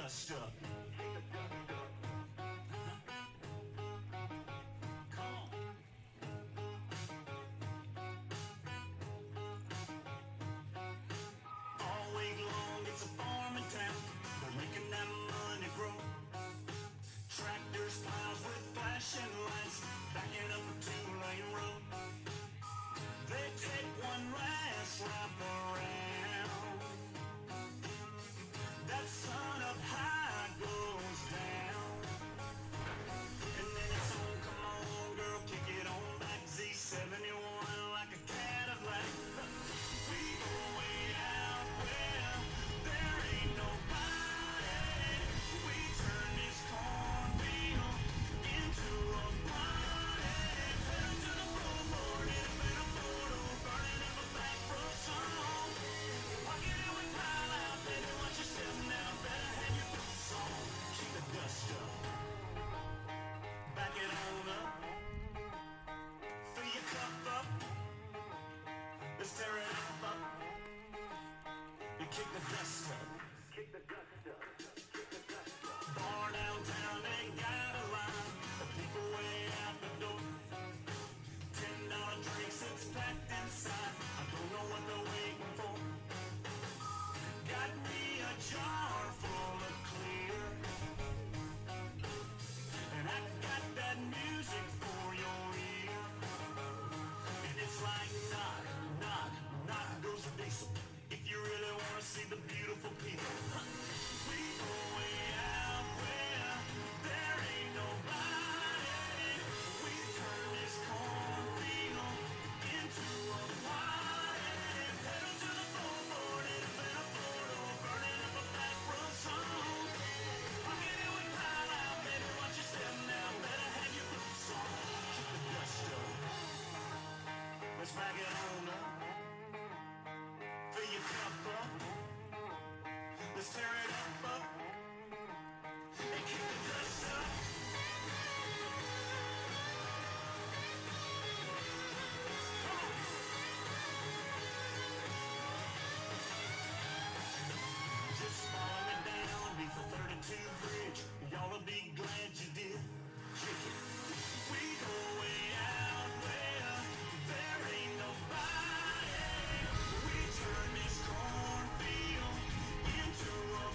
dust up. All week long it's a farming town. They're making that money grow. Tractors, plows with flashing lights, backing up a two-lane road. They take one last lap around. That sun up high goes down. And then it's on, come on girl, kick it on back. Z71 like a Cadillac. We go way out where there ain't nobody. We turn this cornfield into a party. Pedal to the floorboard in a bit of photo, burning up a back row song. Walking in with pile out, baby, watch your step now. Better have your boots on. Keep the dust up. Back it on up. Fill your cup up. Let's tear it up. You kick the dust up. Kick the dust up. Kick the dust up. Bar downtown, they got a line of people way out the door. $10 drinks, it's packed inside. I don't know what they're waiting for. Got me a jar full of clear, and I got that music for your ear. And it's like knock, knock, knock goes the diesel. If you really want to see the beautiful people, we go way out where there ain't nobody. We turn this cornfield into a party. Pedal to the floorboard in a bit of photo, burning up a back row song. Walking in with pile out, baby, watch your step now. Better have your boots on. Keep the dust up. Let's back it on up. Fill your cup up. Let's tear it up. And kick the dust up. Come on. Just follow me down beneath the 32 bridge. Y'all'll be glad you did. Kick it. We go way out where there ain't nobody. We turn this cornfield into a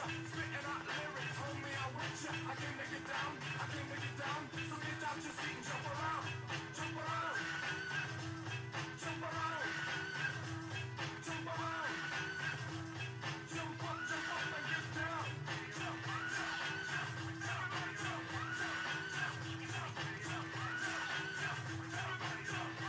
Spitting out lyrics, homie, I'm with ya. I can make it down, I can make it down. So get out your seat and jump around, jump around, jump around, jump around. Jump up and get down. Jump, jump, jump, everybody jump, jump, jump, jump, jump, jump, everybody jump, jump, jump, jump, jump, everybody jump,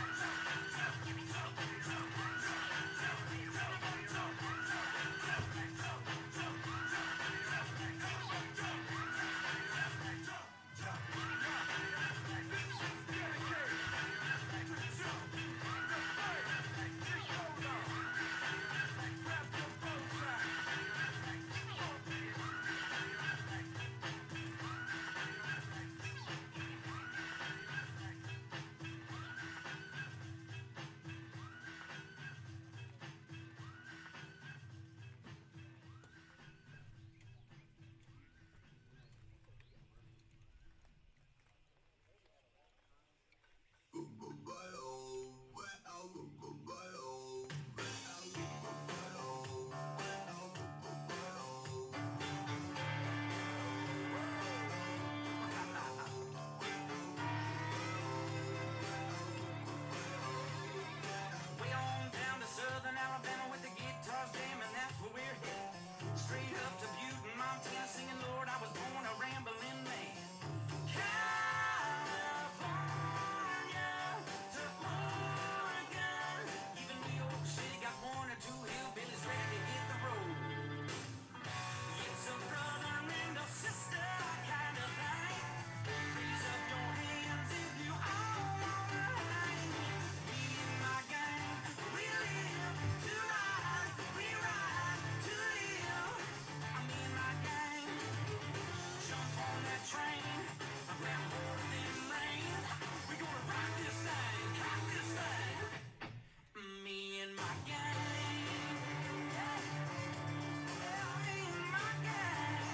way on down to southern Alabama with the guitars jamming, that's where we're headed. Straight up to Butte, Montana, singing, Lord, I was born a rambling man. California to Oregon, even New York City got one or two hillbillies ready to hit the road. It's a brother and a sister kind of thing. Raise up your hands if you all wanna hang. Me and my gang, we live to ride, we ride to live. I mean my gang, jump on that train, grab hold of them reins. We gonna rock this thing, cock this thing. Me and my gang, yeah, yeah, me and my gang.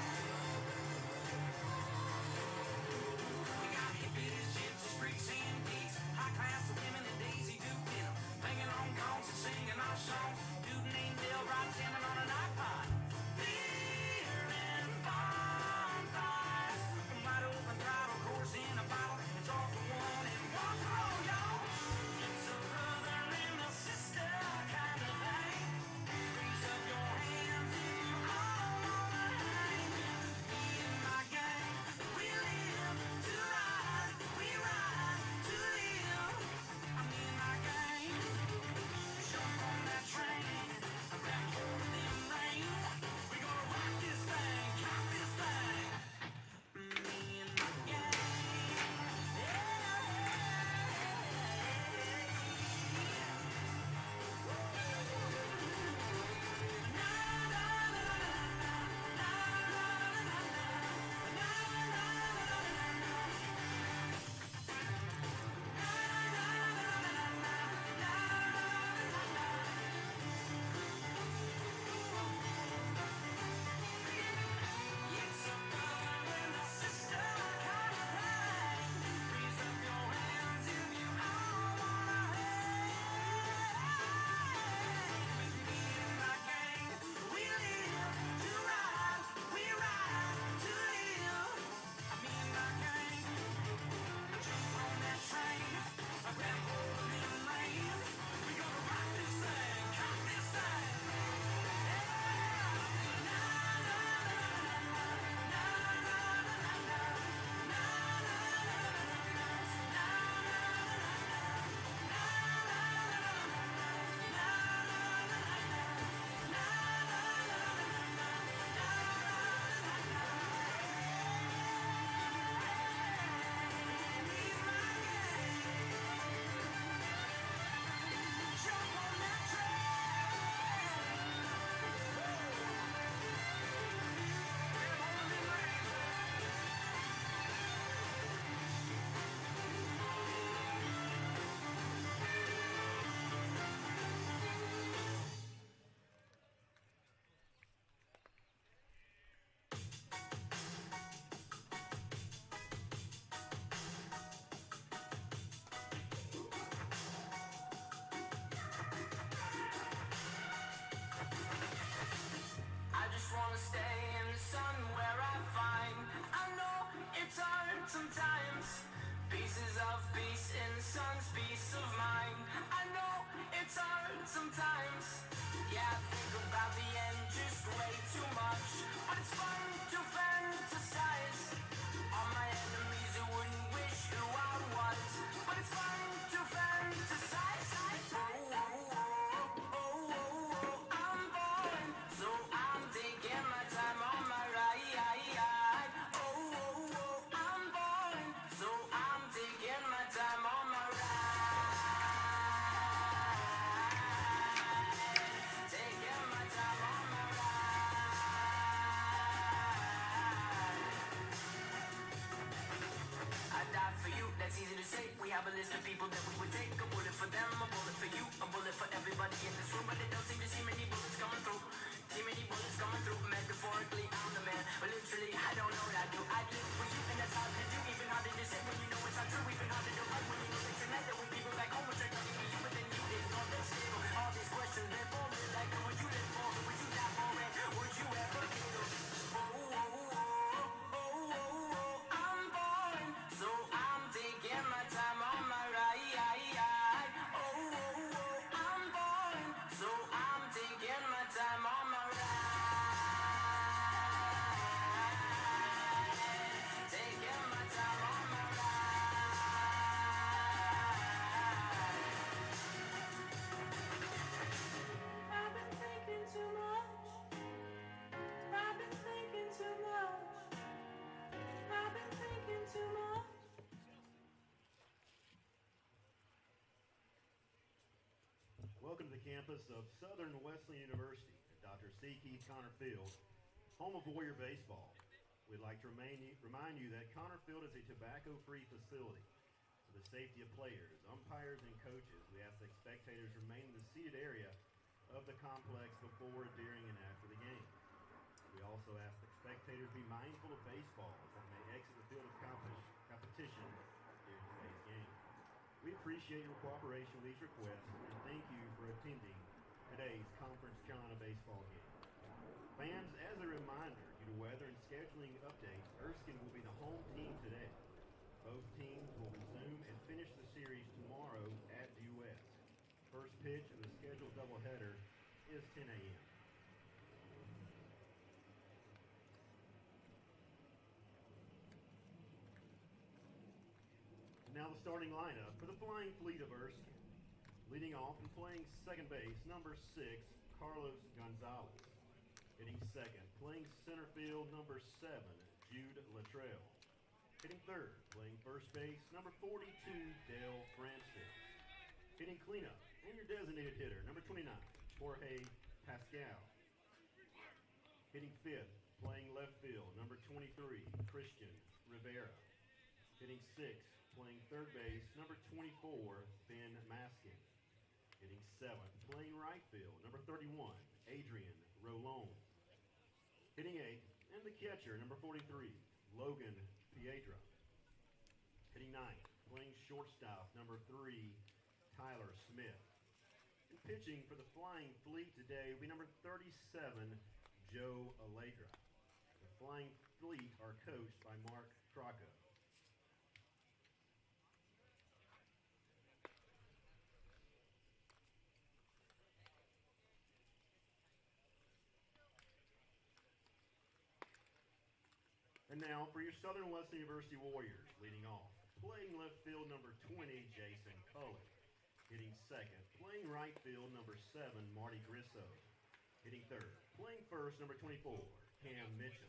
We got hippies, gypsies, freaks, and geeks, high class women and Daisy Duke in 'em, banging on gongs and singing our songs. Dude named Dale Rod jamming on an iPod. Beer and bonfires, wide open throttle, course in a bottle. It's all for one and one for all, y'all. It's a brother and a sister kind of thing. Raise up your hands if you all wanna hang. Me and my gang, we live to ride, we ride to live. I mean my gang, jump on that train, grab hold of them reins. We gonna rock this thing, cock this thing. Me and my gang, it's a brother and a sister kind of thing. Raise up your hands if you all wanna hang. With me and my gang, we live to ride, we ride to live. Me and my gang, jump on that train, grab hold of them reins. We gonna rock this thing, cock this thing. Jump on that I just wanna stay in the sun where I find. I know it's hard sometimes. Pieces of peace in the sun's peace of mind. I know it's hard sometimes. Yeah, I think about the end just way too much. But it's fun to fantasize. All my enemies who wouldn't wish who I was. But it's fun to fantasize. Oh, oh, oh, oh, oh, oh, I'm born, so I'm taking my time on my ride. Oh, oh, oh, I'm born, so I'm taking my time on my ride. Taking my time on my ride. I die for you, that's easy to say. We have a list of people that we would take. A bullet for them, a bullet for you, a bullet for everybody in this room. But they don't seem to see many bullets coming through. See many bullets coming through. Metaphorically, I'm the man, but literally, I don't know what I do. I live for you, and that's hard to do. Even harder to say when you know it's not true. Even harder to write when you know that tonight there were people back home which are talking to you, but then you didn't know that still. All these questions, they're for me. Like, who would you live for? Who would you die for? And would you ever kill? Oh, oh, oh, oh, oh, oh, I'm born, so I'm taking my time on my ride. Oh, oh, oh, I'm born, so I'm taking my time on my ride. Taking my time on my ride. I've been thinking too much. I've been thinking too much. I've been thinking too much. Welcome to the campus of Southern Wesleyan University at Dr. C. Keith Connor Field, home of Warrior Baseball. We'd like to remind you that Connor Field is a tobacco-free facility. For the safety of players, umpires, and coaches, we ask that spectators remain in the seated area of the complex before, during, and after the game. We also ask that spectators be mindful of baseballs that may exit the field of competition during today's game. We appreciate your cooperation with these requests and thank you for attending today's Conference Carolina baseball game. Fans, as a reminder, due to weather and scheduling updates, Erskine will be the home team today. Both teams will resume and finish the series tomorrow at US. First pitch of the scheduled doubleheader is 10 a.m. Now the starting lineup for the Flying Fleet of Erskine. Leading off and playing second base, number 6, Carlos Gonzalez. Hitting second, playing center field, number 7, Jude Luttrell. Hitting third, playing first base, number 42, Dale Francis. Hitting cleanup, and your designated hitter, number 29, Jorge Pascal. Hitting fifth, playing left field, number 23, Christian Rivera. Hitting sixth, playing third base, number 24, Ben Masking. Hitting seventh, playing right field, number 31, Adrian Rolon. Hitting eighth, and the catcher, number 43, Logan Piedra. Hitting ninth, playing shortstop, number 3, Tyler Smith. And pitching for the Flying Fleet today will be number 37, Joe Allegra. The Flying Fleet are coached by Mark Crocco. And now for your Southern Wesleyan University Warriors, leading off. Playing left field, number 20, Jason Cullen. Hitting second, playing right field, number 7, Marty Grisso. Hitting third, playing first, number 24, Cam Mitchell.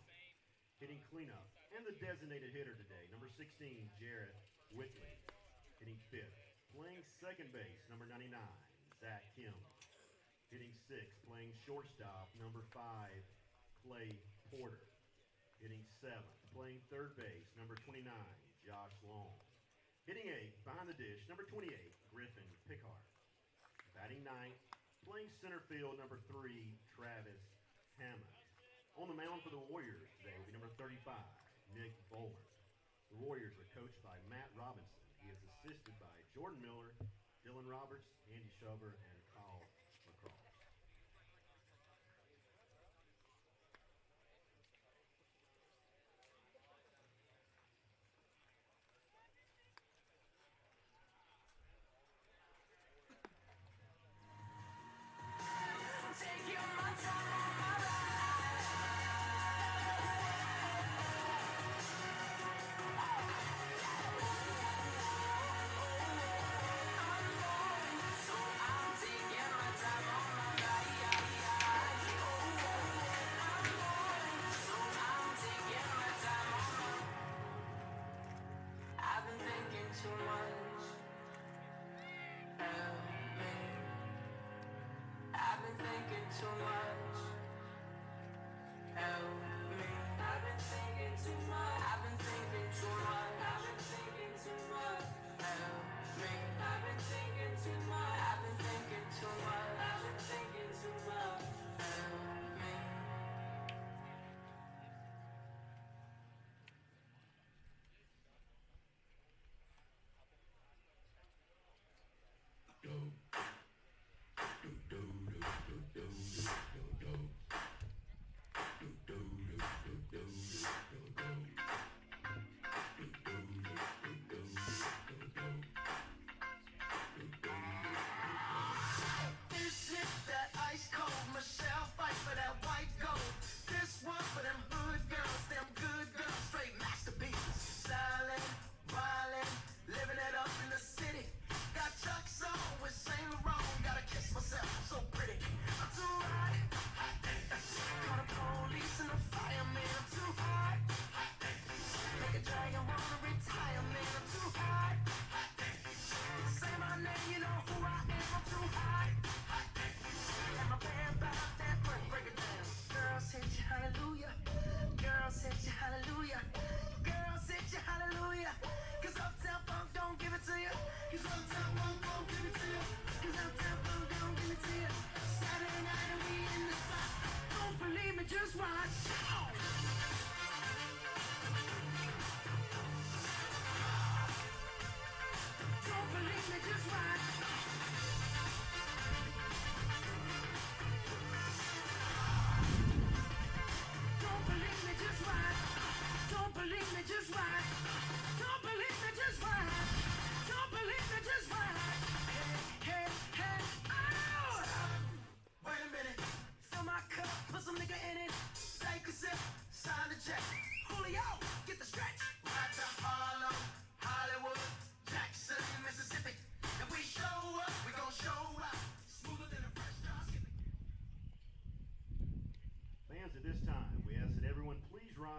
Hitting cleanup, and the designated hitter today, number 16, Jarrett Whitley. Hitting fifth, playing second base, number 99, Zach Kim. Hitting sixth, playing shortstop, number 5, Clay Porter. Hitting seventh, playing third base, number 29, Josh Long. Hitting eighth, behind the dish, number 28, Griffin Pickard. Batting ninth, playing center field, number 3, Travis Hammond. On the mound for the Warriors today will be number 35, Nick Bowler. The Warriors are coached by Matt Robinson. He is assisted by Jordan Miller, Dylan Roberts, Andy Shover, and Kyle McCross.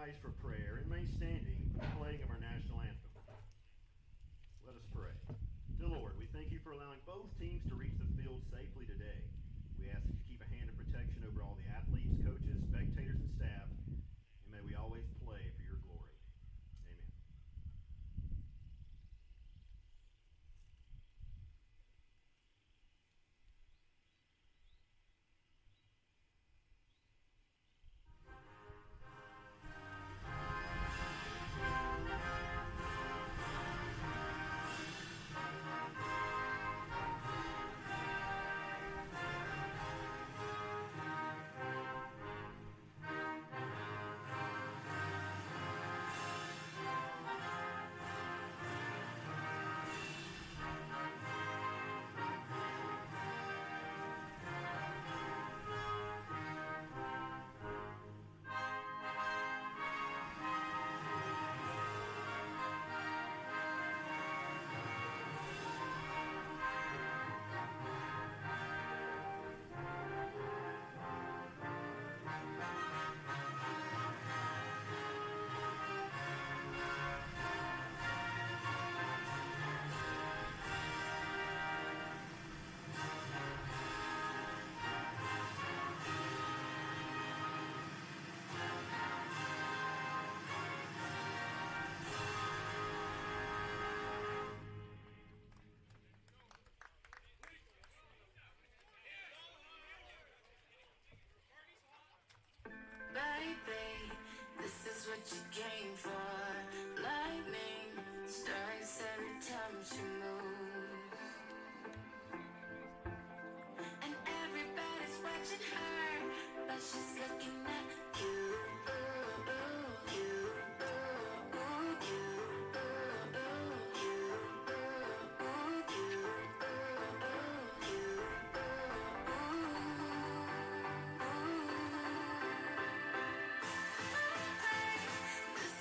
rise for prayer and remain standing for the playing of our national anthem. Let us pray. Dear Lord, we thank you for allowing both teams to reach the field safely today. We ask that you keep a hand of protection over all the athletes, coaches, spectators, and staff, and may we always play for your glory. Amen. Baby, this is what you came for. Lightning strikes every time she moves, and everybody's watching her, but she's looking at you. This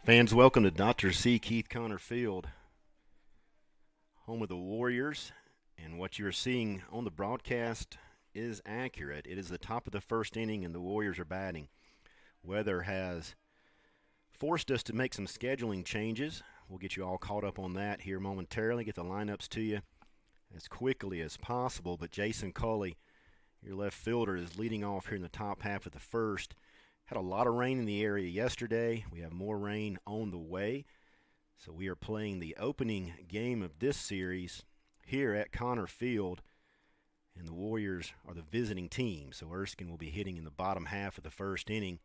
Fans, welcome to Dr. C. Keith Connor Field, home of the Warriors. And what you're seeing on the broadcast is accurate. It is the top of the first inning, and the Warriors are batting. Weather has forced us to make some scheduling changes. We'll get you all caught up on that here momentarily, get the lineups to you as quickly as possible. But Jason Culley, your left fielder, is leading off here in the top half of the first. Had a lot of rain in the area yesterday. We have more rain on the way. So we are playing the opening game of this series here at Connor Field. And the Warriors are the visiting team. So Erskine will be hitting in the bottom half of the first inning.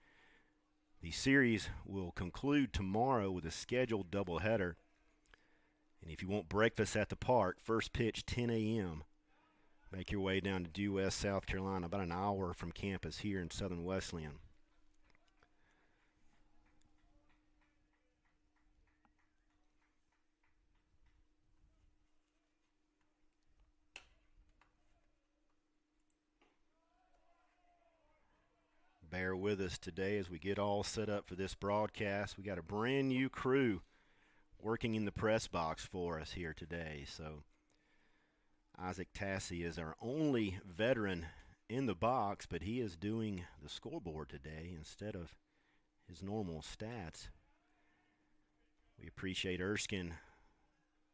The series will conclude tomorrow with a scheduled doubleheader. And if you want breakfast at the park, first pitch 10 a.m. Make your way down to Due West, South Carolina, about an hour from campus here in Southern Wesleyan. Bear with us today as we get all set up for this broadcast. We got a brand new crew working in the press box for us here today. So Isaac Tassi is our only veteran in the box, but he is doing the scoreboard today instead of his normal stats. We appreciate Erskine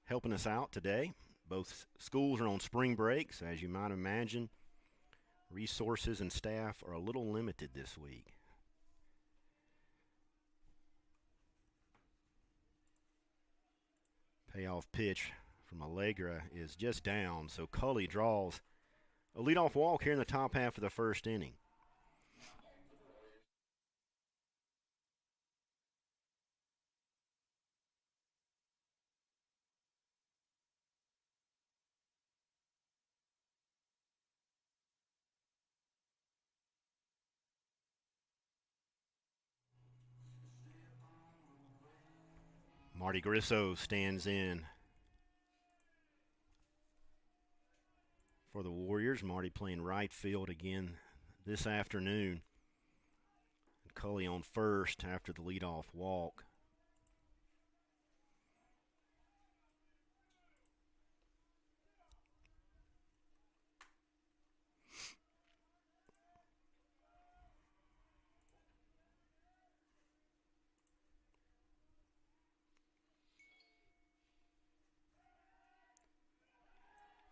helping us out today. Both schools are on spring break, so as you might imagine, resources and staff are a little limited this week. Payoff pitch from Allegra is just down, so Culley draws a leadoff walk here in the top half of the first inning. Marty Grisso stands in for the Warriors. Marty playing right field again this afternoon. Culley on first after the leadoff walk.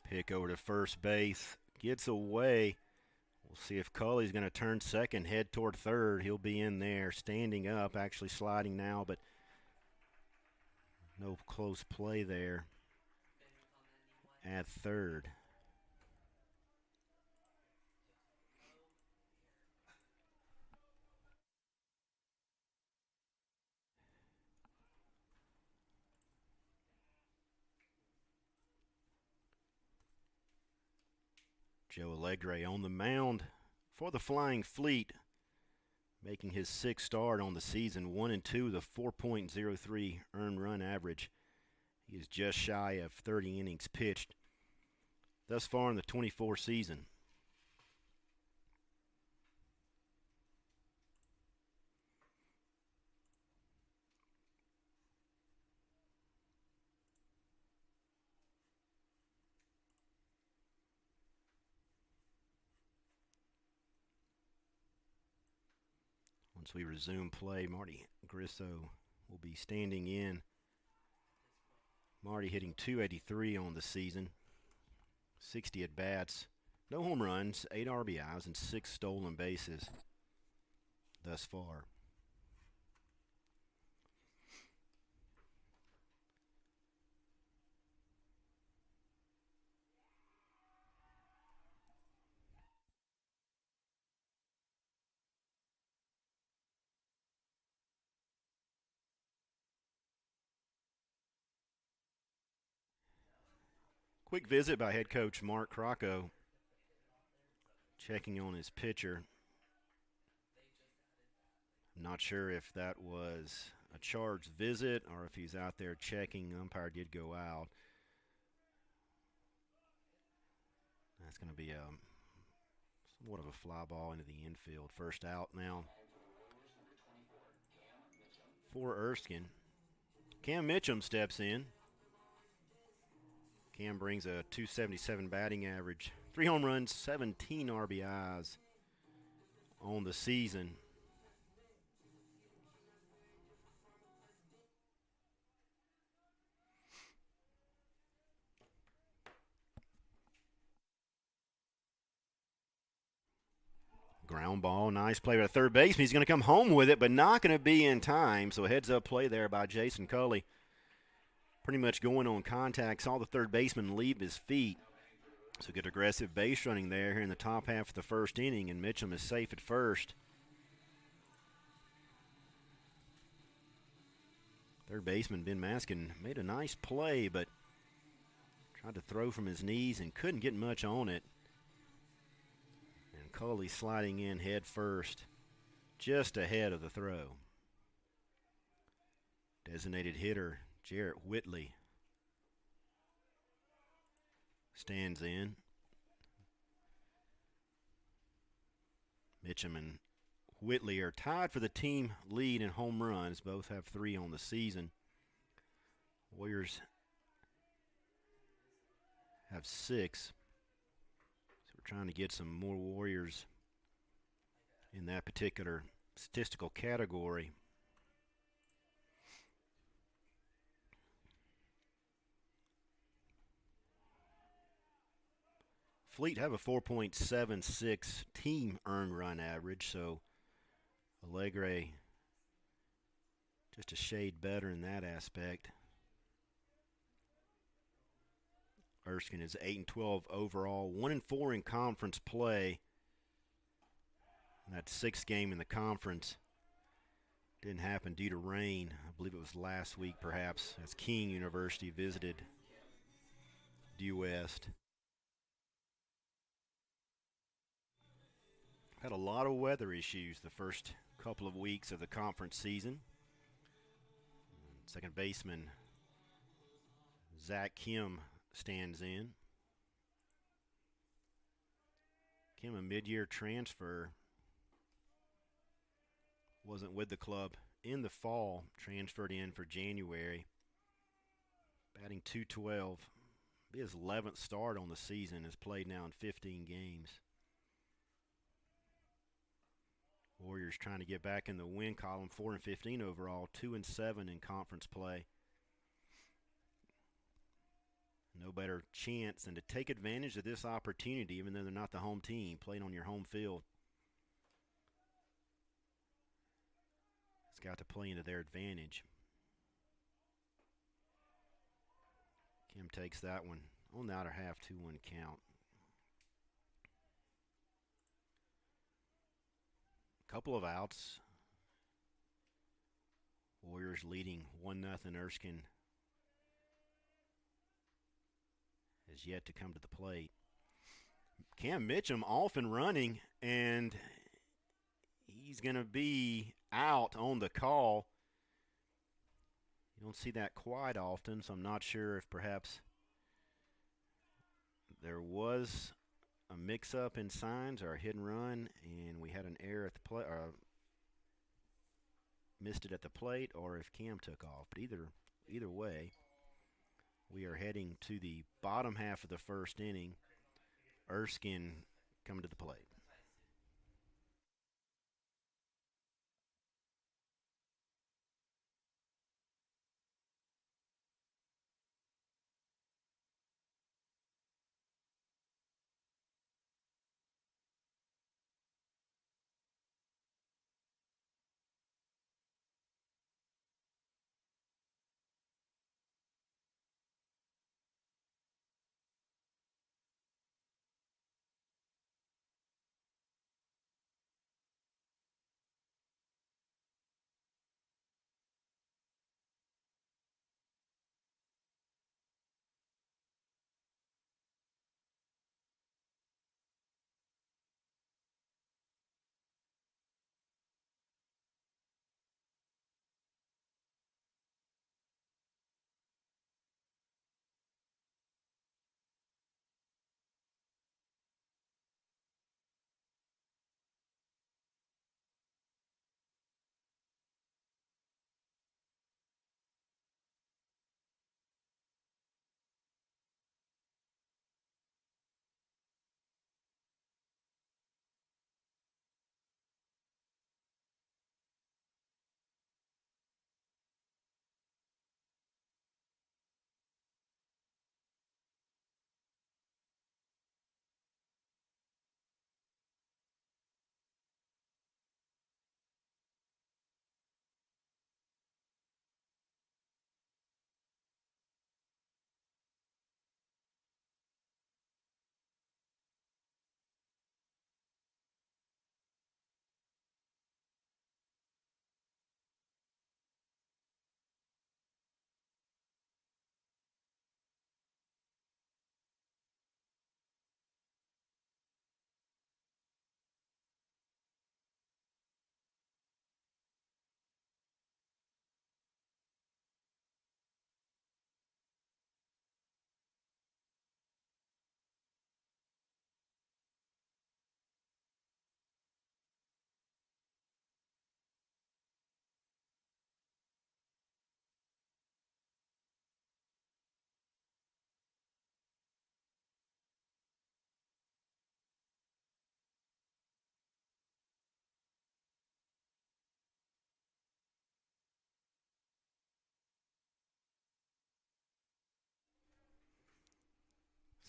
Pick over to first base. Gets away. We'll see if Culley's going to turn second, head toward third. He'll be in there, standing up, actually sliding now, but no close play there at third. Joe Allegre on the mound for the Flying Fleet, making his sixth start on the season, 1-2, the 4.03 earned run average. He is just shy of 30 innings pitched thus far in the 24 season. Once we resume play, Marty Grisso will be standing in. Marty hitting .283 on the season, 60 at-bats, no home runs, 8 RBIs, and 6 stolen bases thus far. Quick visit by head coach Mark Crocco, checking on his pitcher. Not sure if that was a charged visit or if he's out there checking. The umpire did go out. That's going to be somewhat of a fly ball into the infield. First out now for Erskine. Cam Mitchum steps in. Cam brings a .277 batting average, 3 home runs, 17 RBIs on the season. Ground ball, nice play by third baseman. He's going to come home with it, but not going to be in time. So a heads-up play there by Jason Culley. Pretty much going on contact. Saw the third baseman leave his feet. So good aggressive base running there here in the top half of the first inning, and Mitchum is safe at first. Third baseman Ben Maskin made a nice play, but tried to throw from his knees and couldn't get much on it. And Culley sliding in head first, just ahead of the throw. Designated hitter Jarrett Whitley stands in. Mitchum and Whitley are tied for the team lead in home runs. Both have 3 on the season. Warriors have 6. So we're trying to get some more Warriors in that particular statistical category. Fleet have a 4.76 team earned run average, so Alegre just a shade better in that aspect. Erskine is 8-12 overall, 1-4 in conference play. That 6th game in the conference didn't happen due to rain. I believe it was last week, perhaps, as King University visited Due West. Had a lot of weather issues the first couple of weeks of the conference season. Second baseman Zach Kim stands in. Kim, a mid-year transfer, wasn't with the club in the fall, transferred in for January. Batting .212, be his 11th start on the season, has played now in 15 games. Warriors trying to get back in the win column, 4-15 overall, 2-7 in conference play. No better chance than to take advantage of this opportunity, even though they're not the home team, playing on your home field. It's got to play into their advantage. Kim takes that one on the outer half, 2-1 count. Couple of outs. Warriors leading 1-0. Erskine has yet to come to the plate. Cam Mitchum off and running, and he's going to be out on the call. You don't see that quite often, so I'm not sure if perhaps there was a mix-up in signs or a hit and run, and we had an error at the plate, or missed it at the plate, or if Cam took off. But either way, we are heading to the bottom half of the first inning. Erskine coming to the plate.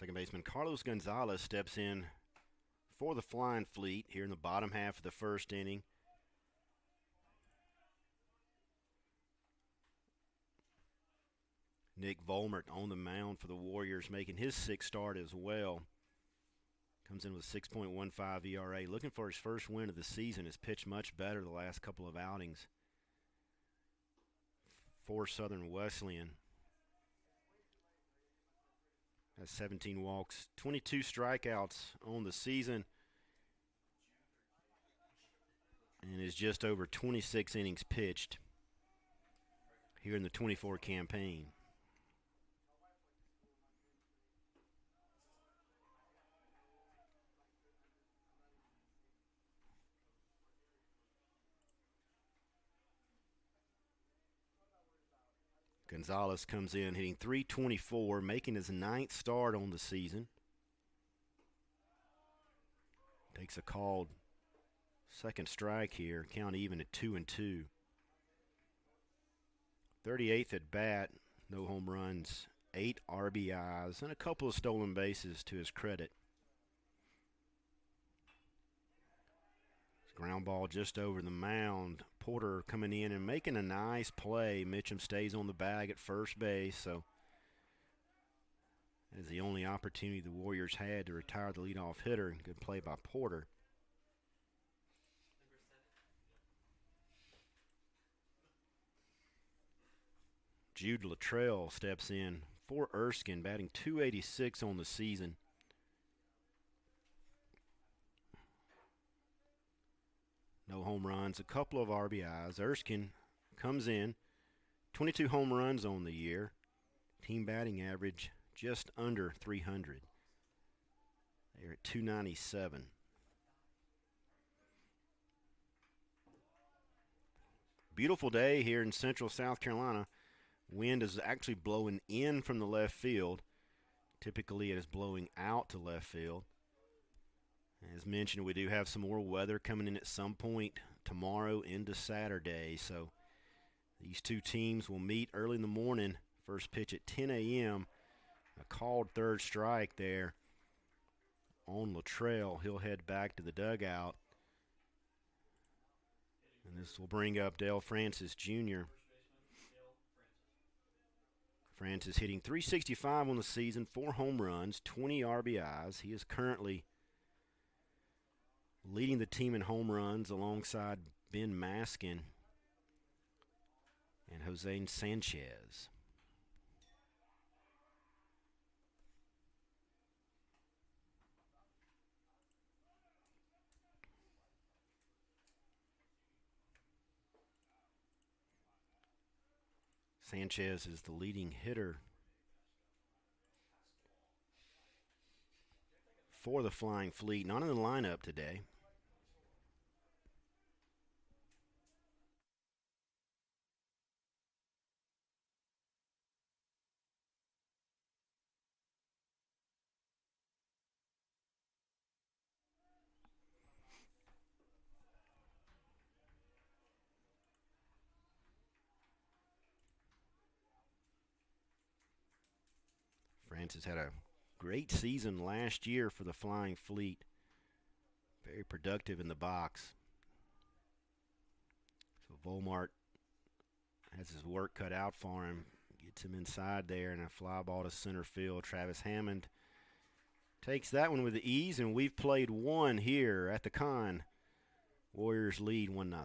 Second baseman Carlos Gonzalez steps in for the Flying Fleet here in the bottom half of the first inning. Nick Vollmer on the mound for the Warriors, making his sixth start as well. Comes in with 6.15 ERA. Looking for his first win of the season. Has pitched much better the last couple of outings for Southern Wesleyan. Has 17 walks, 22 strikeouts on the season, and is just over 26 innings pitched here in the 24 campaign. Gonzalez comes in hitting .324, making his ninth start on the season. Takes a called second strike here, count even at 2-2. 38th at bat, no home runs, 8 RBIs, and a couple of stolen bases to his credit. Ground ball just over the mound. Porter coming in and making a nice play. Mitchum stays on the bag at first base, so as the only opportunity the Warriors had to retire the leadoff hitter. Good play by Porter. Jude Luttrell steps in for Erskine, batting .286 on the season. No home runs, a couple of RBIs. Erskine comes in, 22 home runs on the year. Team batting average just under 300. They're at 297. Beautiful day here in central South Carolina. Wind is actually blowing in from the left field. Typically it is blowing out to left field. As mentioned, we do have some more weather coming in at some point tomorrow into Saturday. So these two teams will meet early in the morning. First pitch at 10 a.m. A called third strike there on Luttrell. He'll head back to the dugout. And this will bring up Dale Francis Jr. Francis hitting .365 on the season, 4 home runs, 20 RBIs. He is currently leading the team in home runs alongside Ben Maskin and Jose Sanchez. Sanchez is the leading hitter for the Flying Fleet, not in the lineup today. Francis had a great season last year for the Flying Fleet. Very productive in the box. So Volmart has his work cut out for him. Gets him inside there, and a fly ball to center field. Travis Hammond takes that one with ease, and we've played one here at the Con. Warriors lead 1-0.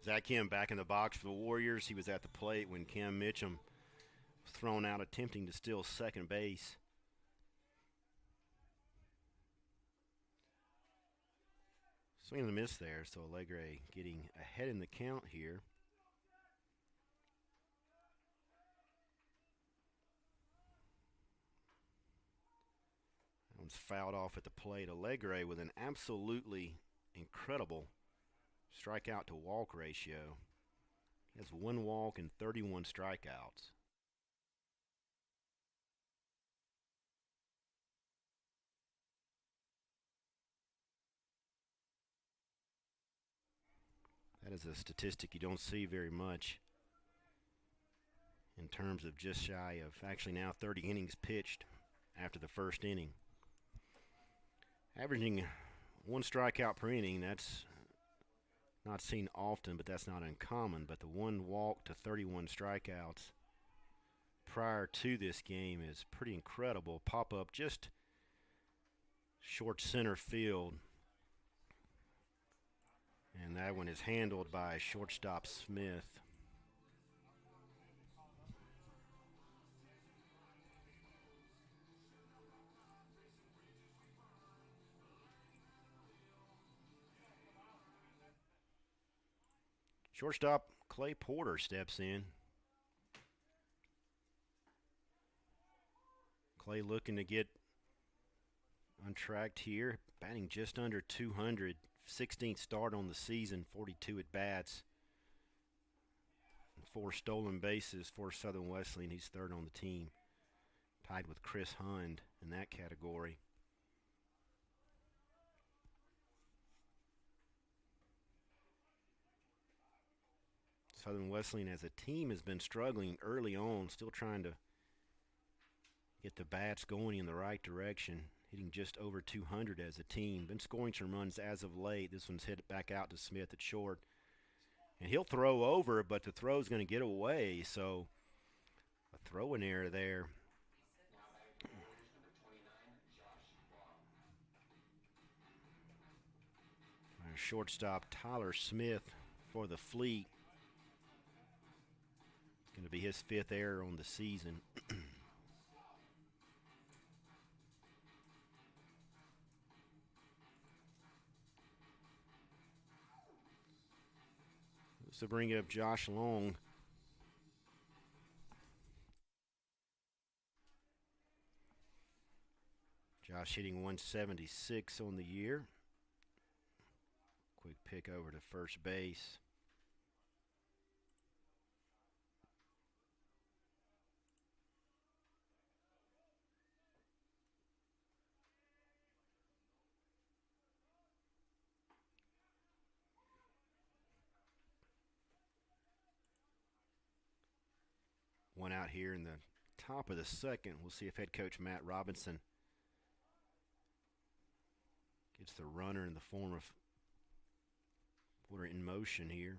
Zach Kim back in the box for the Warriors. He was at the plate when Cam Mitchum was thrown out attempting to steal second base. Swing and a miss there, so Allegre getting ahead in the count here. That one's fouled off at the plate. Allegre with an absolutely incredible strikeout to walk ratio. He has 1 walk and 31 strikeouts. That is a statistic you don't see very much in terms of just shy of actually now 30 innings pitched after the first inning. Averaging 1 strikeout per inning, that's not seen often, but that's not uncommon. But the 1 walk to 31 strikeouts prior to this game is pretty incredible. Pop up just short center field. And that one is handled by shortstop Smith. Shortstop Clay Porter steps in. Clay looking to get untracked here, batting just under 200. 16th start on the season, 42 at bats, 4 stolen bases for Southern Wesleyan. He's third on the team, tied with Chris Hund in that category. Southern Wesleyan as a team has been struggling early on, still trying to get the bats going in the right direction, hitting just over 200 as a team. Been scoring some runs as of late. This one's hit back out to Smith at short. And he'll throw over, but the throw's going to get away, so a throwing error there. Our shortstop Tyler Smith for the Fleet. It's going to be his 5th error on the season. So bring up Josh Long. Josh hitting 176 on the year. Quick pick over to first base. One out here in the top of the second. We'll see if head coach Matt Robinson gets the runner in the form of Porter in motion here.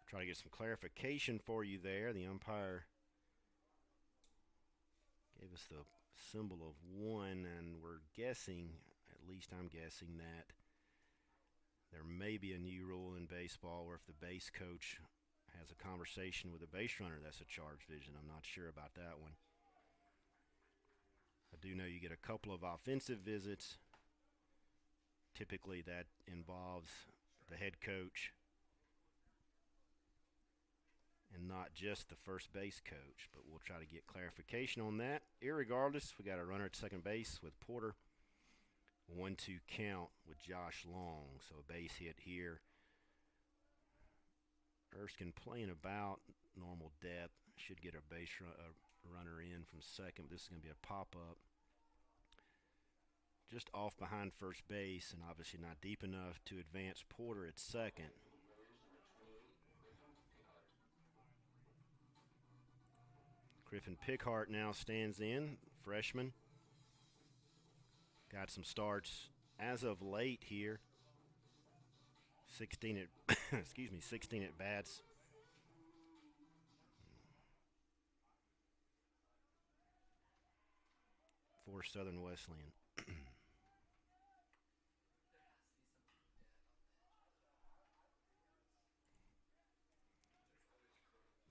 Try to get some clarification for you there. The umpire gave us the symbol of 1, and we're guessing, at least I'm guessing, that there may be a new rule in baseball where if the base coach has a conversation with a base runner, that's a charge vision. I'm not sure about that one. I do know you get a couple of offensive visits. Typically that involves the head coach and not just the first base coach, but we'll try to get clarification on that. Irregardless, we got a runner at second base with Porter 1-2 count with Josh Long. So a base hit here. Erskine playing about normal depth. Should get a runner in from second. This is going to be a pop-up. Just off behind first base and obviously not deep enough to advance Porter at second. Griffin Pickhart now stands in, freshman. Got some starts as of late here. 16 at 16 at bats. For Southern Wesleyan.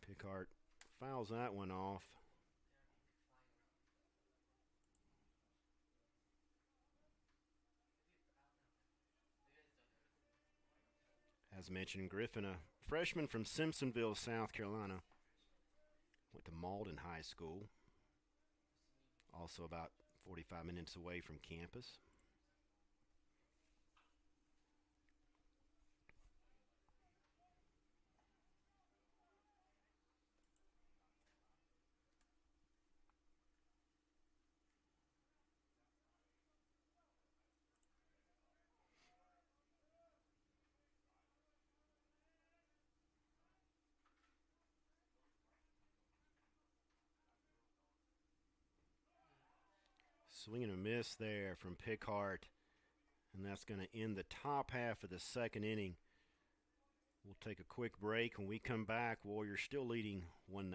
Pickhart fouls that one off. As mentioned, Griffin, a freshman from Simpsonville, South Carolina. Went to Malden High School. Also about 45 minutes away from campus. Swing and a miss there from Pickhart. And that's going to end the top half of the second inning. We'll take a quick break. When we come back, Warriors still leading 1-0.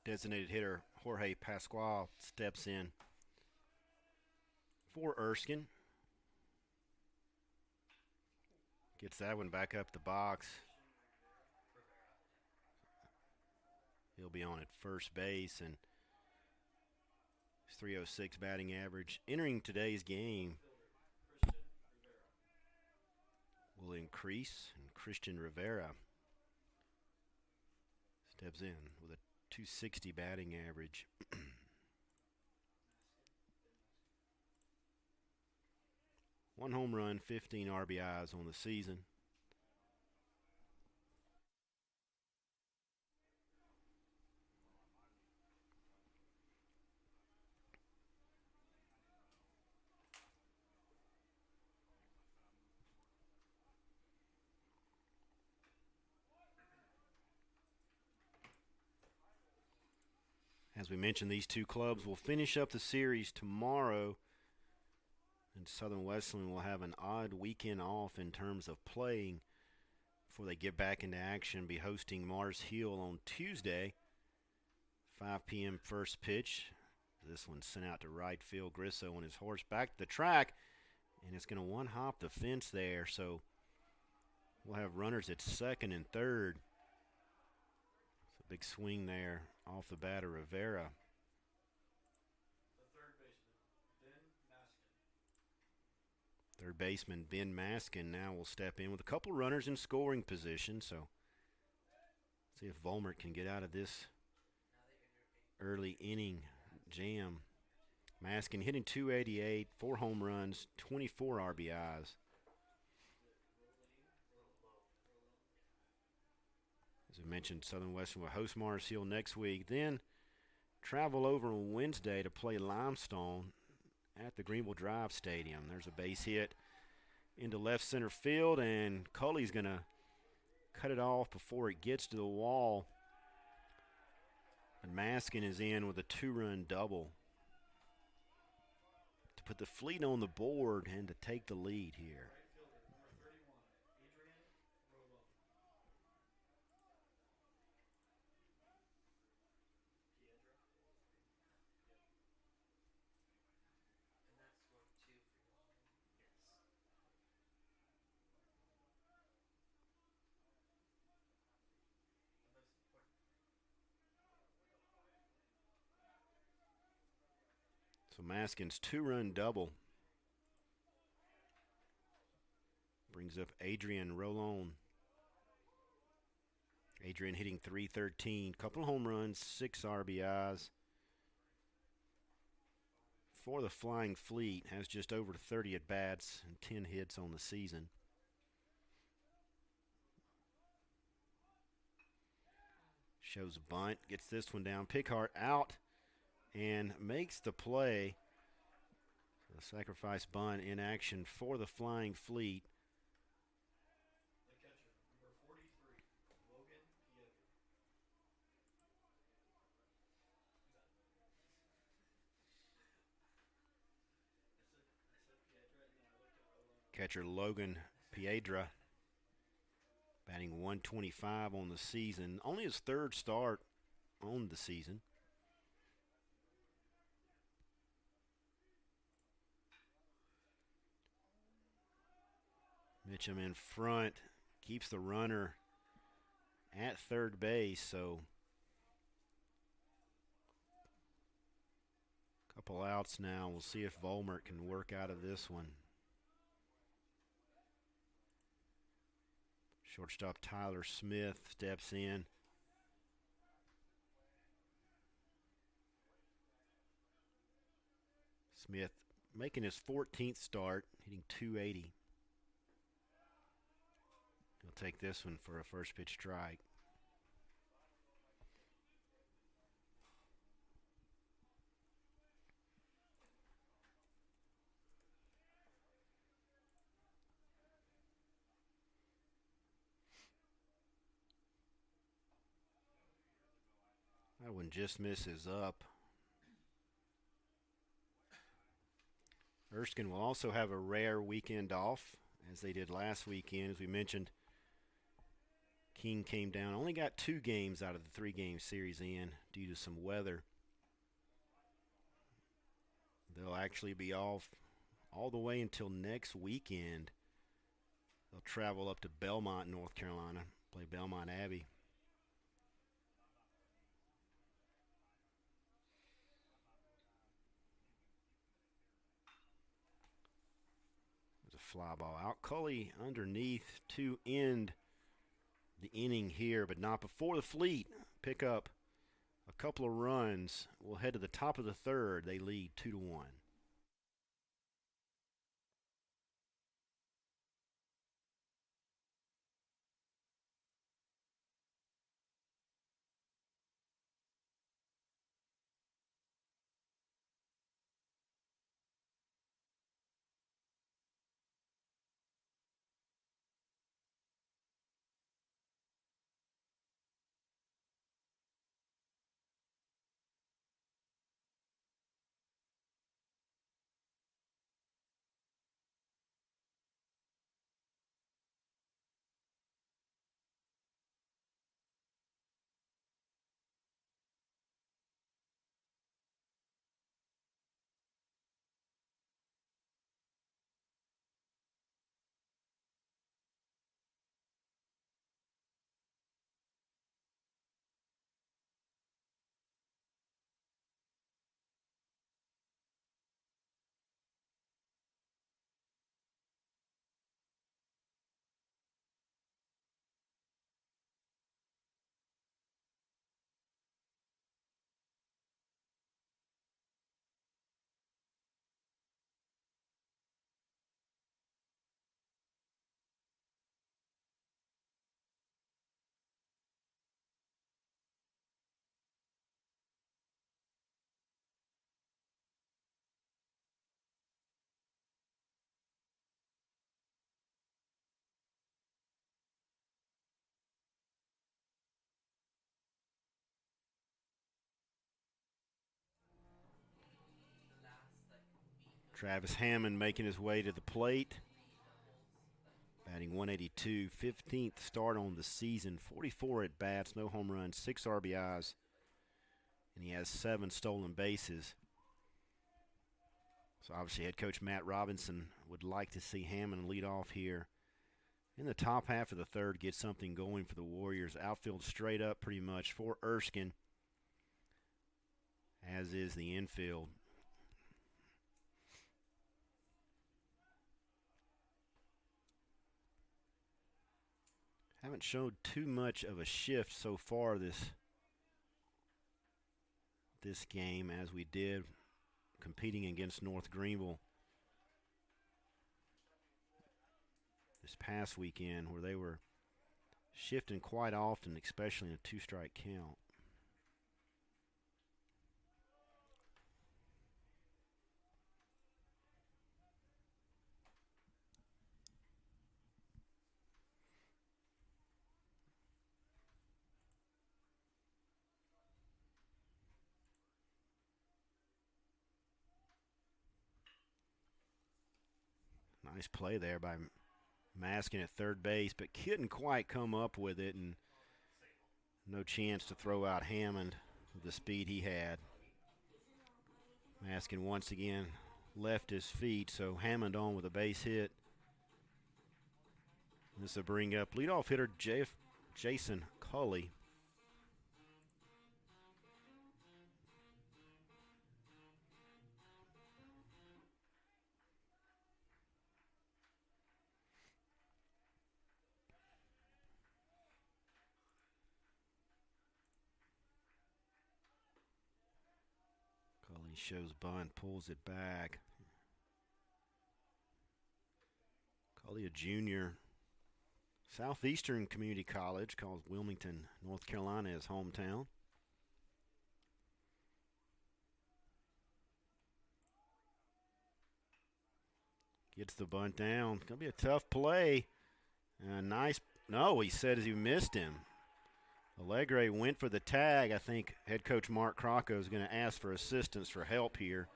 Designated hitter Jorge Pascual steps in for Erskine. Gets that one back up the box. He'll be on at first base, and his 306 batting average entering today's game will increase, and Christian Rivera steps in with a 260 batting average. One home run, 15 RBIs on the season. As we mentioned, these two clubs will finish up the series tomorrow, and Southern Wesleyan will have an odd weekend off in terms of playing before they get back into action. Be hosting Mars Hill on Tuesday, 5 p.m. first pitch. This one sent out to right field. Grisso on his horse back to the track, and it's going to one-hop the fence there. So we'll have runners at second and third. It's a big swing there off the bat of Rivera. Third baseman Ben Maskin now will step in with a couple runners in scoring position. So see if Volmert can get out of this early inning jam. Maskin hitting .288, 4 home runs, 24 RBIs. As I mentioned, Southern Western will host Mars Hill next week. Then travel over on Wednesday to play Limestone at the Greenville Drive Stadium. There's a base hit into left center field, and Culley's going to cut it off before it gets to the wall. And Maskin is in with a 2-run double to put the Fleet on the board and to take the lead here. So Maskin's 2-run double brings up Adrian Rolon. Adrian hitting .313, couple home runs, 6 RBIs. For the Flying Fleet, has just over 30 at-bats and 10 hits on the season. Shows a bunt, gets this one down. Pickhart out and makes the play. The sacrifice bunt in action for the Flying Fleet. Catcher Logan Piedra, batting .125 on the season. Only his third start on the season. Mitchum in front, keeps the runner at third base, so a couple outs now. We'll see if Volmert can work out of this one. Shortstop Tyler Smith steps in. Smith making his 14th start, hitting .280. He'll take this one for a first pitch strike. That one just misses up. Erskine will also have a rare weekend off, as they did last weekend. As we mentioned, King came down, only got 2 games out of the 3-game series in due to some weather. They'll actually be off all the way until next weekend. They'll travel up to Belmont, North Carolina, play Belmont Abbey. Fly ball out. Culley underneath to end the inning here, but not before the Fleet pick up a couple of runs. We'll head to the top of the third. They lead 2-1. Travis Hammond making his way to the plate. Batting 182, 15th start on the season, 44 at bats, no home runs, 6 RBIs, and he has 7 stolen bases. So obviously head coach Matt Robinson would like to see Hammond lead off here in the top half of the third, get something going for the Warriors. Outfield straight up pretty much for Erskine, as is the infield. Haven't showed too much of a shift so far this game as we did competing against North Greenville this past weekend, where they were shifting quite often, especially in a 2-strike count. Nice play there by Maskin at third base, but couldn't quite come up with it, and no chance to throw out Hammond with the speed he had. Maskin once again left his feet, so Hammond on with a base hit. This will bring up leadoff hitter Jason Culley. Culley shows bunt, pulls it back. Culley, a junior. Southeastern Community College, calls Wilmington, North Carolina his hometown. Gets the bunt down. It's going to be a tough play. Nice. No, he said as he missed him. Allegre went for the tag. I think head coach Mark Crocco is going to ask for assistance, for help here.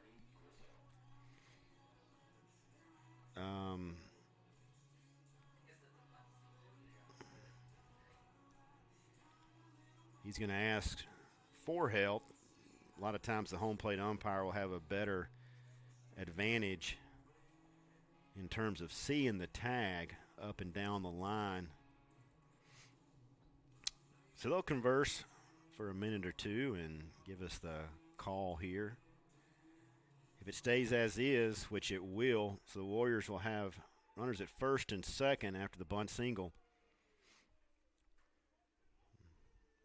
He's going to ask for help. A lot of times the home plate umpire will have a better advantage in terms of seeing the tag up and down the line. So they'll converse for a minute or two and give us the call here. If it stays as is, which it will, so the Warriors will have runners at first and second after the bunt single.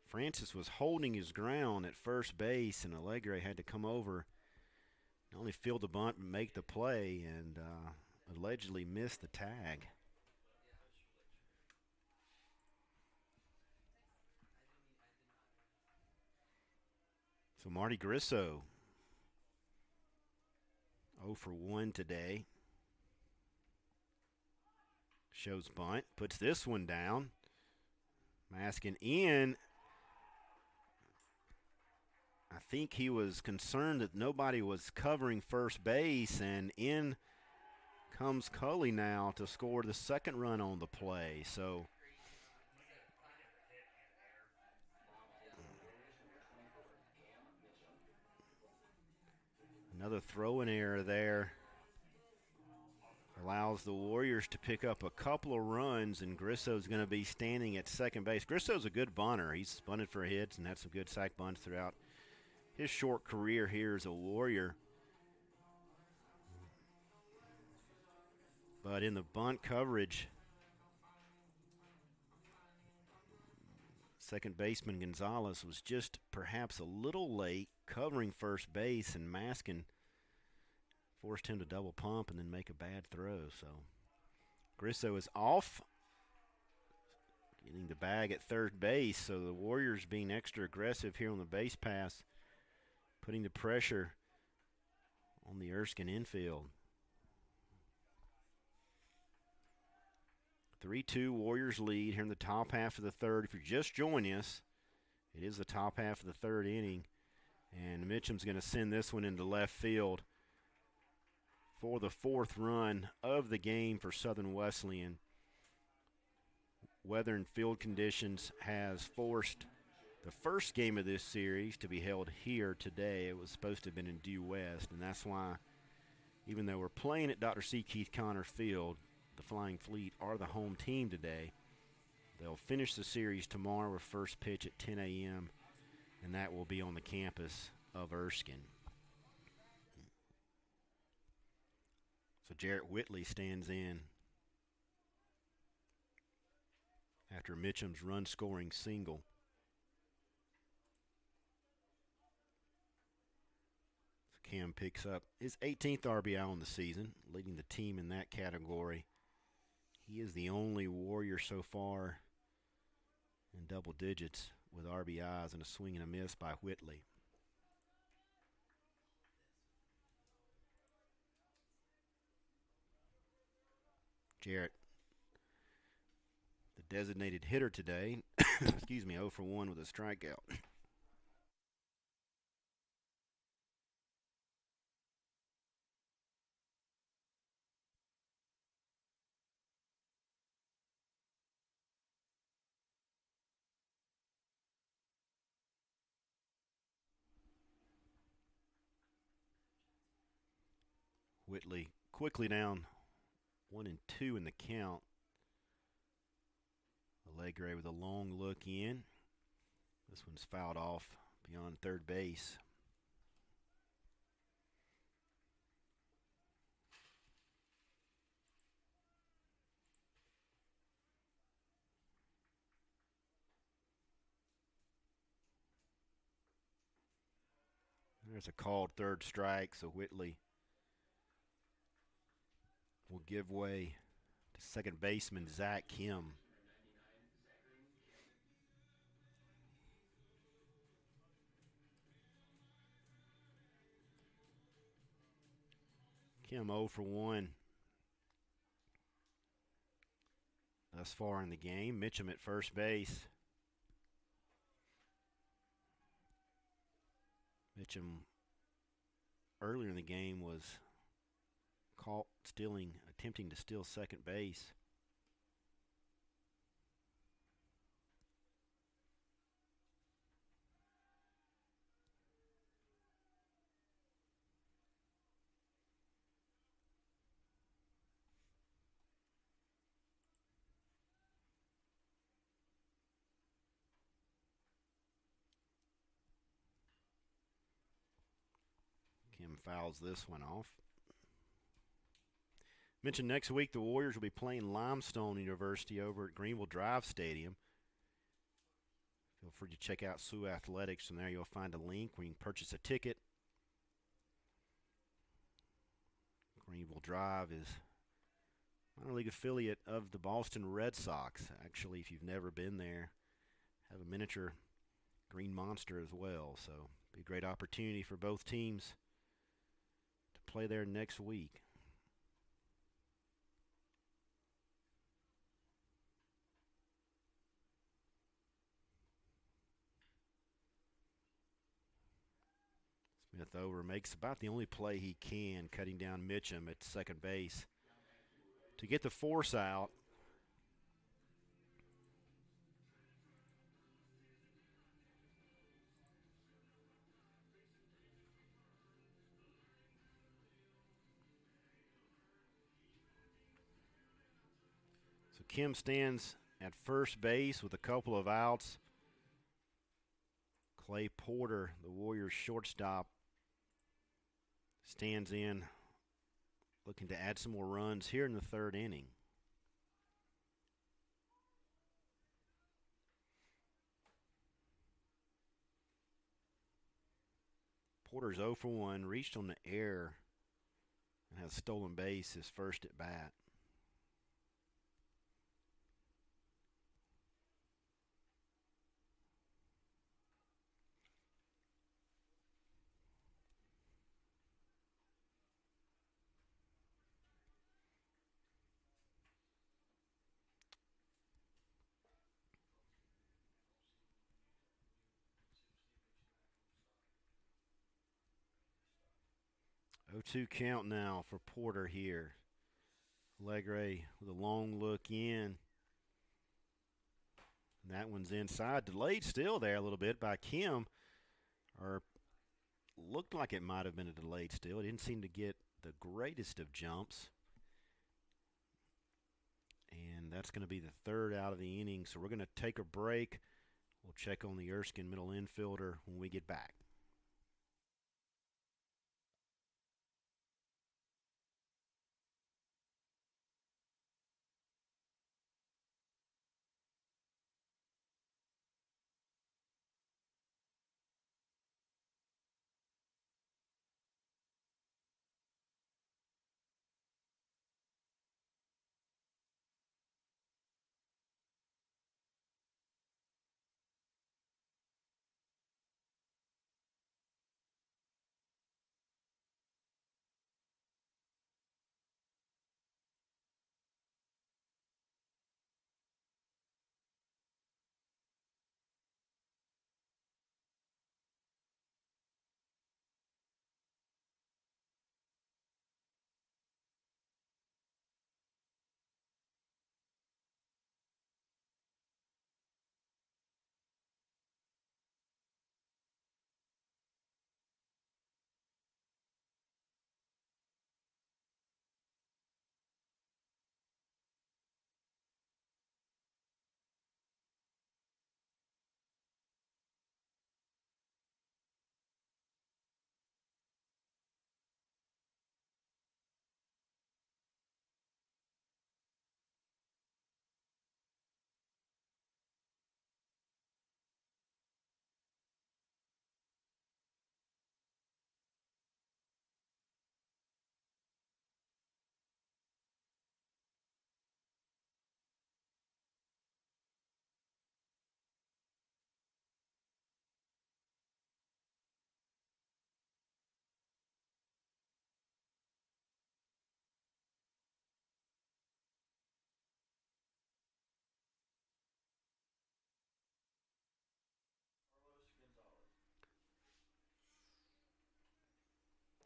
Francis was holding his ground at first base, and Allegre had to come over, not only field the bunt, but make the play, and allegedly missed the tag. So Marty Grisso, 0 for 1 today. Shows bunt, puts this one down. Maskin in. I think he was concerned that nobody was covering first base, and in comes Culley now to score the second run on the play. So another throwing error there allows the Warriors to pick up a couple of runs, and Grisso's going to be standing at second base. Grisso's a good bunter. He's bunted for hits and had some good sac bunts throughout his short career here as a Warrior. But in the bunt coverage, second baseman Gonzalez was just perhaps a little late covering first base, and Maskin forced him to double pump and then make a bad throw. So Grisso is off, getting the bag at third base. So the Warriors being extra aggressive here on the base pass, putting the pressure on the Erskine infield. 3-2 Warriors lead here in the top half of the third. If you're just joining us, it is the top half of the third inning, and Mitchum's going to send this one into left field for the fourth run of the game for Southern Wesleyan. Weather and field conditions has forced the first game of this series to be held here today. It was supposed to have been in Due West, and that's why, even though we're playing at Dr. C. Keith Connor Field, the Flying Fleet are the home team today. They'll finish the series tomorrow with first pitch at 10 a.m., and that will be on the campus of Erskine. So Jarrett Whitley stands in after Mitchum's run-scoring single. So Cam picks up his 18th RBI on the season, leading the team in that category. He is the only Warrior so far in double digits with RBIs and a swing and a miss by Whitley. Jarrett, the designated hitter today, 0 for 1 with a strikeout. Whitley quickly down 1-2 in the count. Allegre with a long look in. This one's fouled off beyond third base. There's a called third strike, so Whitley will give way to second baseman Zach Kim. Kim 0 for 1 thus far in the game. Mitchum at first base. Mitchum earlier in the game was caught attempting to steal second base. Kim fouls this one off. Mentioned next week the Warriors will be playing Limestone University over at Greenville Drive Stadium. Feel free to check out SWU Athletics, and there you'll find a link where you can purchase a ticket. Greenville Drive is a minor league affiliate of the Boston Red Sox. Actually, if you've never been there, have a miniature green monster as well. So be a great opportunity for both teams to play there next week. Smith over makes about the only play he can, cutting down Mitchum at second base to get the force out. So Kim stands at first base with a couple of outs. Clay Porter, the Warriors shortstop, stands in, looking to add some more runs here in the third inning. Porter's 0 for 1, reached on the air, and has stolen base his first at bat. 0-2 count now for Porter here. Legre with a long look in. And that one's inside. Delayed still there a little bit by Kim. Or looked like it might have been a delayed steal. It didn't seem to get the greatest of jumps. And that's going to be the third out of the inning. So we're going to take a break. We'll check on the Erskine middle infielder when we get back.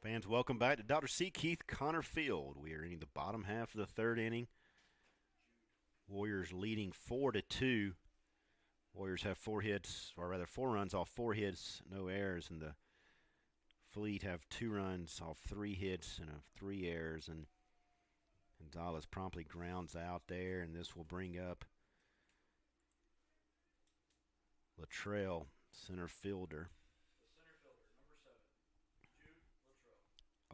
Fans, welcome back to Dr. C. Keith Connor Field. We are in the bottom half of the third inning. Warriors leading 4-2. Warriors have 4 hits, or rather 4 runs off 4 hits, no errors, and the Fleet have 2 runs off 3 hits and 3 errors, and Gonzalez promptly grounds out there, and this will bring up Luttrell, center fielder.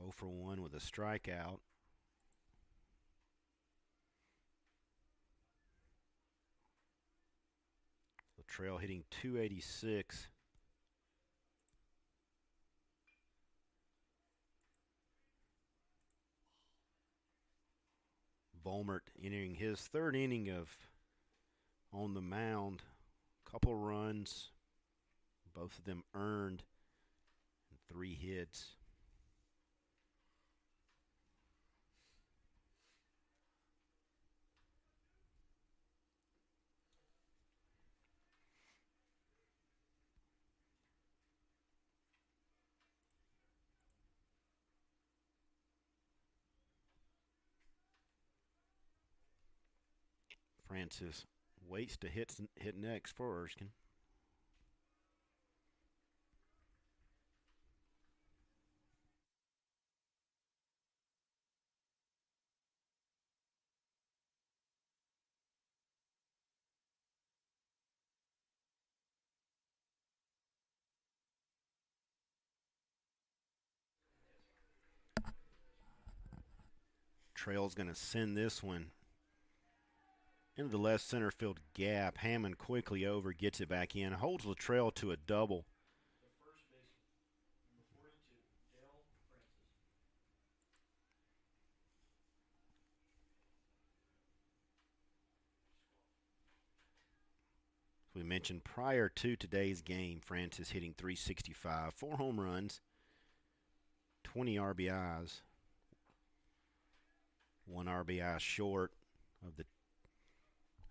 0 for 1 with a strikeout. Luttrell hitting .286. Volmert entering his third inning of on the mound. Couple runs, both of them earned, and 3 hits. Francis waits to hit next for Erskine. Trail's going to send this one into the left center field gap. Hammond quickly over, gets it back in, holds Luttrell to a double. We mentioned prior to today's game, Francis hitting .365, 4 home runs, 20 RBIs, 1 RBI short of the,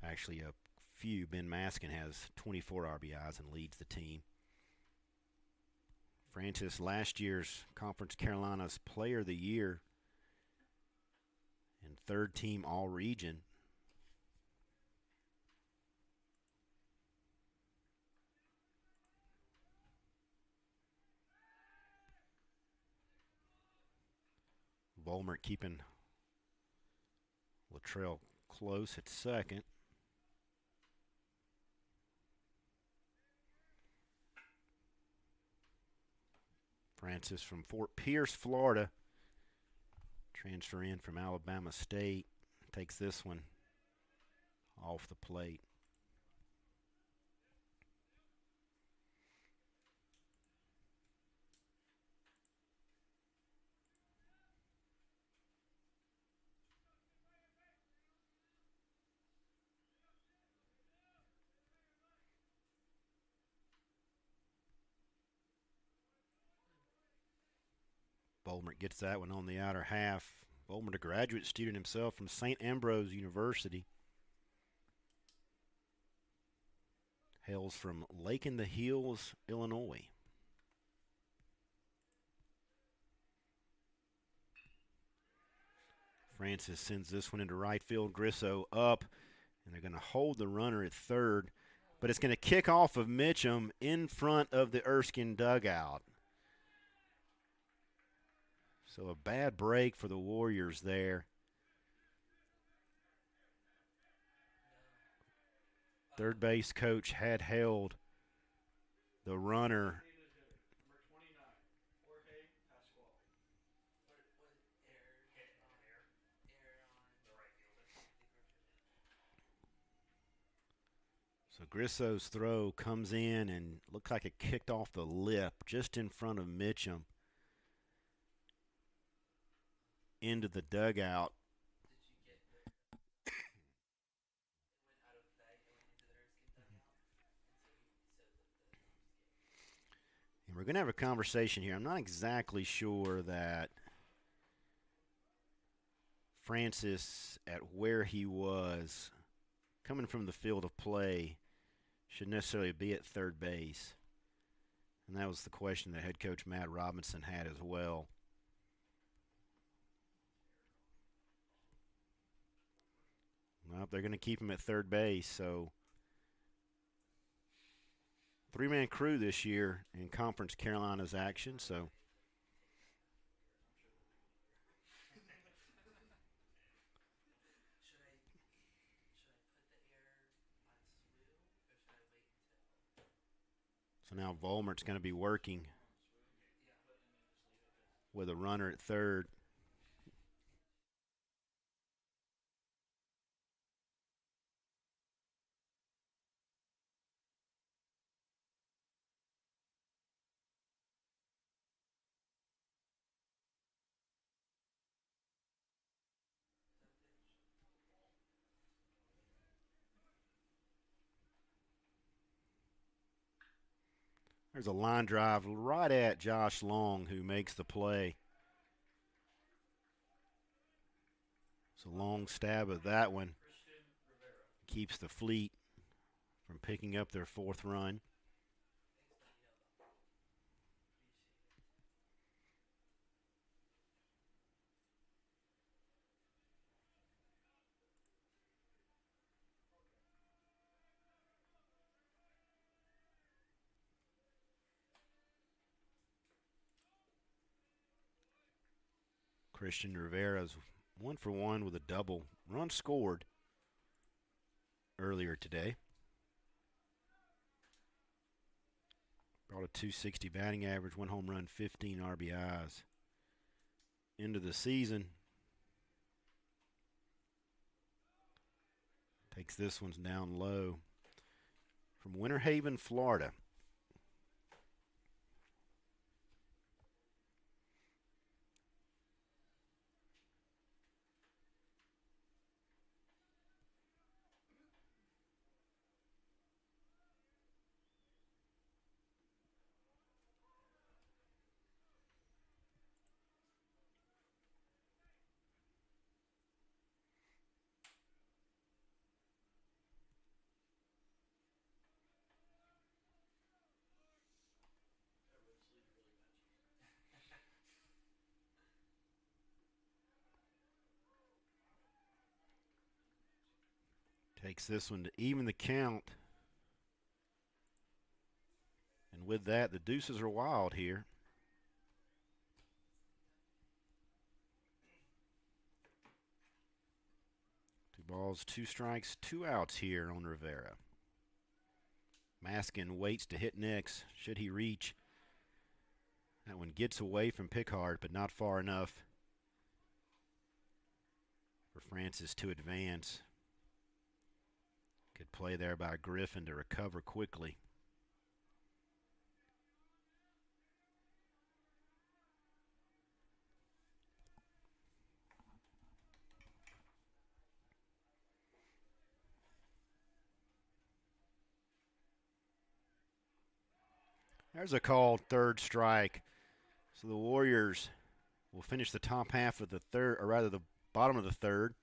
actually a few. Ben Maskin has 24 RBIs and leads the team. Francis, last year's Conference Carolinas Player of the Year and third team All-Region. Volmert keeping Luttrell close at second. Francis from Fort Pierce, Florida, transfer in from Alabama State, takes this one off the plate. Volmert gets that one on the outer half. Volmert, a graduate student himself from St. Ambrose University. Hails from Lake in the Hills, Illinois. Francis sends this one into right field. Grisso up, and they're going to hold the runner at third. But it's going to kick off of Mitchum in front of the Erskine dugout. So a bad break for the Warriors there. Third base coach had held the runner. So Grisso's throw comes in and looked like it kicked off the lip just in front of Mitchum into the dugout. And we're going to have a conversation here. I'm not exactly sure that Francis, at where he was, coming from the field of play, should necessarily be at third base. And that was the question that head coach Matt Robinson had as well. Well, they're going to keep him at third base, so three-man crew this year in Conference Carolinas action, so now Volmert's going to be working with a runner at third. There's a line drive right at Josh Long, who makes the play. It's a long stab of that one. Keeps the Fleet from picking up their fourth run. Christian Rivera's 1-for-1 with a double. Run scored earlier today. Brought a .260 batting average, 1 home run, 15 RBIs. Into the season. Takes this one's down low. From Winter Haven, Florida. Takes this one to even the count. And with that, the deuces are wild here. 2 balls, 2 strikes, 2 outs here on Rivera. Maskin waits to hit next. Should he reach? That one gets away from Pickard, but not far enough for Francis to advance. Good play there by Griffin to recover quickly. There's a called third strike. So the Warriors will finish the top half of the third, or rather the bottom of the third.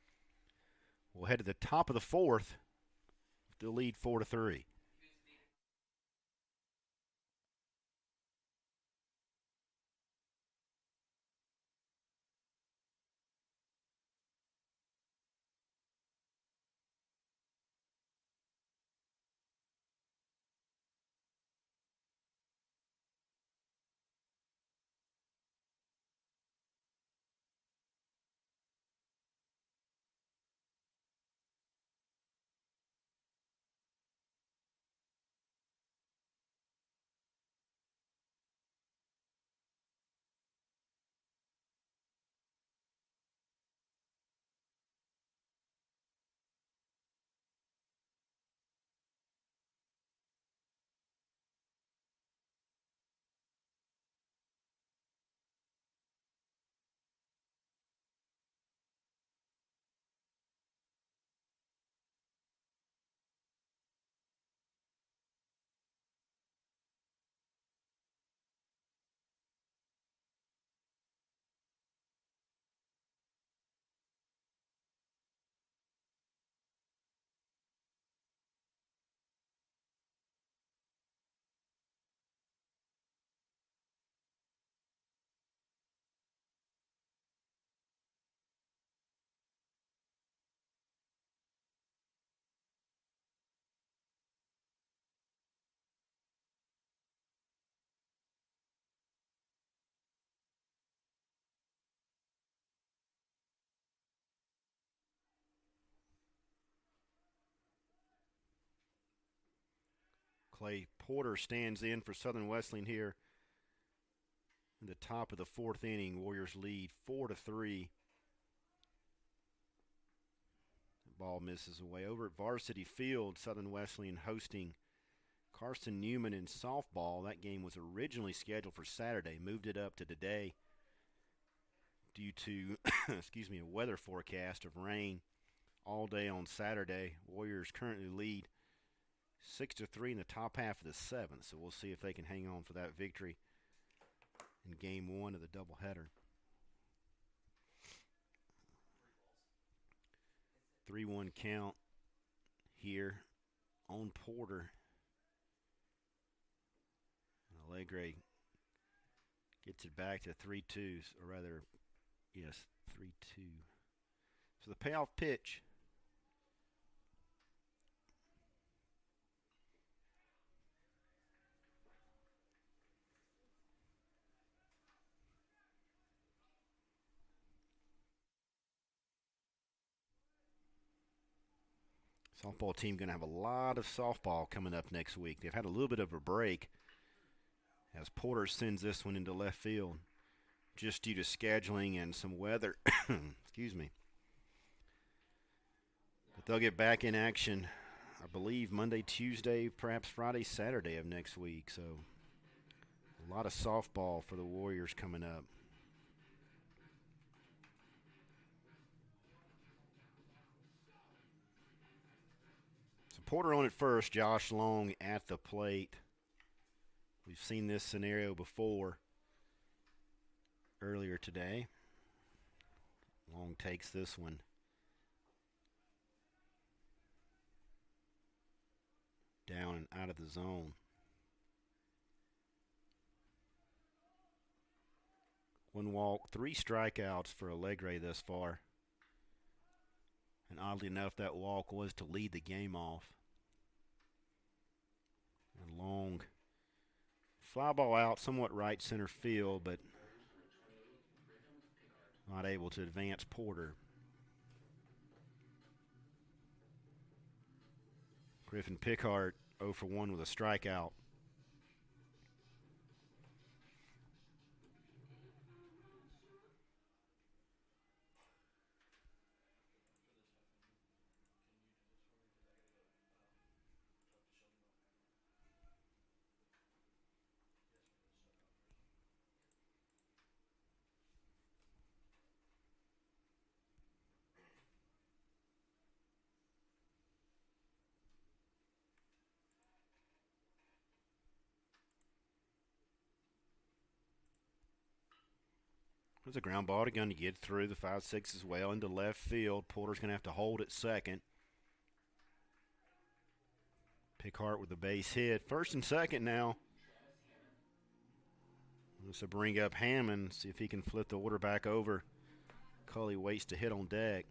We'll head to the top of the fourth. They'll lead 4-3. Clay Porter stands in for Southern Wesleyan here in the top of the fourth inning. Warriors lead 4-3. The ball misses away. Over at Varsity Field, Southern Wesleyan hosting Carson Newman in softball. That game was originally scheduled for Saturday, moved it up to today due to a weather forecast of rain all day on Saturday. Warriors currently lead 6-3 in the top half of the seventh, so we'll see if they can hang on for that victory in game 1 of the doubleheader. 3-1 count here on Porter. And Allegre gets it back to 3-2, or rather, yes, 3-2. So the payoff pitch. Softball team going to have a lot of softball coming up next week. They've had a little bit of a break as Porter sends this one into left field just due to scheduling and some weather. Excuse me. But they'll get back in action, I believe, Monday, Tuesday, perhaps Friday, Saturday of next week. So a lot of softball for the Warriors coming up. So Porter on at first, Josh Long at the plate. We've seen this scenario before earlier today. Long takes this one. Down and out of the zone. One walk, 3 strikeouts for Allegre thus far. And oddly enough, that walk was to lead the game off. A long fly ball out, somewhat right center field, but not able to advance Porter. Griffin Pickard 0 for 1 with a strikeout. There's a ground ball going to get through the 5-6 as well into left field. Porter's going to have to hold at second. Pickhart with a base hit. First and second now. This will bring up Hammond, see if he can flip the order back over. Cully waits to hit on deck.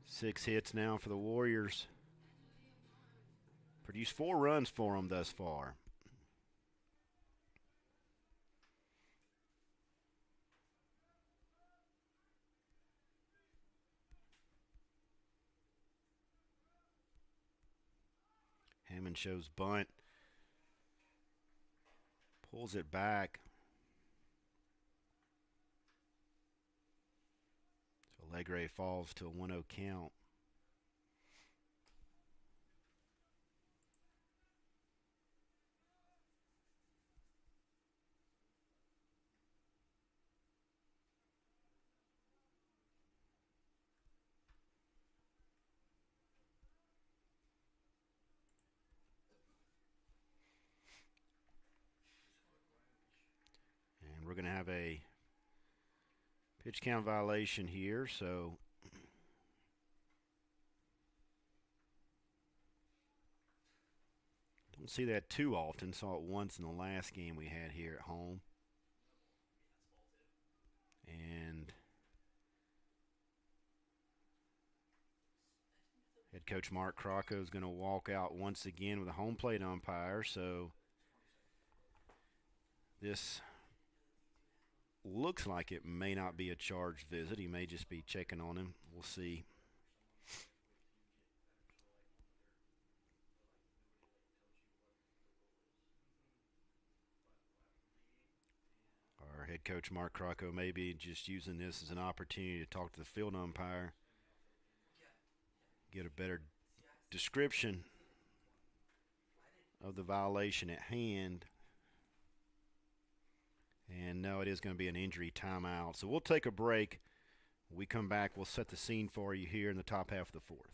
Six hits now for the Warriors. Produced 4 runs for them thus far. Hammond shows bunt. Pulls it back. So Allegre falls to a 1-0 count. And we're going to have a pitch count violation here, so don't see that too often. Saw it once in the last game we had here at home. And head coach Mark Crocco is going to walk out once again with a home plate umpire, so this looks like it may not be a charged visit. He may just be checking on him. We'll see. Our head coach Mark Crocco may be just using this as an opportunity to talk to the field umpire, get a better description of the violation at hand. And no, it is going to be an injury timeout. So we'll take a break. When we come back, we'll set the scene for you here in the top half of the fourth.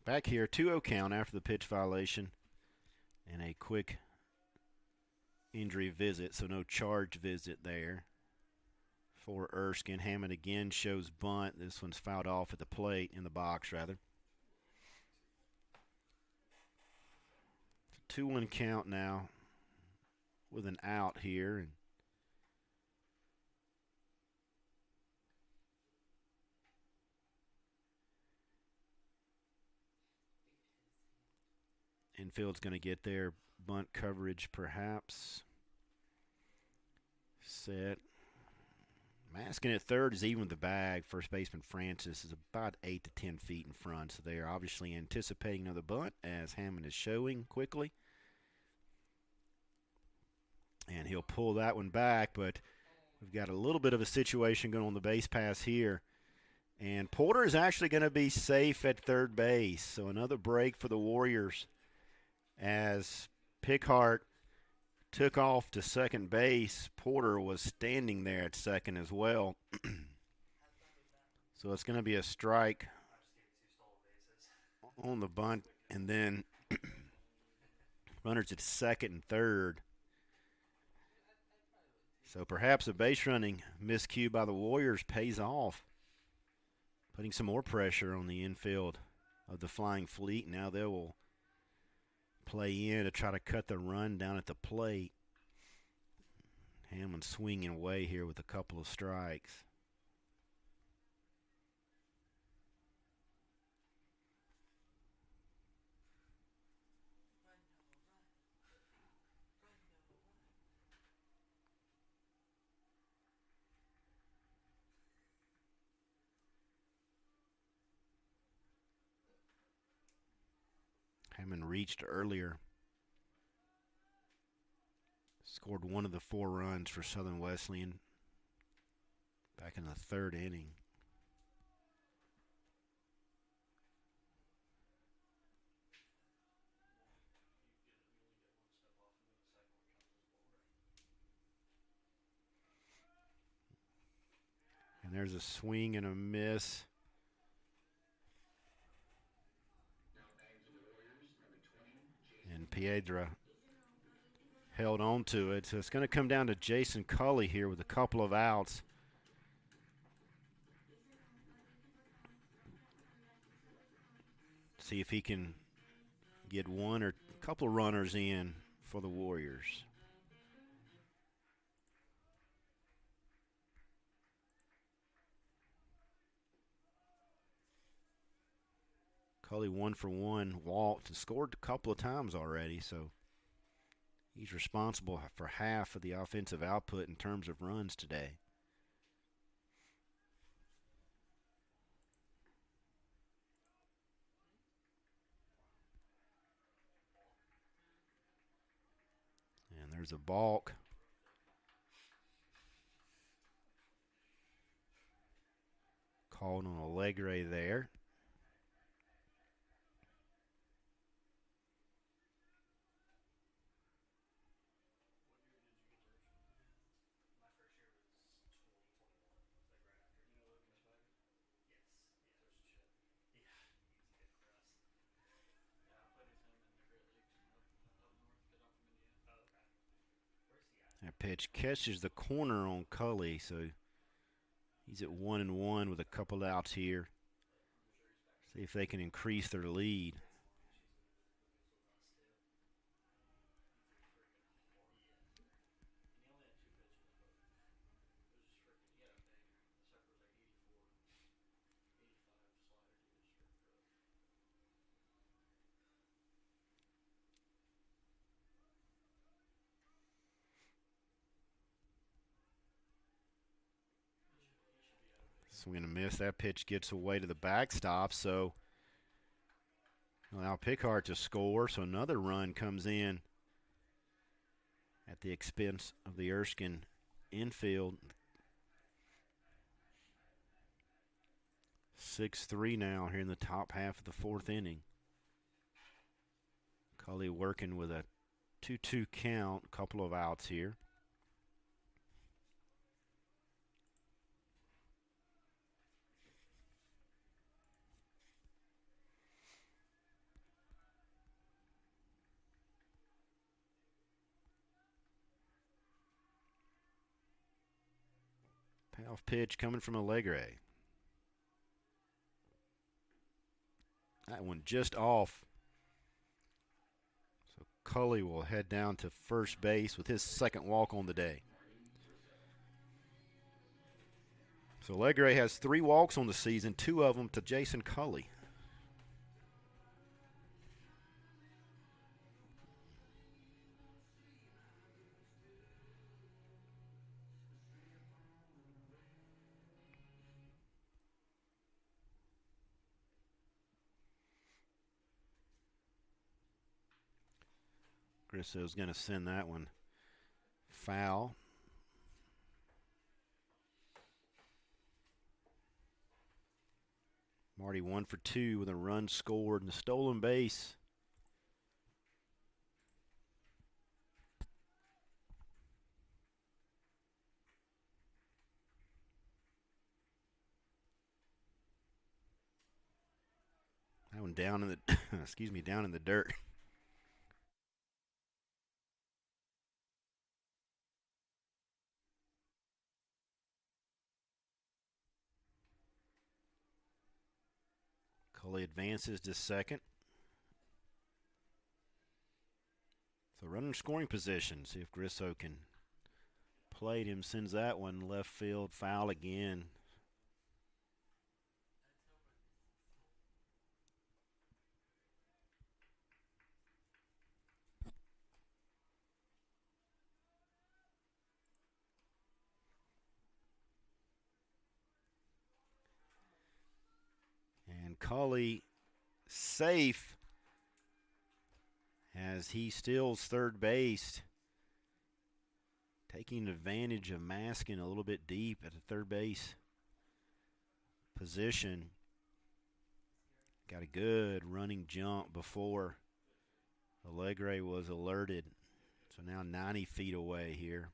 Back here, 2-0 count after the pitch violation and a quick injury visit, so no charge visit there for Erskine. Hammond again shows bunt. This one's fouled off at the plate, in the box rather. It's a 2-1 count now with an out here. And Infield's going to get their bunt coverage perhaps. Set. Masking at third is even with the bag. First baseman Francis is about 8 to 10 feet in front, so they are obviously anticipating another bunt as Hammond is showing quickly. And he'll pull that one back, but we've got a little bit of a situation going on the base pass here. And Porter is actually going to be safe at third base, so another break for the Warriors as Pickhart took off to second base. Porter was standing there at second as well. So it's going to be a strike on the bunt, and then runners at second and third. So perhaps a base running miscue by the Warriors pays off, putting some more pressure on the infield of the Flying Fleet. Now they will play in to try to cut the run down at the plate. Hammond swinging away here with a couple of strikes. Hammond reached earlier. Scored one of the 4 runs for Southern Wesleyan back in the third inning. And there's a swing and a miss. And Piedra held on to it. So it's going to come down to Jason Cully here with a couple of outs. See if he can get one or a couple of runners in for the Warriors. Cully 1 for 1, walked and scored a couple of times already, so he's responsible for half of the offensive output in terms of runs today. And there's a balk. Called on Allegre there. That pitch catches the corner on Cully, so he's at 1-1 with a couple outs here. See if they can increase their lead. Swing and a miss. That pitch gets away to the backstop, so allow Pickhart to score. So another run comes in at the expense of the Erskine infield. 6-3 now here in the top half of the fourth inning. Cully working with a 2-2 count, couple of outs here. Payoff pitch coming from Allegre. That one just off. So Cully will head down to first base with his second walk on the day. So Allegre has 3 walks on the season, 2 of them to Jason Cully. Grisso's going to send that one foul. Marty 1 for 2 with a run scored and a stolen base. That one down in the down in the dirt. Cully advances to second. So runner in scoring position. See if Grisso can play him. Sends that one left field, foul again. And Cully safe as he steals third base, taking advantage of masking a little bit deep at the third base position. Got a good running jump before Alegre was alerted. So now 90 feet away here.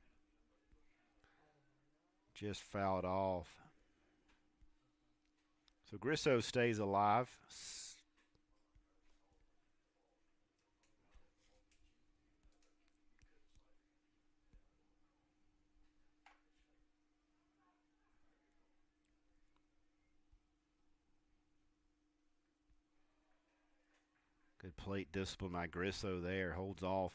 Just fouled off. So Grisso stays alive. Good plate discipline by Grisso there. Holds off.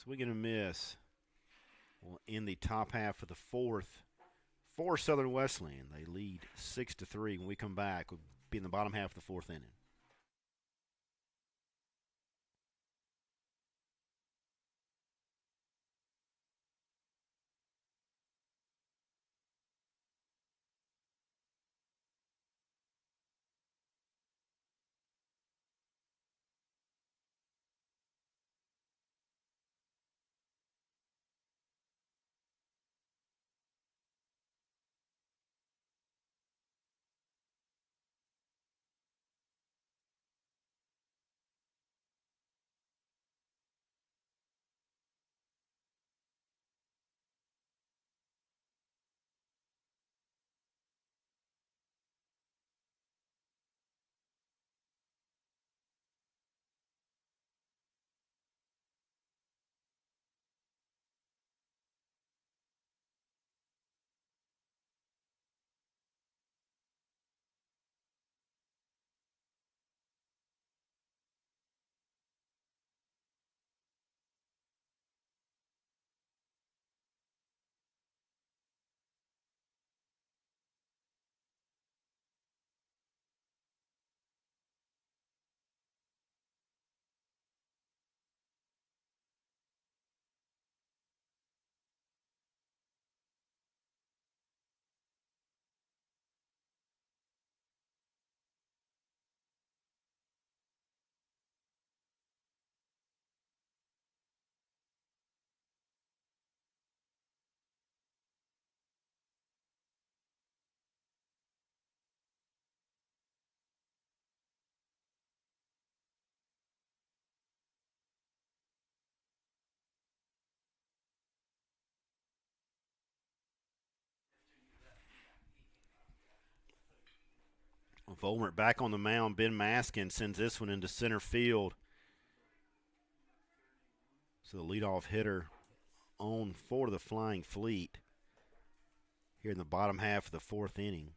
Swing and a miss. Well, in the top half of the fourth, for Southern Wesleyan, they lead 6-3. When we come back, we'll be in the bottom half of the fourth inning. Volmert back on the mound. Ben Maskin sends this one into center field. So the leadoff hitter on for the Flying Fleet here in the bottom half of the fourth inning.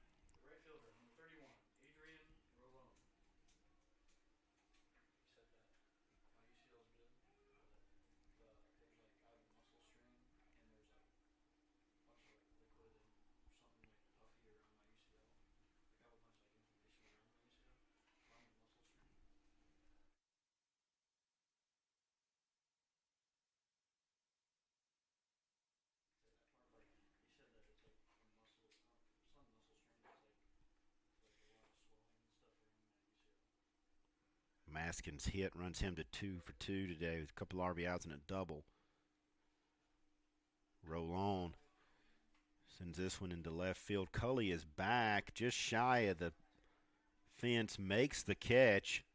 Maskins hit runs him to 2 for 2 today with a couple RBIs and a double. Roll on. Sends this one into left field. Cully is back just shy of the fence, makes the catch.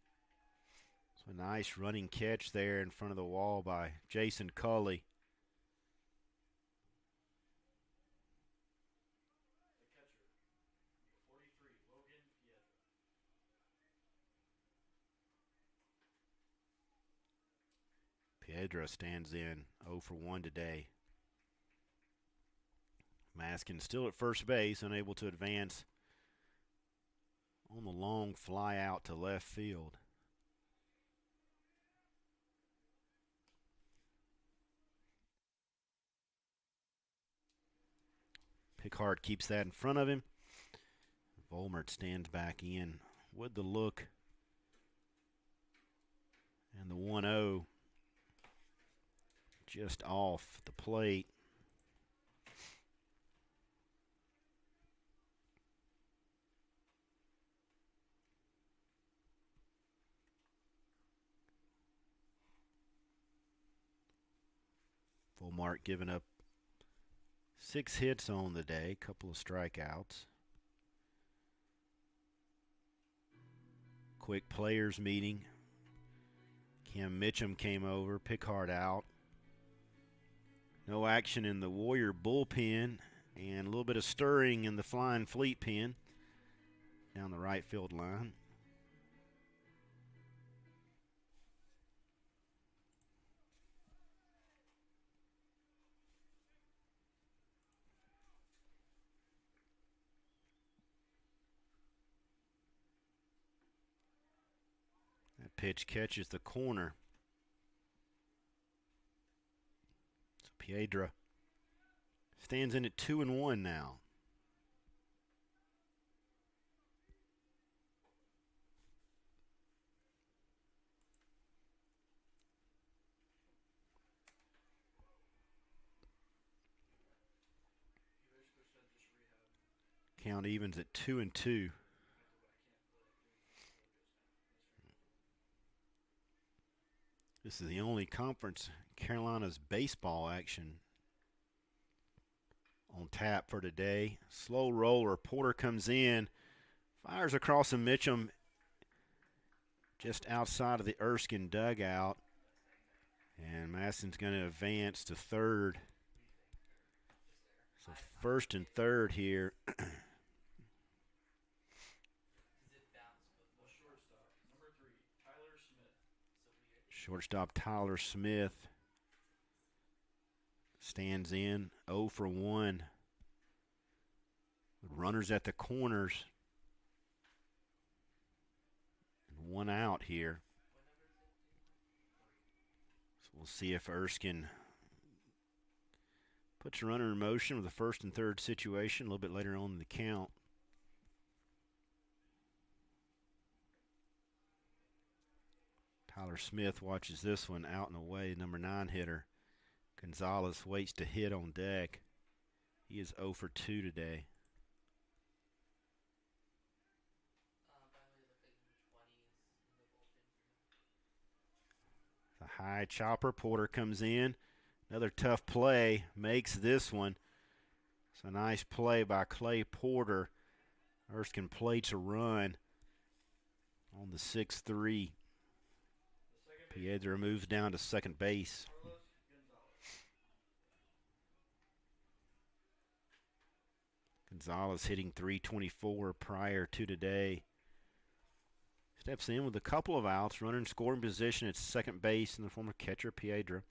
So a nice running catch there in front of the wall by Jason Cully. Piedra stands in 0 for 1 today. Maskin still at first base, unable to advance on the long fly out to left field. Pickard keeps that in front of him. Volmert stands back in with the look. And the 1-0 just off the plate. Volmart giving up 6 hits on the day, couple of strikeouts. Quick players meeting. Kim Mitchum came over, Pickard out. No action in the Warrior bullpen, and a little bit of stirring in the Flying Fleet pen down the right field line. That pitch catches the corner. So Piedra stands in at 2-1 now. Count evens at 2-2. This is the only conference Carolina's baseball action on tap for today. Slow roller. Porter comes in, fires across the Mitchum just outside of the Erskine dugout. And Maston's going to advance to third. So first and third here. Shortstop Tyler Smith stands in 0 for 1. With runners at the corners. And 1 out here. So we'll see if Erskine puts a runner in motion with the first and third situation a little bit later on in the count. Tyler Smith watches this one out and away, number 9 hitter. Gonzalez waits to hit on deck. He is 0 for 2 today. The high chopper. Porter comes in. Another tough play. Makes this one. It's a nice play by Clay Porter. Erskine plates a run on the 6-3. Piedra moves down to second base. Gonzalez hitting .324 prior to today. Steps in with a couple of outs. Runner in scoring position at second base in the former catcher, Piedra.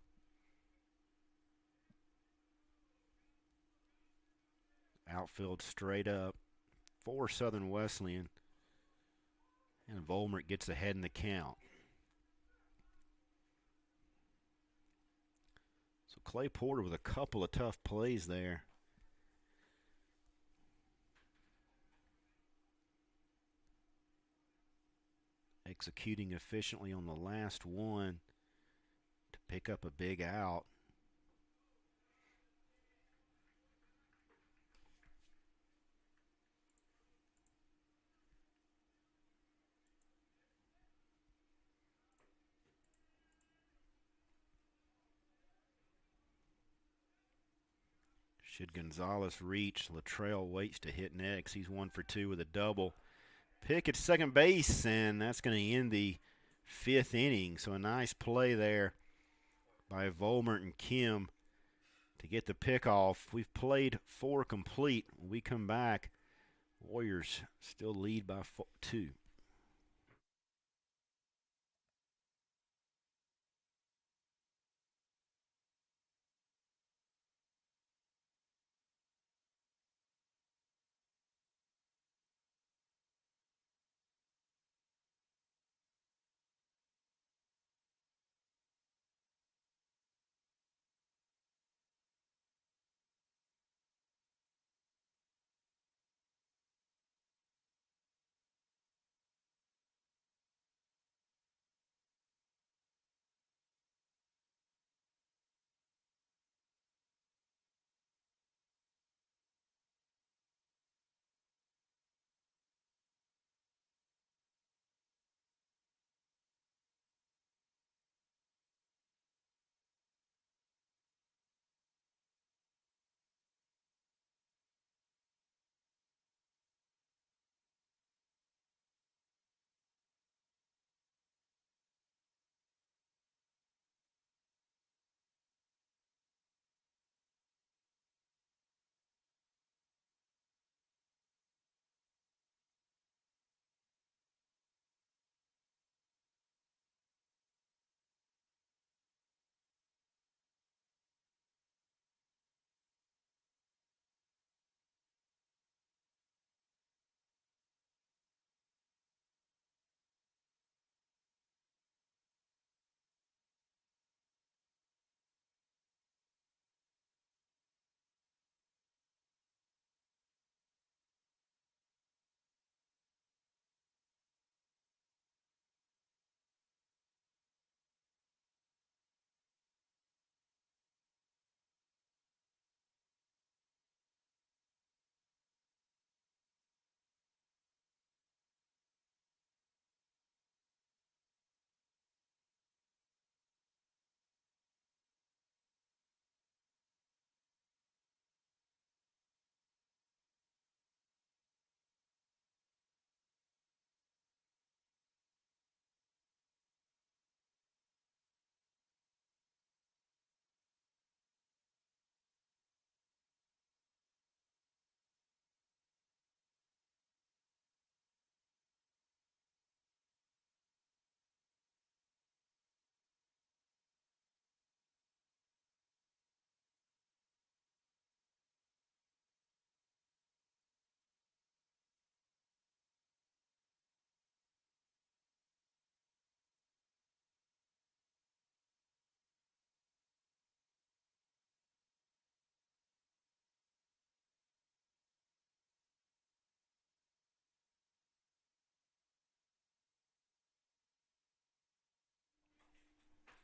Outfield straight up for Southern Wesleyan. And Volmert gets ahead in the count. So Clay Porter with a couple of tough plays there. Executing efficiently on the last one to pick up a big out. Should Gonzalez reach, Latrell waits to hit next. He's 1 for 2 with a double. Pick at second base, and that's going to end the 5th inning. So a nice play there by Volmert and Kim to get the pick off. We've played 4 complete. When we come back, Warriors still lead by 2.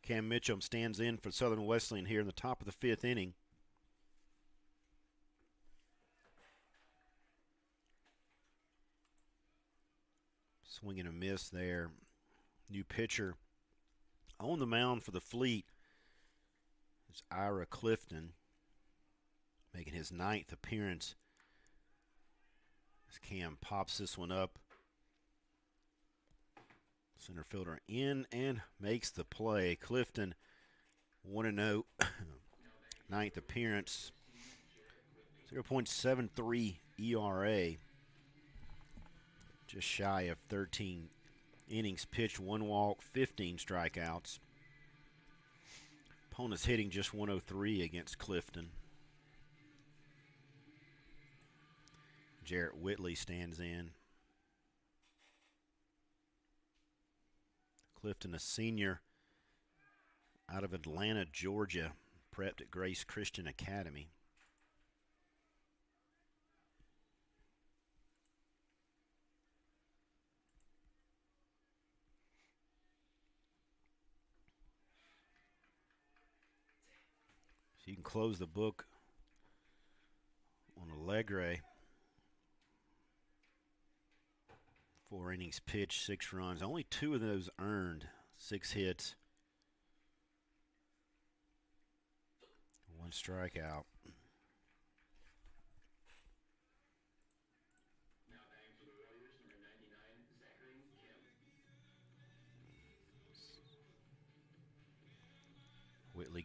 Cam Mitchum stands in for Southern Wesleyan here in the top of the 5th inning. Swing and a miss there. New pitcher on the mound for the Fleet is Ira Clifton, making his 9th appearance. As Cam pops this one up. Center fielder in and makes the play. Clifton 1-0, 9th appearance. 0.73 ERA. Just shy of 13 innings pitched, 1 walk, 15 strikeouts. Opponent's hitting just 103 against Clifton. Jarrett Whitley stands in. Clifton, a senior out of Atlanta, Georgia, prepped at Grace Christian Academy. So you can close the book on Allegre. 4 innings pitched, 6 runs. Only 2 of those earned. 6 hits, 1 strikeout.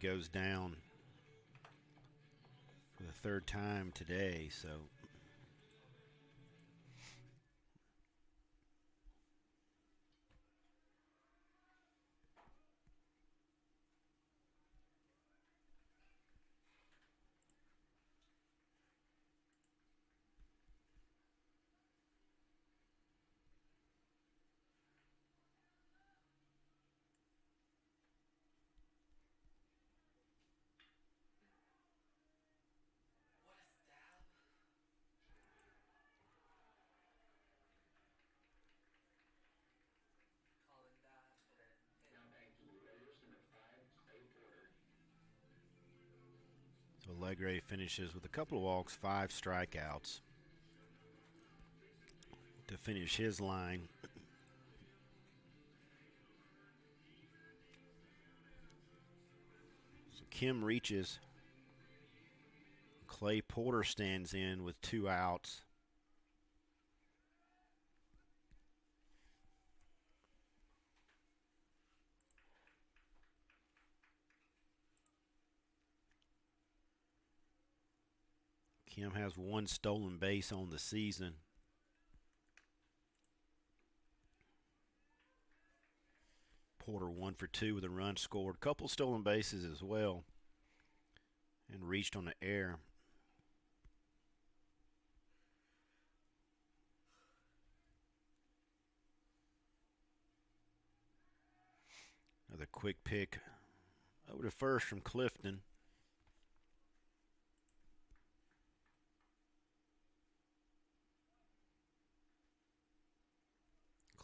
goes down for the third time today, so Allegre finishes with a couple of walks, 5 strikeouts to finish his line. So Kim reaches. Clay Porter stands in with 2 outs. Kim has 1 stolen base on the season. Porter 1 for 2 with a run scored. Couple stolen bases as well. And reached on the air. Another quick pick over to first from Clifton.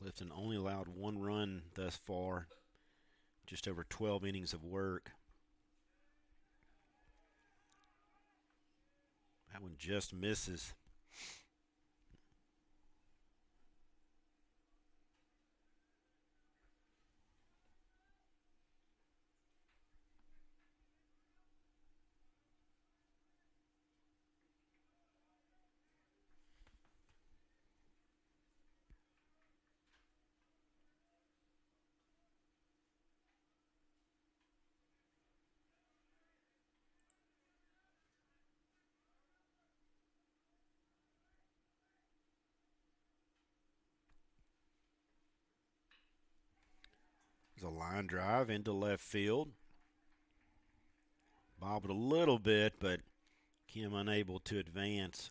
Clifton only allowed 1 run thus far, just over 12 innings of work. That one just misses. There's a line drive into left field. Bobbled a little bit, but Kim unable to advance.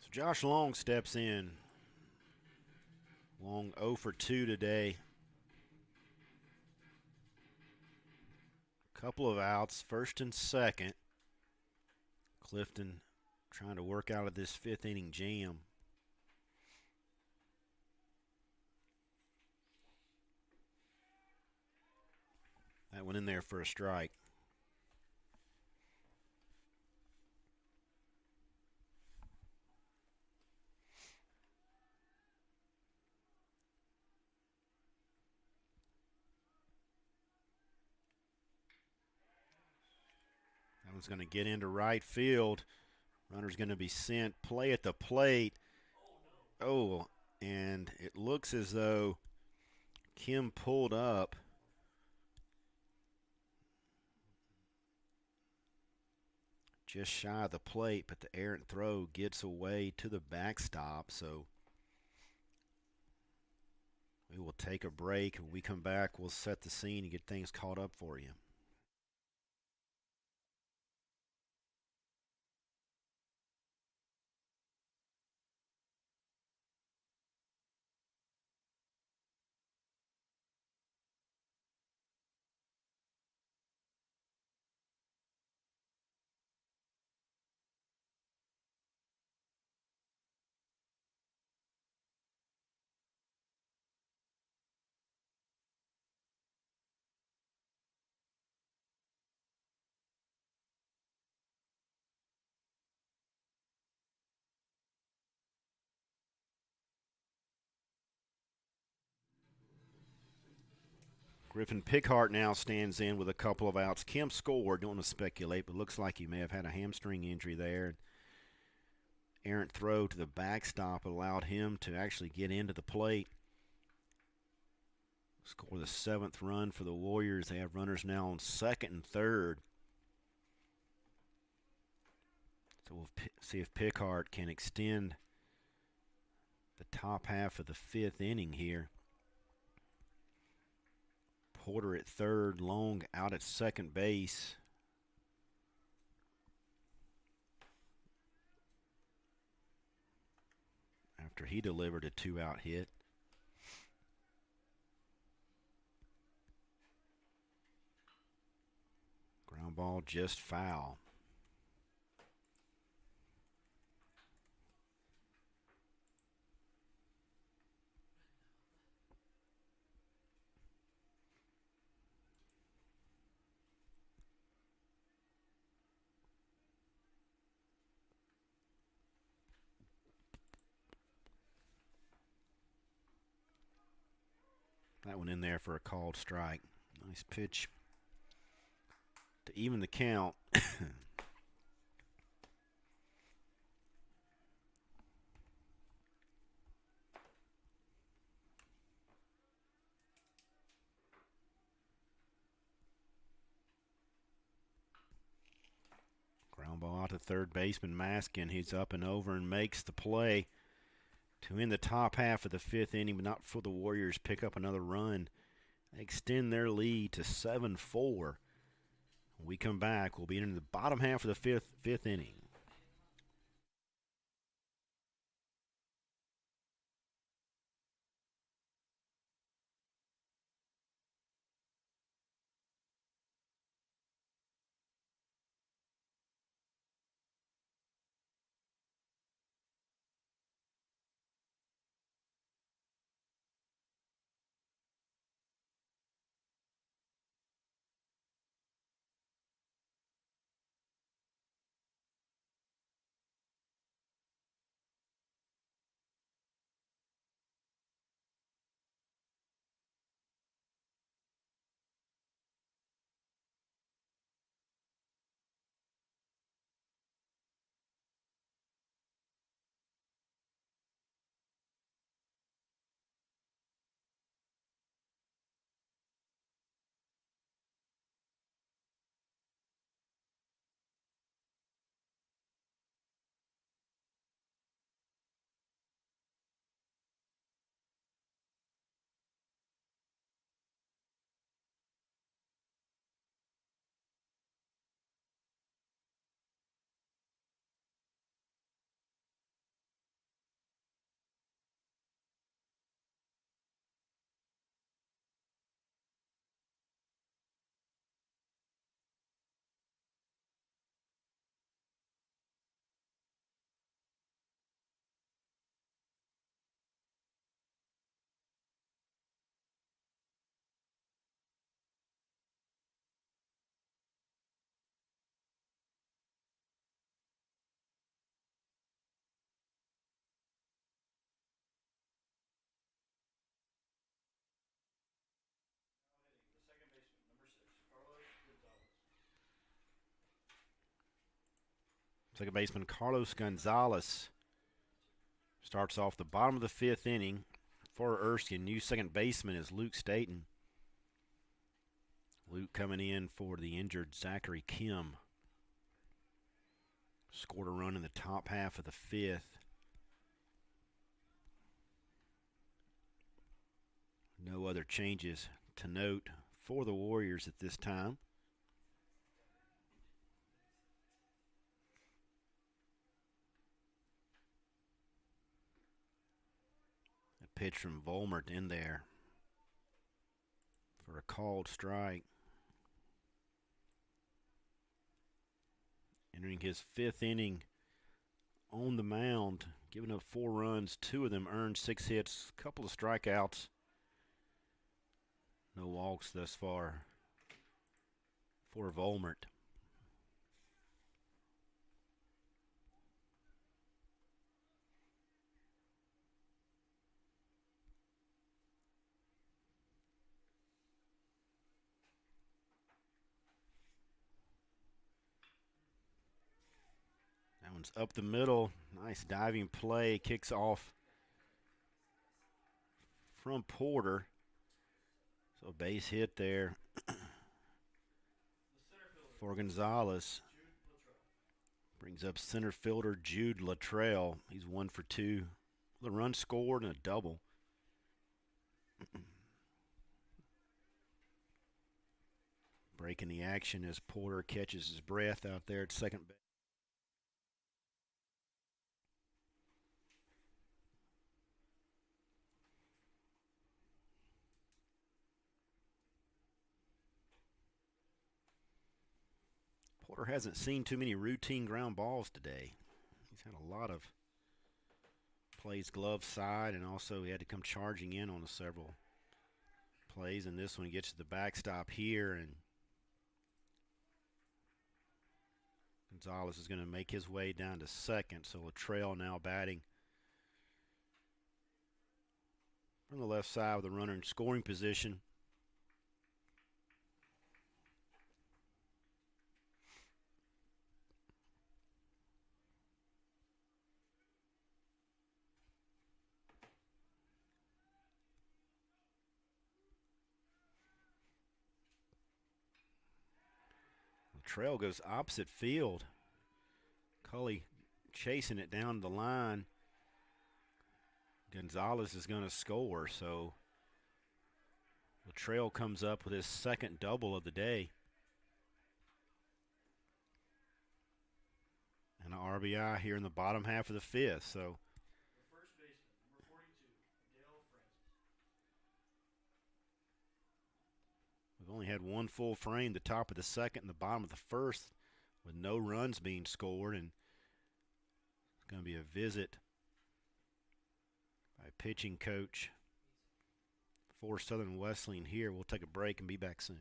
So Josh Long steps in. Long 0 for 2 today. Couple of outs, first and second. Clifton trying to work out of this 5th inning jam. That one in there for a strike. That one's going to get into right field. Runner's going to be sent. Play at the plate. Oh, and it looks as though Kim pulled up. Just shy of the plate, but the errant throw gets away to the backstop. So we will take a break. When we come back, we'll set the scene and get things caught up for you. Griffin Pickhart now stands in with a couple of outs. Kemp scored. Don't want to speculate, but looks like he may have had a hamstring injury there. Errant throw to the backstop allowed him to actually get into the plate. Score the 7th run for the Warriors. They have runners now on second and third. So we'll see if Pickhart can extend the top half of the 5th inning here. Porter at third, Long out at second base. After he delivered a 2-out hit. Ground ball just foul. That one in there for a called strike. Nice pitch to even the count. Ground ball out to third baseman Maskin. He's up and over and makes the play to end the top half of the 5th inning, but not before the Warriors pick up another run. They extend their lead to 7-4. When we come back, we'll be in the bottom half of the fifth inning. Second baseman Carlos Gonzalez starts off the bottom of the 5th inning for Erskine. New second baseman is Luke Staten. Luke coming in for the injured Zachary Kim. Scored a run in the top half of the 5th. No other changes to note for the Warriors at this time. A pitch from Volmert in there for a called strike. Entering his 5th inning on the mound, giving up 4 runs, 2 of them earned, 6 hits, a couple of strikeouts. No walks thus far for Volmert. Comes up the middle. Nice diving play. Kicks off from Porter. So base hit there for Gonzalez. Brings up center fielder Jude Luttrell. He's 1 for 2. The run scored and a double. Breaking the action as Porter catches his breath out there at second base. Porter hasn't seen too many routine ground balls today. He's had a lot of plays glove side, and also he had to come charging in on several plays. And this one he gets to the backstop here, and Gonzalez is going to make his way down to second. So Luttrell now batting from the left side with the runner in scoring position. Luttrell goes opposite field. Cully chasing it down the line. Gonzalez is going to score, so Luttrell comes up with his second double of the day. And an RBI here in the bottom half of the fifth. So The first baseman, number 42, Dale Francis. we've only had one full frame, the top of the second and the bottom of the first, with no runs being scored. And it's going to be a visit by pitching coach for Southern Wesleyan here. We'll take a break and be back soon.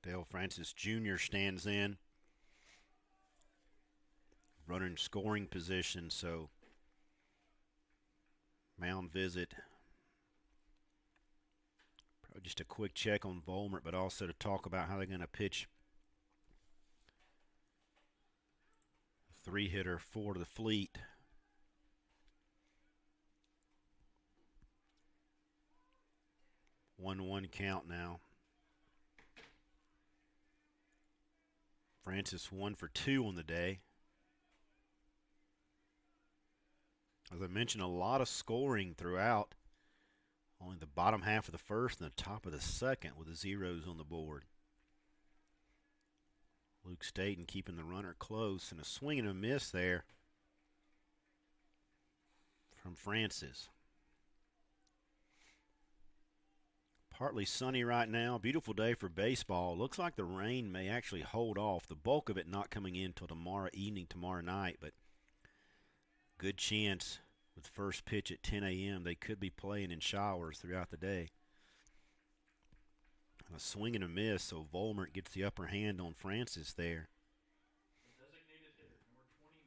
Dale Francis Jr. stands in. Runner in scoring position, so mound visit. Probably just a quick check on Volmert, but also to talk about how they're going to pitch three-hitter for the Fleet. One count now. Francis 1 for 2 on the day. As I mentioned, a lot of scoring throughout. Only the bottom half of the first and the top of the second with the zeros on the board. Luke Staten keeping the runner close, and a swing and a miss there from Francis. Partly sunny right now. Beautiful day for baseball. Looks like the rain may actually hold off. The bulk of it not coming in until tomorrow evening, tomorrow night, but good chance with first pitch at 10 a.m. they could be playing in showers throughout the day. A swing and a miss, so Volmert gets the upper hand on Francis there. The designated hitter, number 29,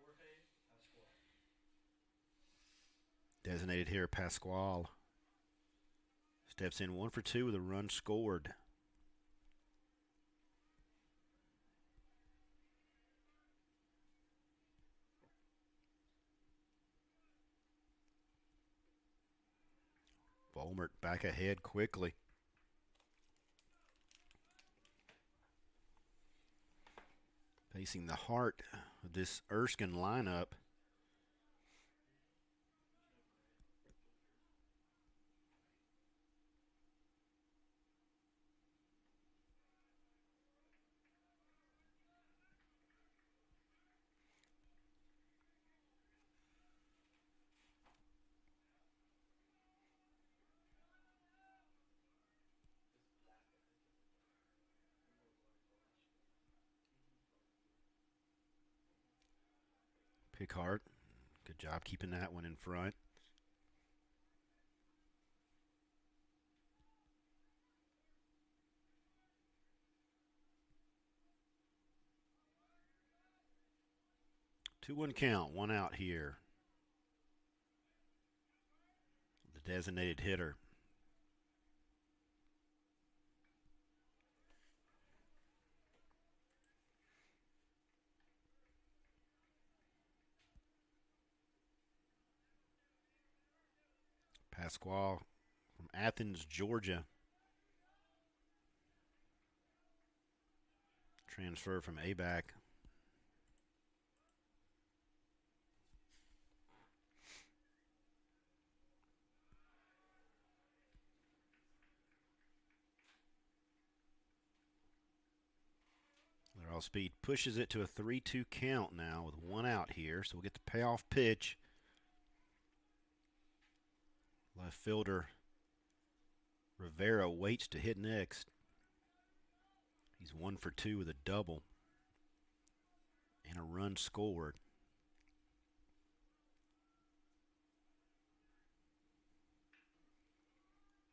Jorge Pascual. Designated hitter Pascual steps in 1 for 2 with a run scored. Volmert back ahead quickly. Facing the heart of this Erskine lineup. Pickhart, good job keeping that one in front. Two-one count, one out here. The designated hitter. Pasquale from Athens, Georgia. Transfer from ABAC. All speed pushes it to a 3-2 count now with one out here. So we'll get the payoff pitch. Left fielder Rivera waits to hit next. He's 1 for 2 with a double and a run scored.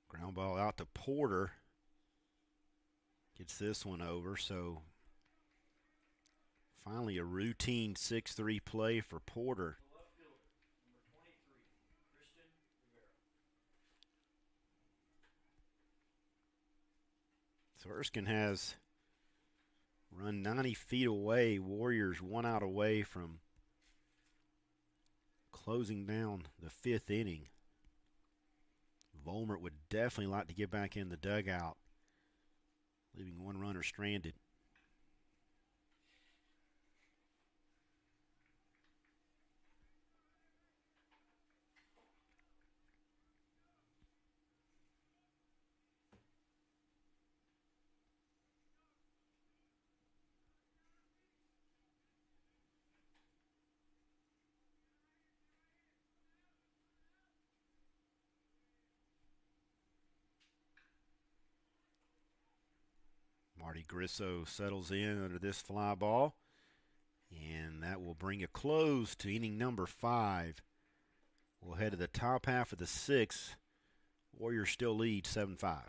Ground ball out to Porter. Gets this one over. So finally a routine 6-3 play for Porter. The left fielder, number 23, Christian Rivera. So Erskine has run 90 feet away. Warriors 1 out away from closing down the 5th inning. Volmert would definitely like to get back in the dugout, leaving one runner stranded. Marty Grisso settles in under this fly ball, and that will bring a close to inning number 5. We'll head to the top half of the 6th. Warriors still lead 7-5.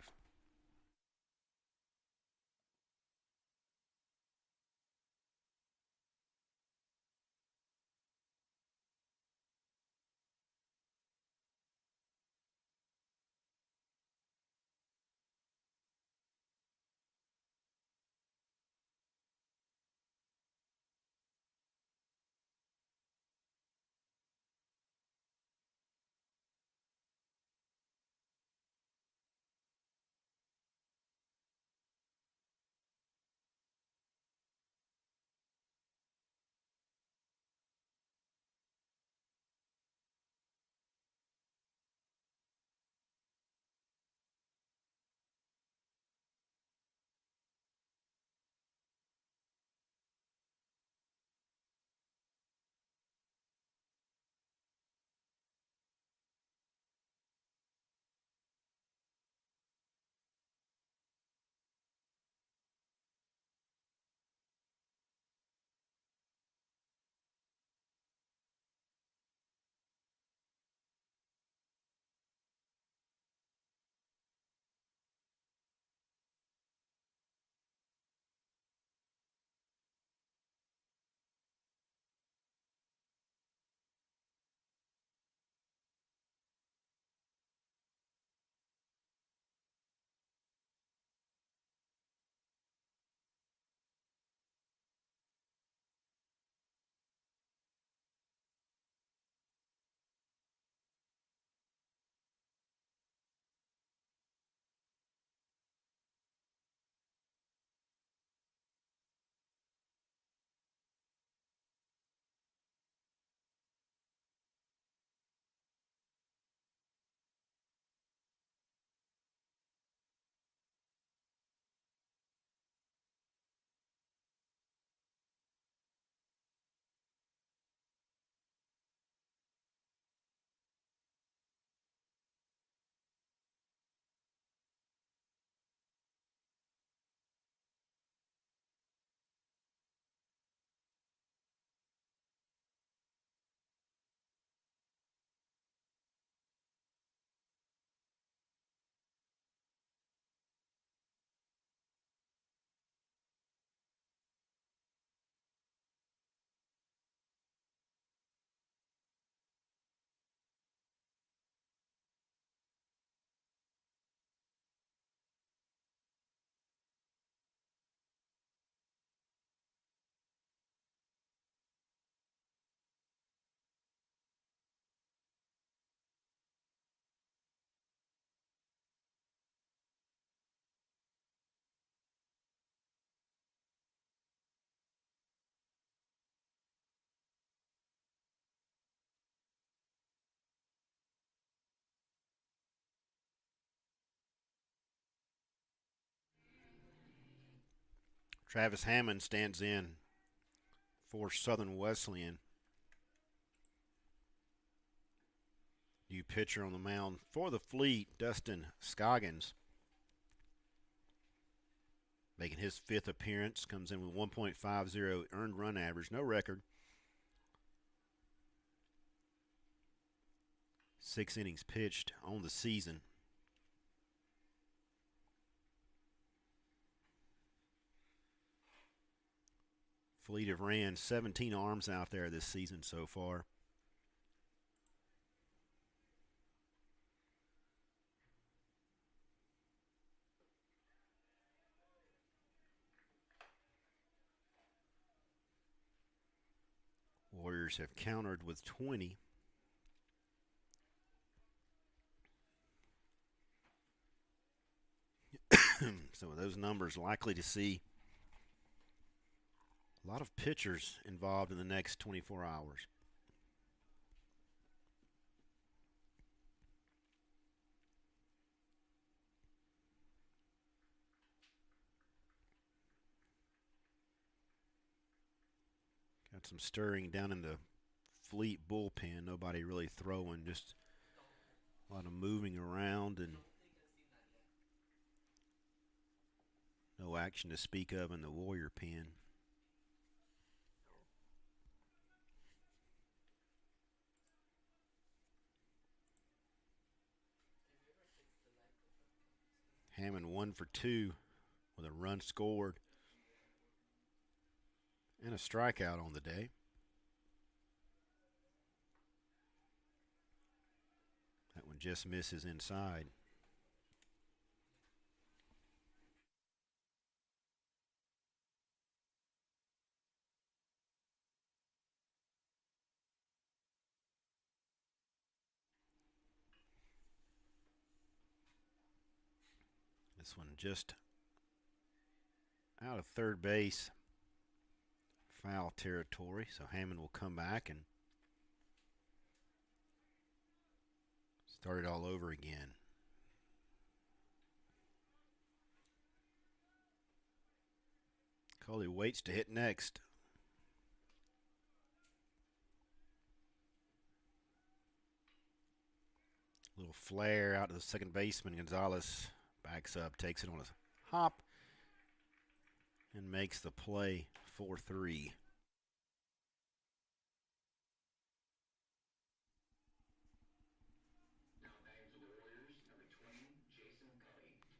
Travis Hammond stands in for Southern Wesleyan. New pitcher on the mound for the Fleet, Dustin Scoggins. Making his 5th appearance, comes in with 1.50 earned run average, no record. 6 innings pitched on the season. Fleet have ran 17 arms out there this season so far. Warriors have countered with 20. So those numbers likely to see a lot of pitchers involved in the next 24 hours. Got some stirring down in the Fleet bullpen. Nobody really throwing, just a lot of moving around and no action to speak of in the Warrior pen. Hammond 1 for 2 with a run scored and a strikeout on the day. That one just misses inside. This one just out of third base, foul territory, so Hammond will come back and start it all over again. Coley waits to hit next. Little flare out to the second baseman. Gonzalez backs up, takes it on a hop, and makes the play 4-3.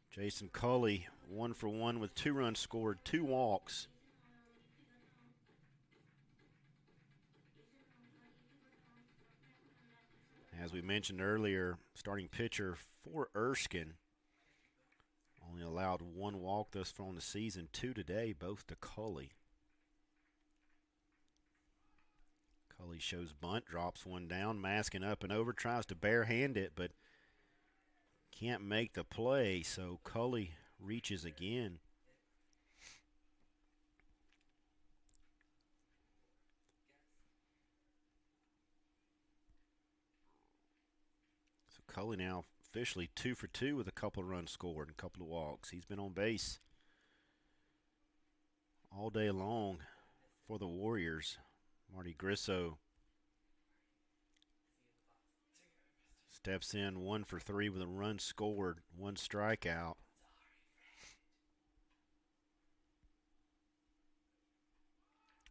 Jason Culley, 1 for 1 with 2 runs scored, 2 walks. As we mentioned earlier, starting pitcher for Erskine. Only allowed 1 walk thus far in the season, 2 today, both to Culley. Culley shows bunt, drops one down, masking up and over, tries to barehand it, but can't make the play, so Culley reaches again. So Culley now officially 2 for 2 with a couple of runs scored and a couple of walks. He's been on base all day long for the Warriors. Marty Grisso steps in 1 for 3 with a run scored, 1 strikeout.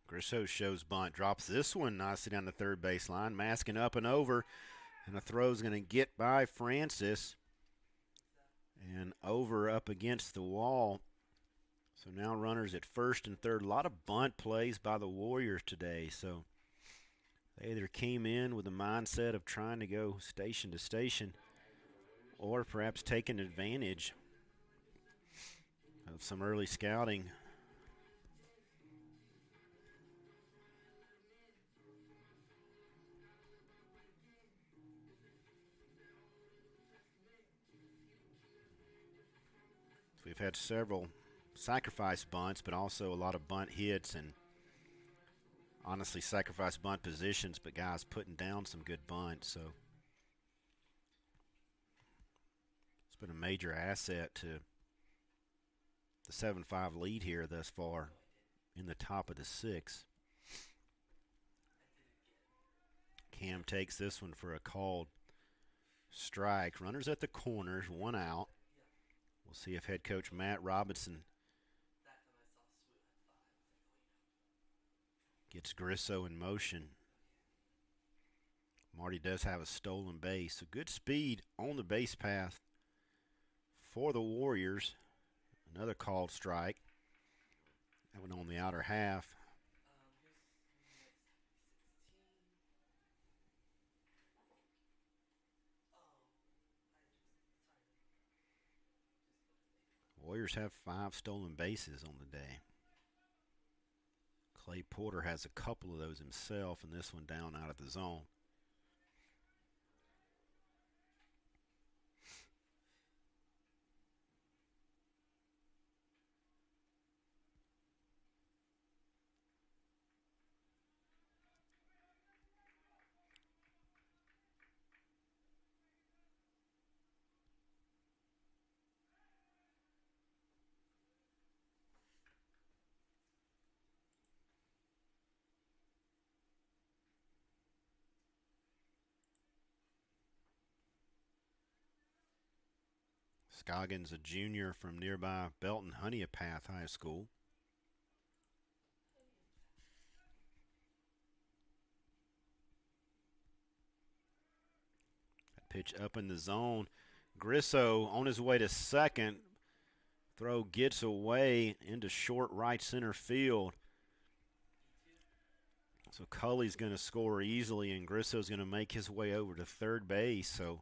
Grisso shows bunt, drops this one nicely down the third baseline, masking up and over, and the throw's going to get by Francis and over up against the wall. So now runners at first and third. A lot of bunt plays by the Warriors today. So they either came in with the mindset of trying to go station to station or perhaps taking advantage of some early scouting. So we've had several sacrifice bunts, but also a lot of bunt hits and honestly sacrifice bunt positions, but guys putting down some good bunts. So it's been a major asset to the 7-5 lead here thus far in the top of the 6th. Cam takes this one for a called strike. Runners at the corners, 1 out. We'll see if head coach Matt Robinson gets Grisso in motion. Marty does have a stolen base. So good speed on the base path for the Warriors. Another called strike. That one on the outer half. Warriors have 5 stolen bases on the day. Clay Porter has a couple of those himself, and this one down out of the zone. Scoggins, a junior from nearby Belton Honeypath High School. That pitch up in the zone. Grisso on his way to second. Throw gets away into short right center field. So Cully's going to score easily, and Grisso's going to make his way over to third base. So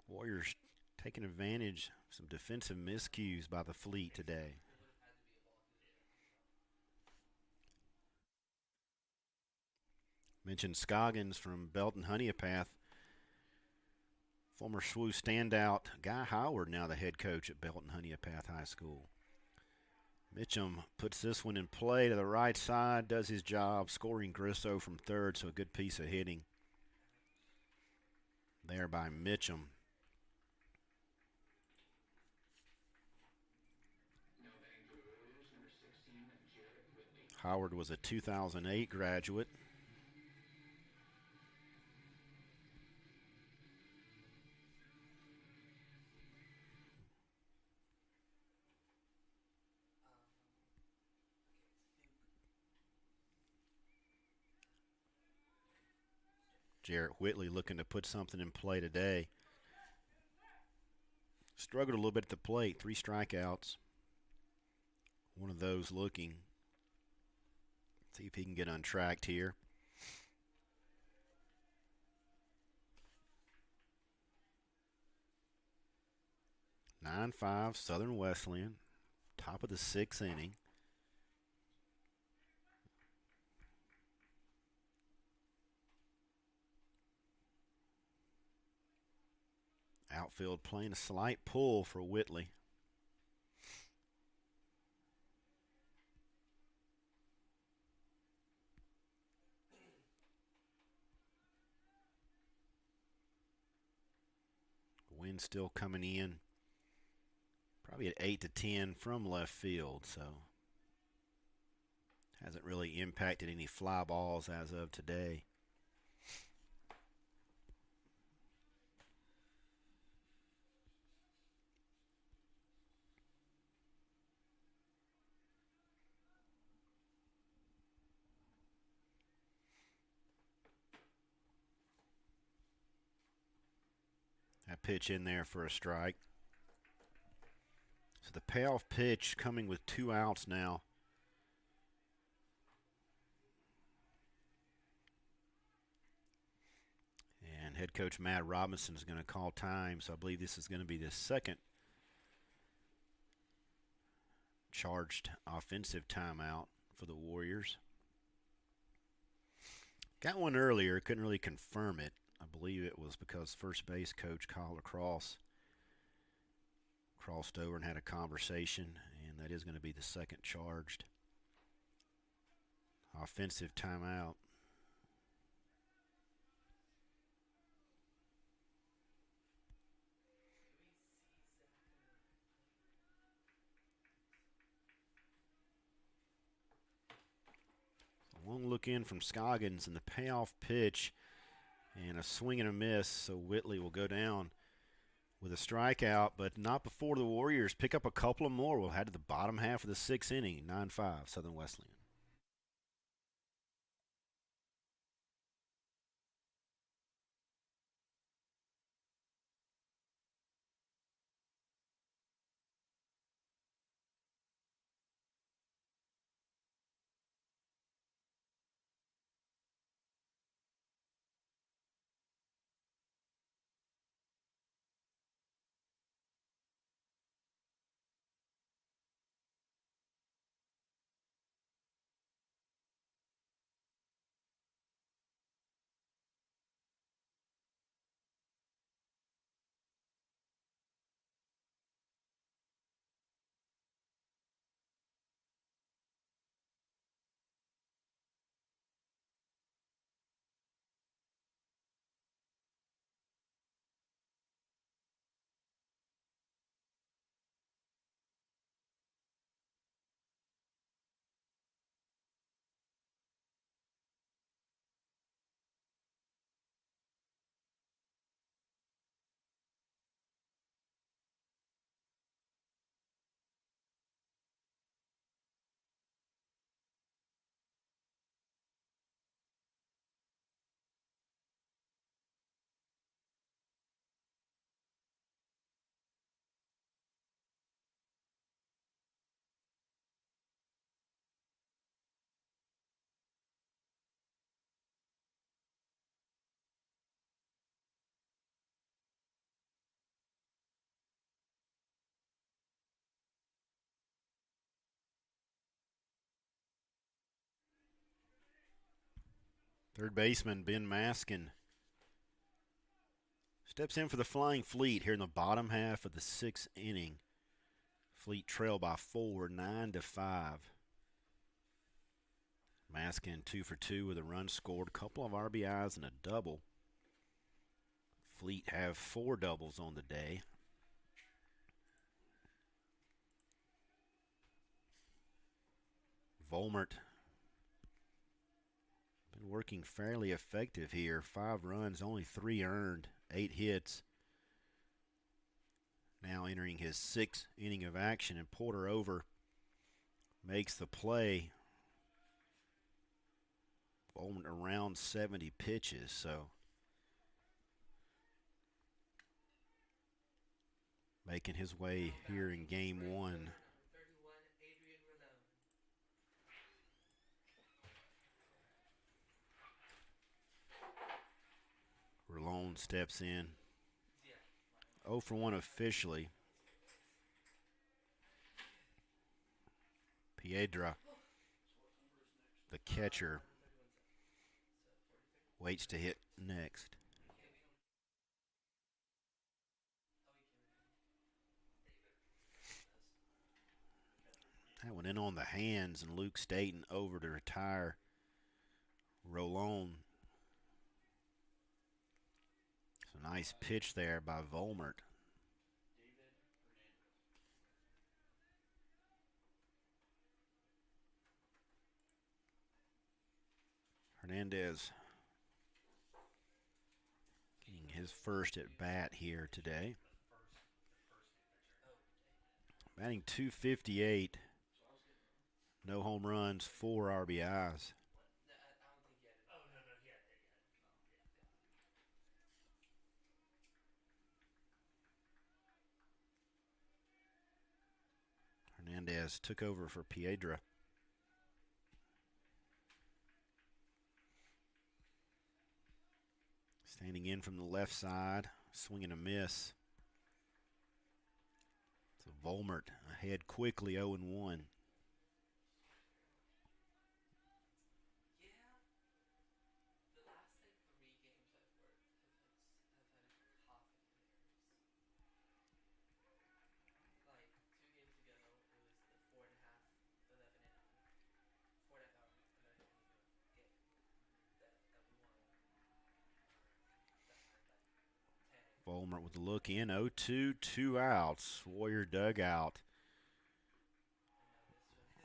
Warriors taking advantage of some defensive miscues by the Fleet today. Mentioned Scoggins from Belton Honeypath. Former SWU standout Guy Howard, now the head coach at Belton Honeypath High School. Mitchum puts this one in play to the right side, does his job, scoring Grisso from third, so a good piece of hitting there by Mitchum. Howard was a 2008 graduate. Jarrett Whitley looking to put something in play today. Struggled a little bit at the plate. 3 strikeouts. One of those looking. See if he can get untracked here. Nine 5 Southern Wesleyan. Top of the 6th inning. Outfield playing a slight pull for Whitley. Wind still coming in. Probably at 8 to 10 from left field, so hasn't really impacted any fly balls as of today. That pitch in there for a strike. So the payoff pitch coming with 2 outs now. And head coach Matt Robinson is going to call time, so I believe this is going to be the second charged offensive timeout for the Warriors. Got one earlier, couldn't really confirm it. I believe it was because first base coach Kyle Lacrosse crossed over and had a conversation, and that is going to be the second charged offensive timeout. Long look in from Scoggins and the payoff pitch and a swing and a miss. So Whitley will go down with a strikeout, but not before the Warriors pick up a couple of more. We'll head to the bottom half of the sixth inning, 9-5 Southern Wesleyan. Third baseman Ben Maskin steps in for the Flying Fleet here in the bottom half of the sixth inning. Fleet trail by 4, 9-5. Maskin 2 for 2 with a run scored, a couple of RBIs and a double. Fleet have 4 doubles on the day. Volmert been working fairly effective here. 5 runs, only 3 earned, 8 hits. Now entering his 6th inning of action, and Porter over makes the play. Volmert around 70 pitches, so making his way here in game 1. Rolone steps in. 0 for 1 officially. Piedra, the catcher, waits to hit next. That one in on the hands, and Luke Staten over to retire Rolone. It's a nice pitch there by Volmert. Hernandez getting his first at bat here today. Batting .258. No home runs, 4 RBIs. Hernandez took over for Piedra. Standing in from the left side, swing and a miss. So Volmert ahead quickly, 0-1. Volmert with the look in, 0-2, 2 outs. Warrior dugout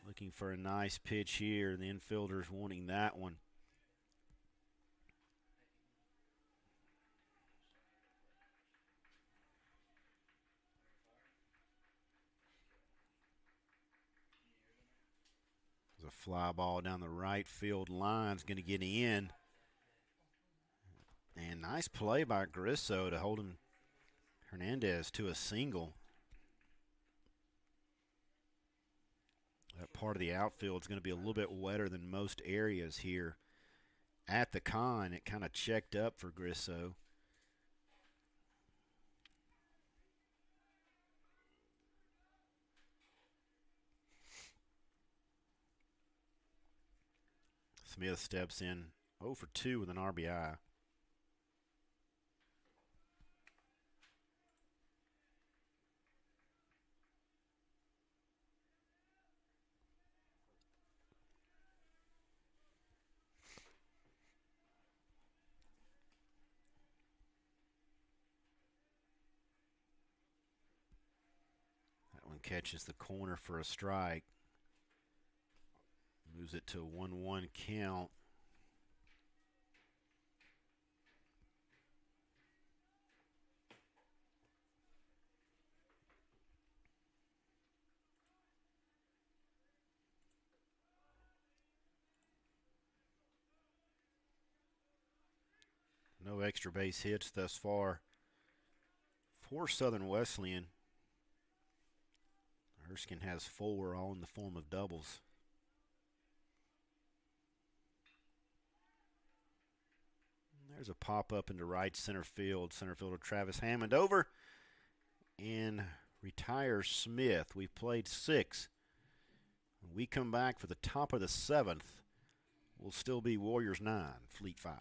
Looking for a nice pitch here. The infielder's wanting that one. There's a fly ball down the right field line. Is going to get in. And nice play by Grisso to hold Hernandez to a single. That part of the outfield is going to be a little bit wetter than most areas here at the con. It kind of checked up for Grisso. Smith steps in 0 for 2 with an RBI. That one catches the corner for a strike. Moves it to a 1-1 count. No extra base hits thus far for Southern Wesleyan. Erskine has 4, all in the form of doubles. There's a pop-up into right center field. Center fielder Travis Hammond over and retires Smith. We've played 6. When we come back for the top of the 7th, we'll still be Warriors 9, Fleet 5.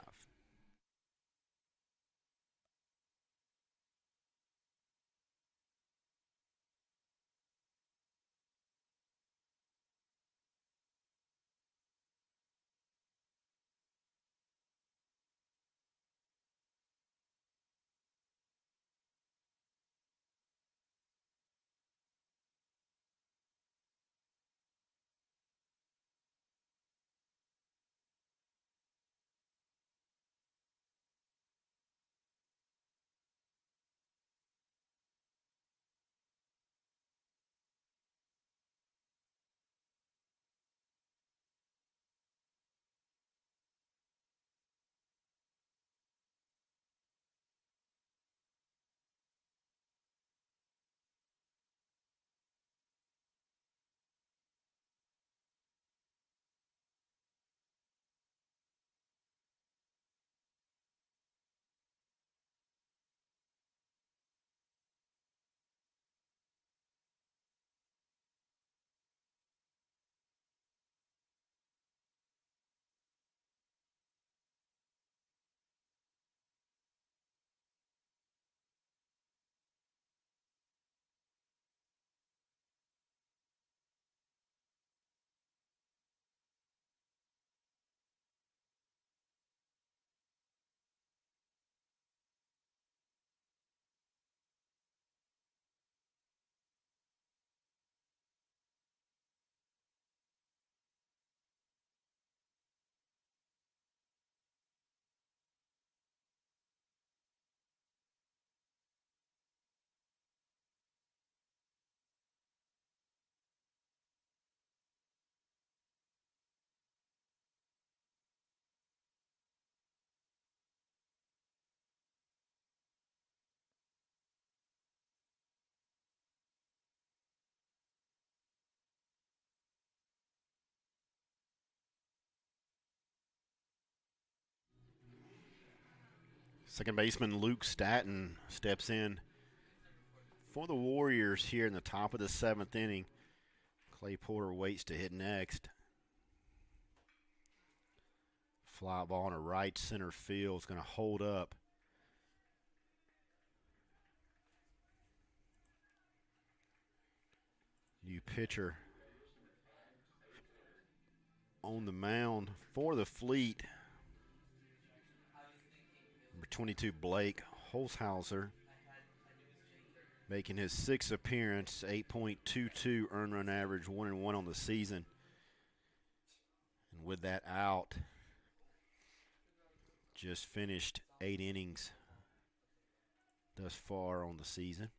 Second baseman Luke Staton steps in for the Warriors here in the top of the 7th inning. Clay Porter waits to hit next. Fly ball in a right center field is going to hold up. New pitcher on the mound for the Fleet. Number 22, Blake Holzhauser. making his sixth appearance, 8.22 earned run average, 1-1 on the season. And with that out, just finished 8 innings thus far on the season.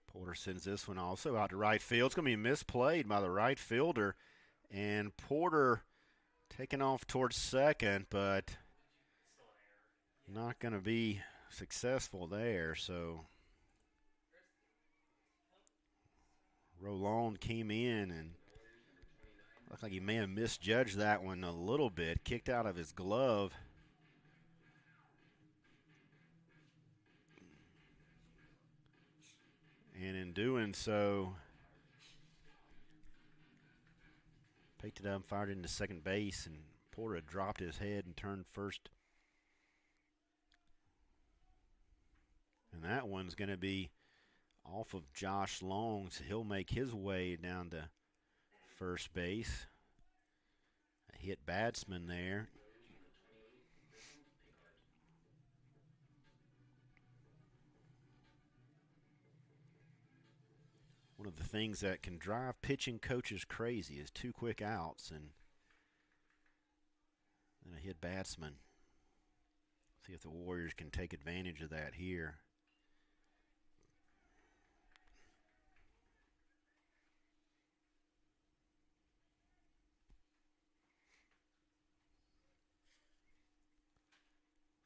Porter sends this one also out to right field. It's going to be misplayed by the right fielder. And Porter taking off towards second, but not going to be successful there. So Rolon came in and looked like he may have misjudged that one a little bit. Kicked out of his glove. And in doing so, picked it up, fired it into second base, and Porter dropped his head and turned first. And that one's going to be off of Josh Long, so he'll make his way down to first base. A hit batsman there. One of the things that can drive pitching coaches crazy is 2 quick outs and a hit batsman. See if the Warriors can take advantage of that here.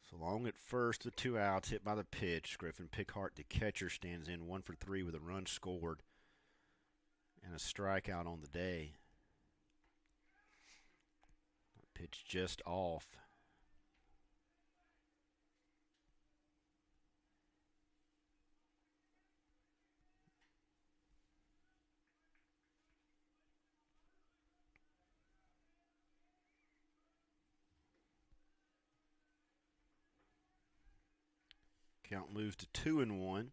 So Long at first, the 2 outs, hit by the pitch. Griffin Pickhart, the catcher, stands in 1 for 3 with a run scored and a strikeout on the day. Pitch just off. Count moves to 2-1.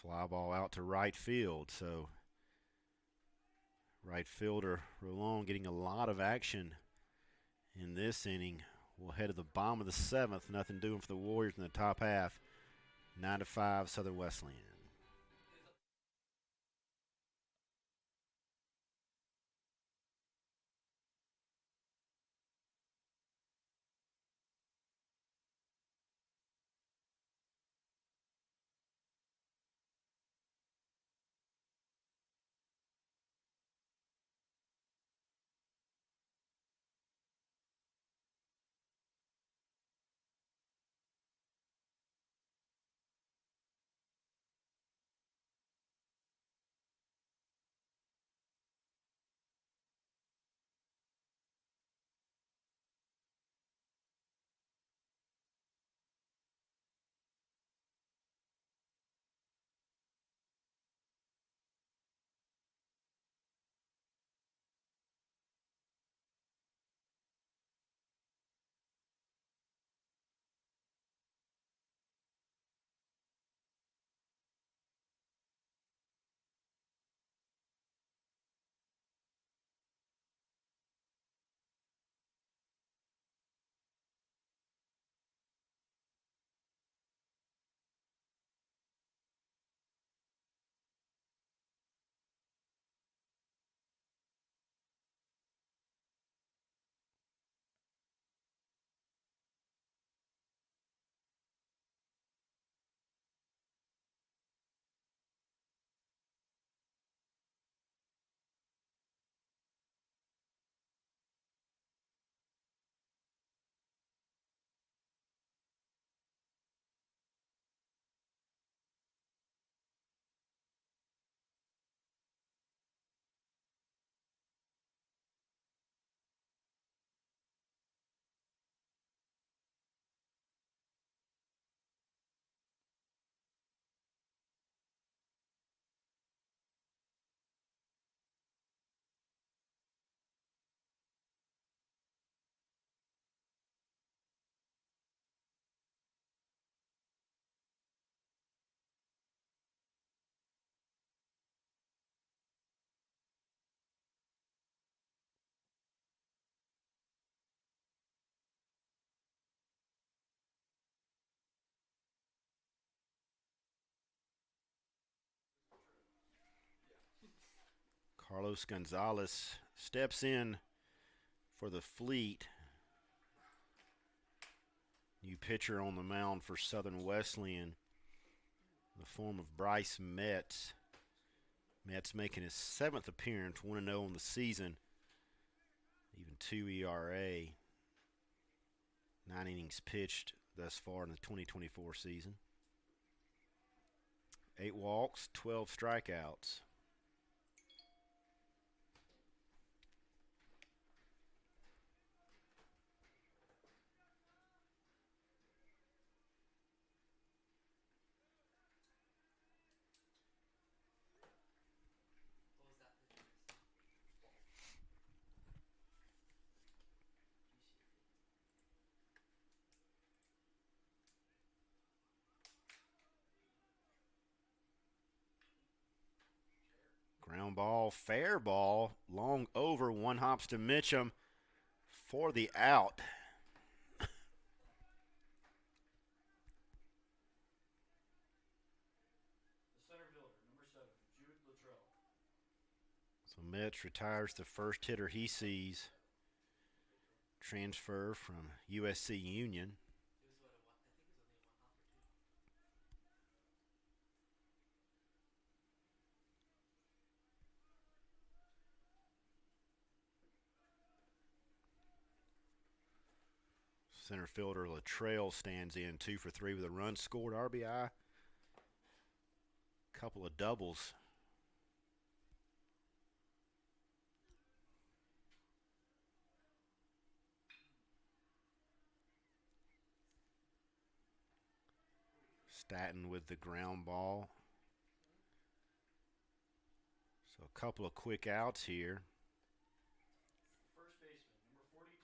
Fly ball out to right field. So right fielder Rolon getting a lot of action in this inning. We'll head to the bottom of the 7th. Nothing doing for the Warriors in the top half. 9-5 Southern Wesleyan. Carlos Gonzalez steps in for the Fleet. New pitcher on the mound for Southern Wesleyan in the form of Bryce Metz. Metz making his 7th appearance, 1-0 on the season. Even 2 ERA. 9 innings pitched thus far in the 2024 season. 8 walks, 12 strikeouts. What was that pitcher? Ground ball, fair ball, long over, one hops to Mitchum for the out. The center fielder, number 7, Jude Luttrell. So Metz retires the first hitter he sees. Transfer from USC Union. It was what, I think it was only a 1 hopper too. Center fielder Luttrell stands in 2 for 3 with a run scored, RBI. Couple of doubles. Staton with the ground ball. So a couple of quick outs here. First baseman, number 42,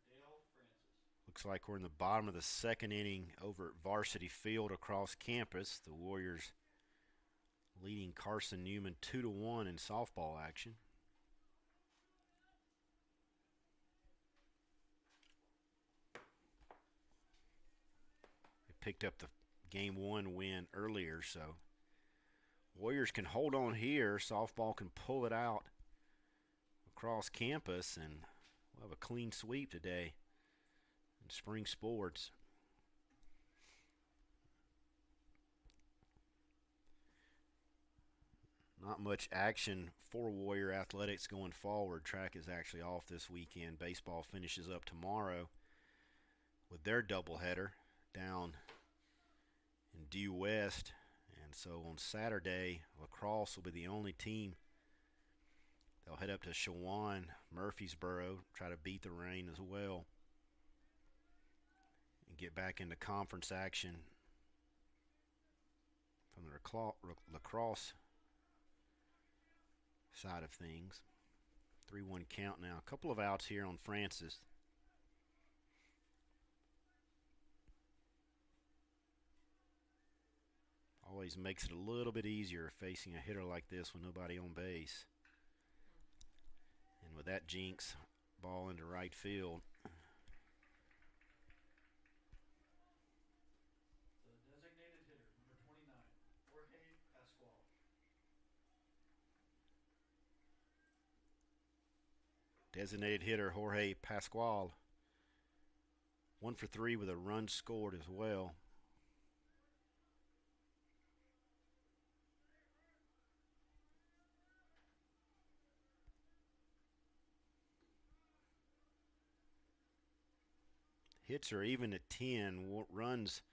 Dale Francis. Looks like we're in the bottom of the 2nd inning over at Varsity Field across campus. The Warriors leading Carson Newman 2-1 in softball action. They picked up the Game 1 win earlier, so Warriors can hold on here. Softball can pull it out across campus, and we'll have a clean sweep today in spring sports. Not much action for Warrior Athletics going forward. Track is actually off this weekend. Baseball finishes up tomorrow with their doubleheader down in Due West. And so on Saturday, lacrosse will be the only team. They'll head up to Shawan, Murfreesboro, try to beat the rain as well, and get back into conference action from the lacrosse side of things. 3-1 count now. A couple of outs here on Francis. Always makes it a little bit easier facing a hitter like this with nobody on base. And with that jinx, ball into right field. The designated hitter, number 29, Jorge Pascual. Designated hitter Jorge Pascual. 1 for 3 with a run scored as well. Hits are even at 10. Runs,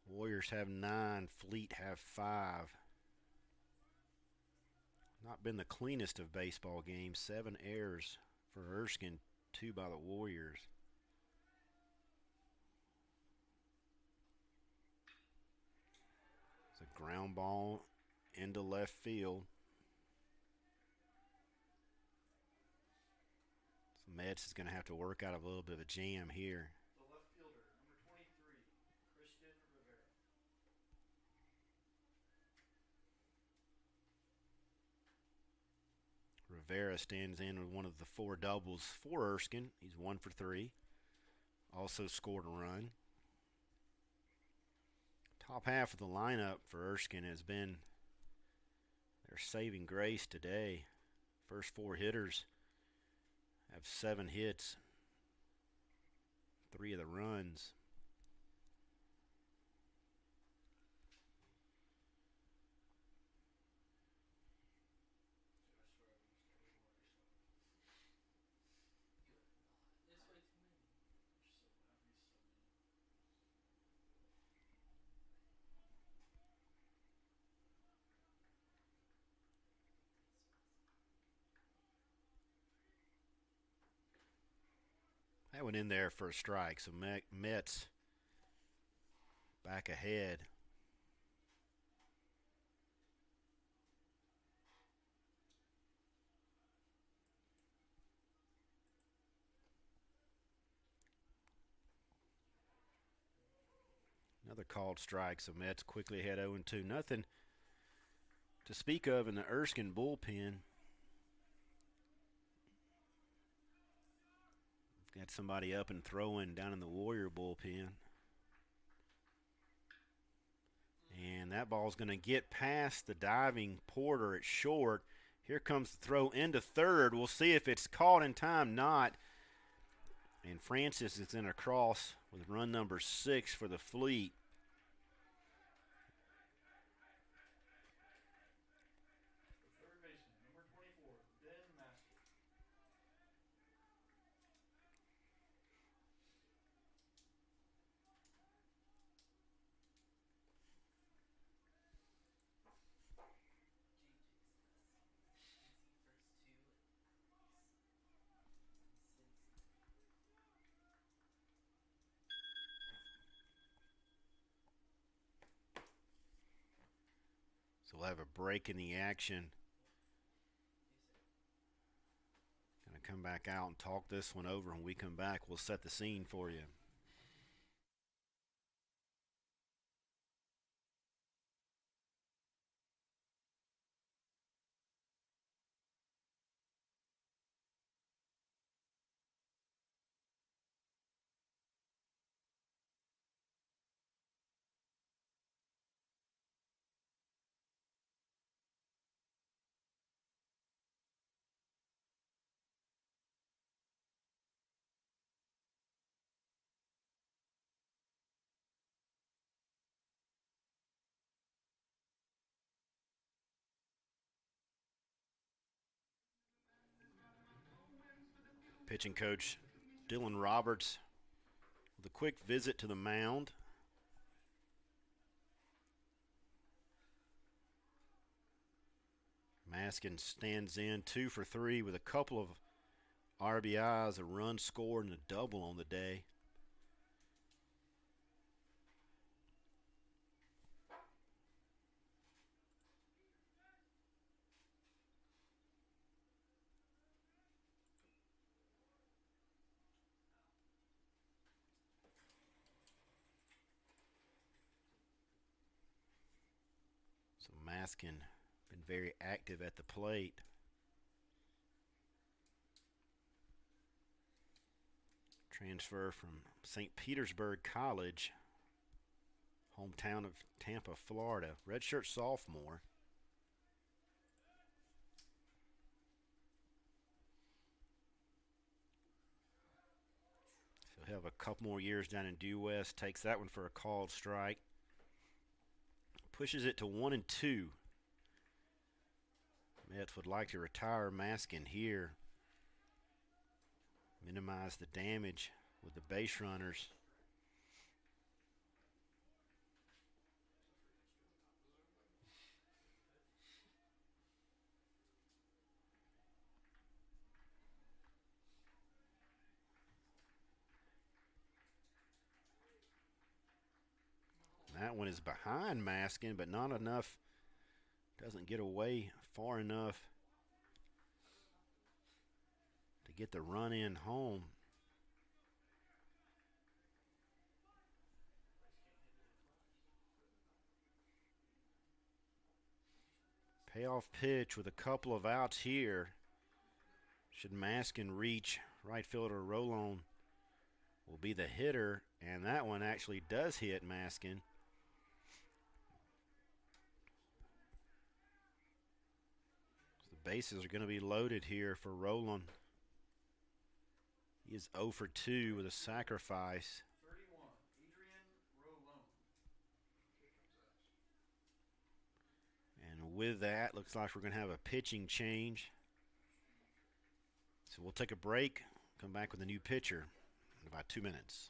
Warriors have 9. Fleet have 5. Not been the cleanest of baseball games. 7 errors for Erskine, 2 by the Warriors. It's a ground ball into left field. Metz is going to have to work out a little bit of a jam here. The left fielder, number 23, Christian Rivera. Rivera stands in with one of the 4 doubles for Erskine. He's 1 for 3. Also scored a run. Top half of the lineup for Erskine has been their saving grace today. First 4 hitters have 7 hits, 3 of the runs. That went in there for a strike, so Mets back ahead. Another called strike, so Mets quickly ahead 0-2. Nothing to speak of in the Erskine bullpen. Got somebody up and throwing down in the Warrior bullpen. And that ball's going to get past the diving Porter at short. Here comes the throw into third. We'll see if it's caught in time. Not. And Francis is in across with run number 6 for the Fleet. Third baseman, number 24, Ben Maskey. So we'll have a break in the action. Going to come back out and talk this one over. When we come back, we'll set the scene for you. Pitching coach Dylan Roberts with a quick visit to the mound. Maskin stands in 2 for 3 with a couple of RBIs, a run scored, and a double on the day. So Maskin been very active at the plate. Transfer from St. Petersburg College, hometown of Tampa, Florida. Redshirt sophomore. So he'll have a couple more years down in Due West. Takes that one for a called strike. Pushes it to 1-2. Mets would like to retire Maskin here. Minimize the damage with the base runners. That one is behind Maskin, but not enough. Doesn't get away far enough to get the run in home. Payoff pitch with a couple of outs here. Should Maskin reach, right fielder Rolon will be the hitter, and that one actually does hit Maskin. So the Bases are going to be loaded here for Roland. He is 0 for 2 with a sacrifice. 31, Adrian Rolone. And with that, looks like we're going to have a pitching change. So we'll take a break, come back with a new pitcher in about 2 minutes.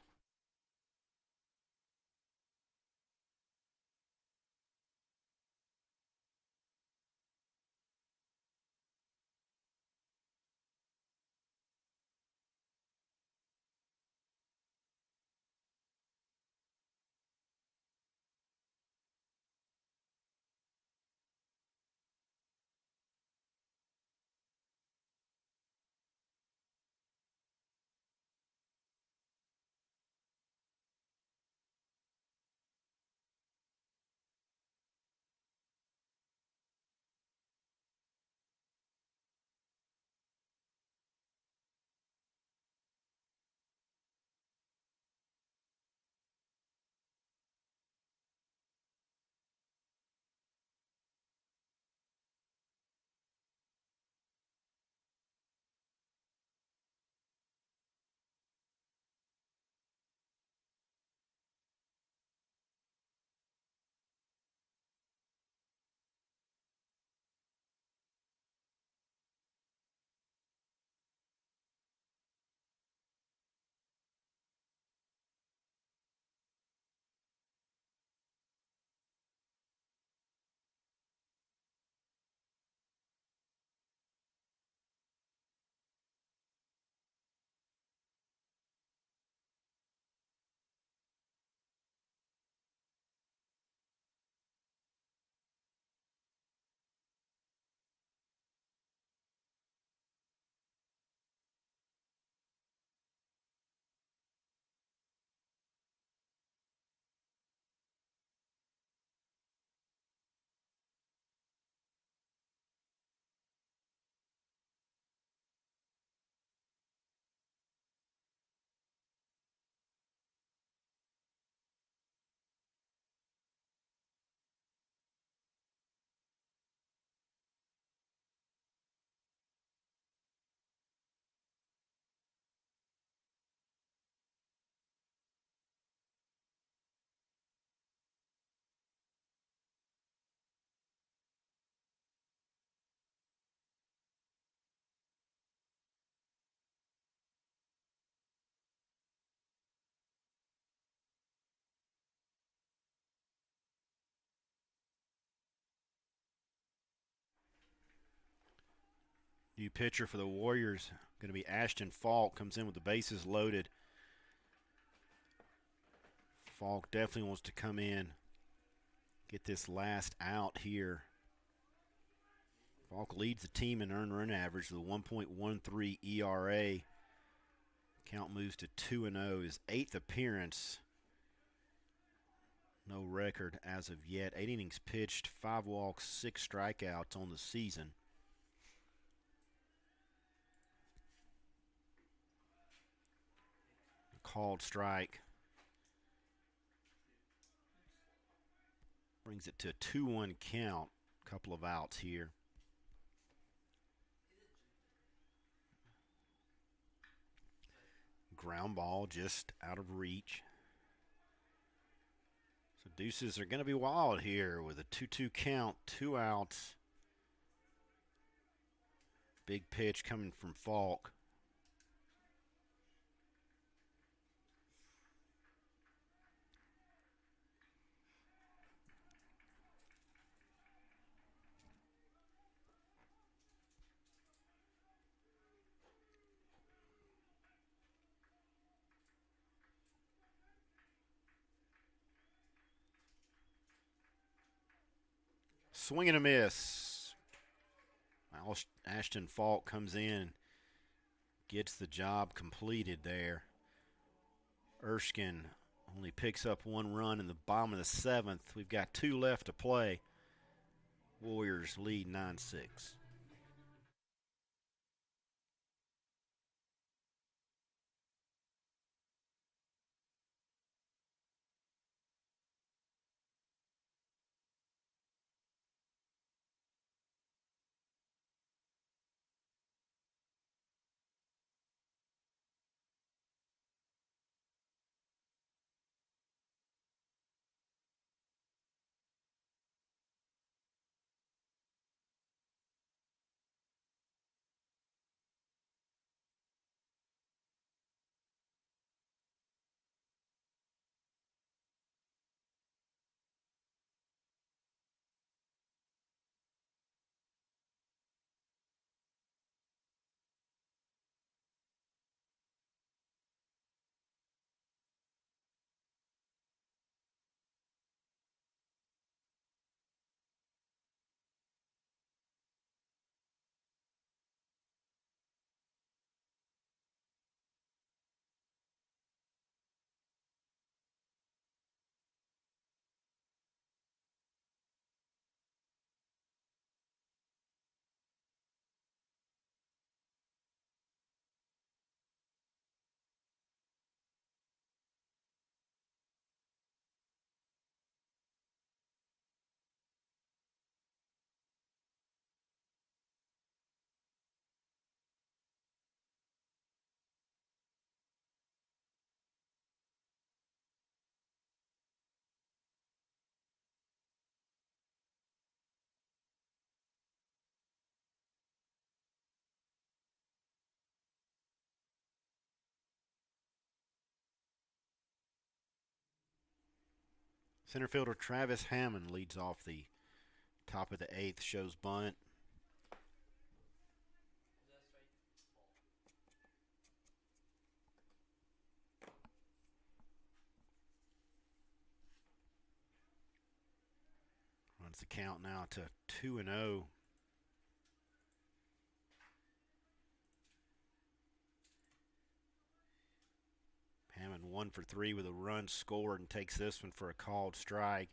New pitcher for the Warriors, going to be Ashton Falk, comes in with the bases loaded. Falk definitely wants to come in, get this last out here. Falk leads the team in earned run average with a 1.13 ERA. Count moves to 2-0, his 8th appearance. No record as of yet. 8 innings pitched, 5 walks, 6 strikeouts on the season. Called strike. Brings it to a 2-1 count. Couple of outs here. Ground ball just out of reach. So deuces are going to be wild here with a 2-2 count, 2 outs. Big pitch coming from Falk. Swing and a miss. Ashton Falk comes in, gets the job completed there. Erskine only picks up 1 run in the bottom of the 7th. We've got 2 left to play. Warriors lead 9-6. Center fielder Travis Hammond leads off the top of the eighth, shows bunt. Runs the count now to 2-0. Hammond 1 for 3 with a run scored and takes this one for a called strike.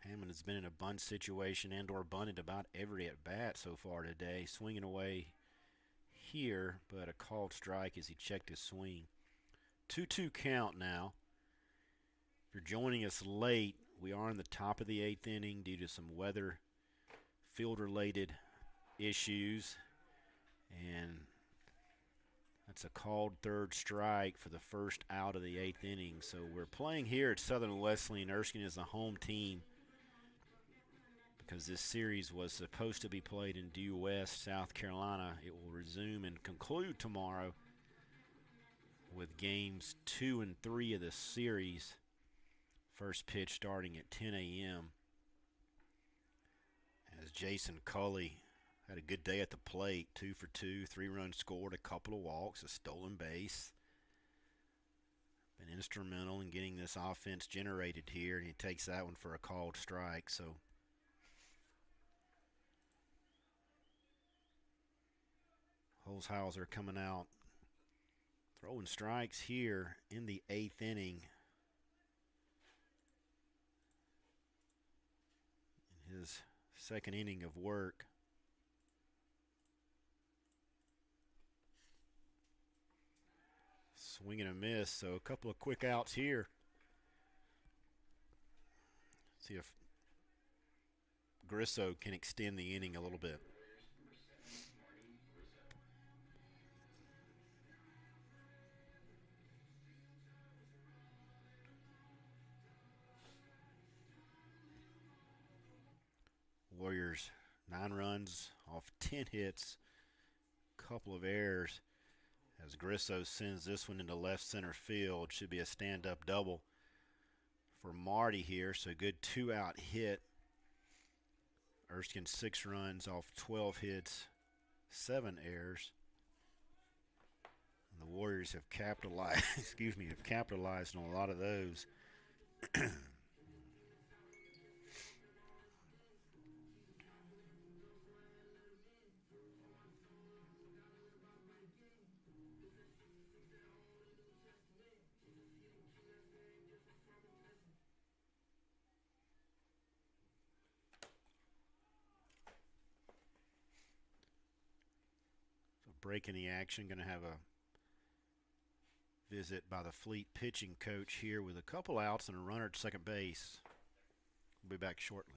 Hammond has been in a bunt situation and or bunted about every at bat so far today, swinging away here, but a called strike as he checked his swing. 2-2 count now. If you're joining us late, we are in the top of the eighth inning due to some weather, field-related issues, and that's a called third strike for the first out of the eighth inning. So we're playing here at Southern Wesleyan. Erskine is the home team because this series was supposed to be played in due west, South Carolina. It will resume and conclude tomorrow with games 2 and 3 of the series. First pitch starting at 10 a.m. as Jason Culley had a good day at the plate, 2 for 2, 3 runs scored, a couple of walks, a stolen base. Been instrumental in getting this offense generated here, and he takes that one for a called strike. So Holzhauser coming out, throwing strikes here in the eighth inning. In his second inning of work. Swing and a miss, so a couple of quick outs here. See if Grisso can extend the inning a little bit. Warriors 9 runs off 10 hits, couple of errors. As Grisso sends this one into left center field, should be a stand-up double for Marty here. So good 2-out hit. Erskine 6 runs off 12 hits, 7 errors. And the Warriors have capitalized. Have capitalized on a lot of those. Break in the action. Going to have a visit by the Fleet pitching coach here with a couple outs and a runner at second base. We'll be back shortly.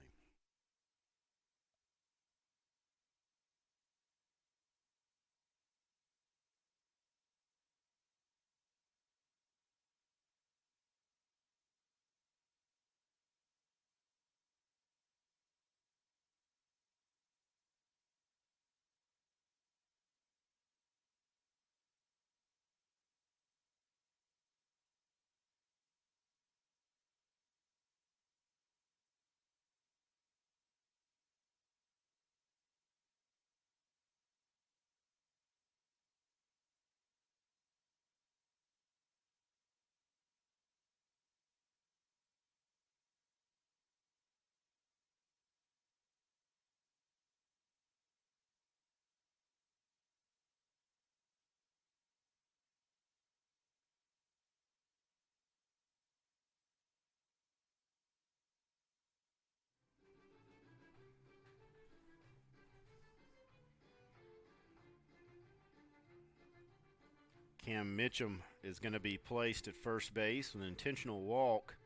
Cam Mitchum is going to be placed at first base with an intentional walk.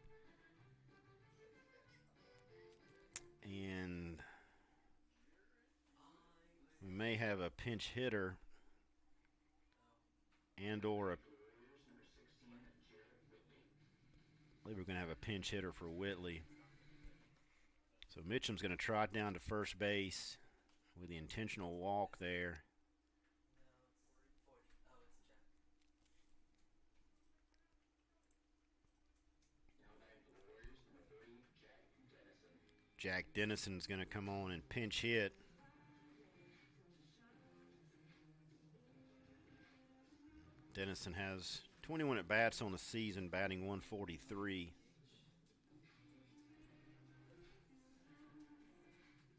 And we may have a pinch hitter and or I believe we're going to have a pinch hitter for Whitley. So Mitchum's going to trot down to first base with the intentional walk there. Jack Dennison's going to come on and pinch hit. Dennison has 21 at bats on the season, batting 143.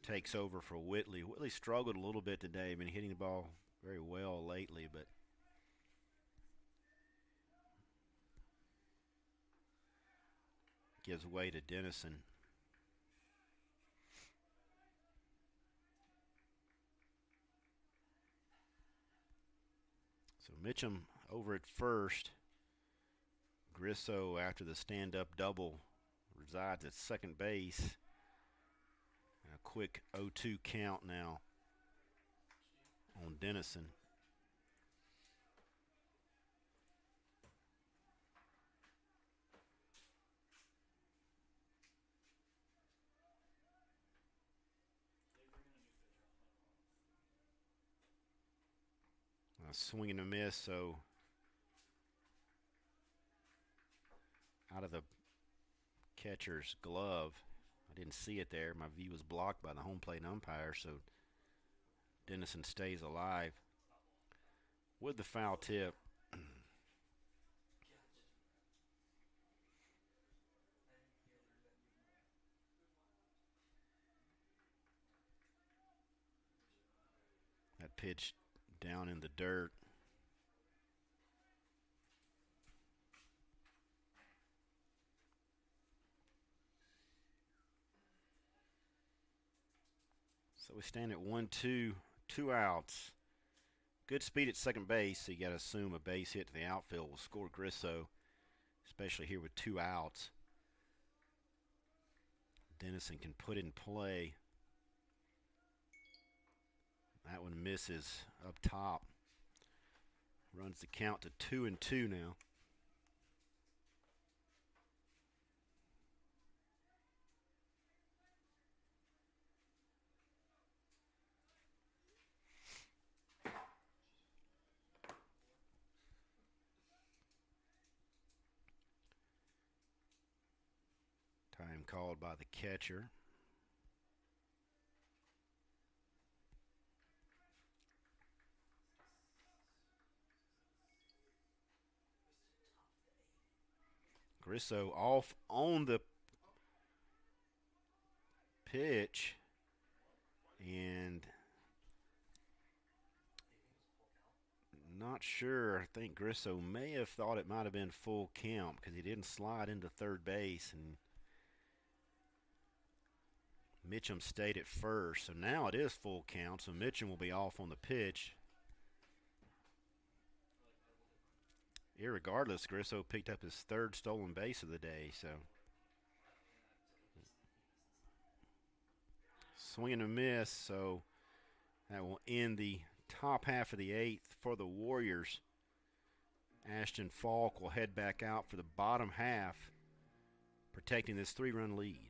Takes over for Whitley. Whitley struggled a little bit today. Been hitting the ball very well lately, but gives way to Dennison. So Mitchum over at first. Grisso, after the stand-up double, resides at second base. A quick 0-2 count now on Dennison. A swing and a miss, so out of the catcher's glove. I didn't see it there. My view was blocked by the home plate umpire, so Dennison stays alive with the foul tip. That pitch down in the dirt. So we stand at 1-2, 2 outs. Good speed at second base, so you got to assume a base hit to the outfield will score Grisso, especially here with 2 outs. Dennison can put in play. That one misses up top. Runs the count to 2-2 now. Time called by the catcher. Grisso off on the pitch, and not sure. I think Grisso may have thought it might have been full count because he didn't slide into third base, and Mitchum stayed at first. So now it is full count, so Mitchum will be off on the pitch. Irregardless, Grisso picked up his 3rd stolen base of the day, so swing and a miss, so that will end the top half of the 8th for the Warriors. Ashton Falk will head back out for the bottom half, protecting this 3-run lead.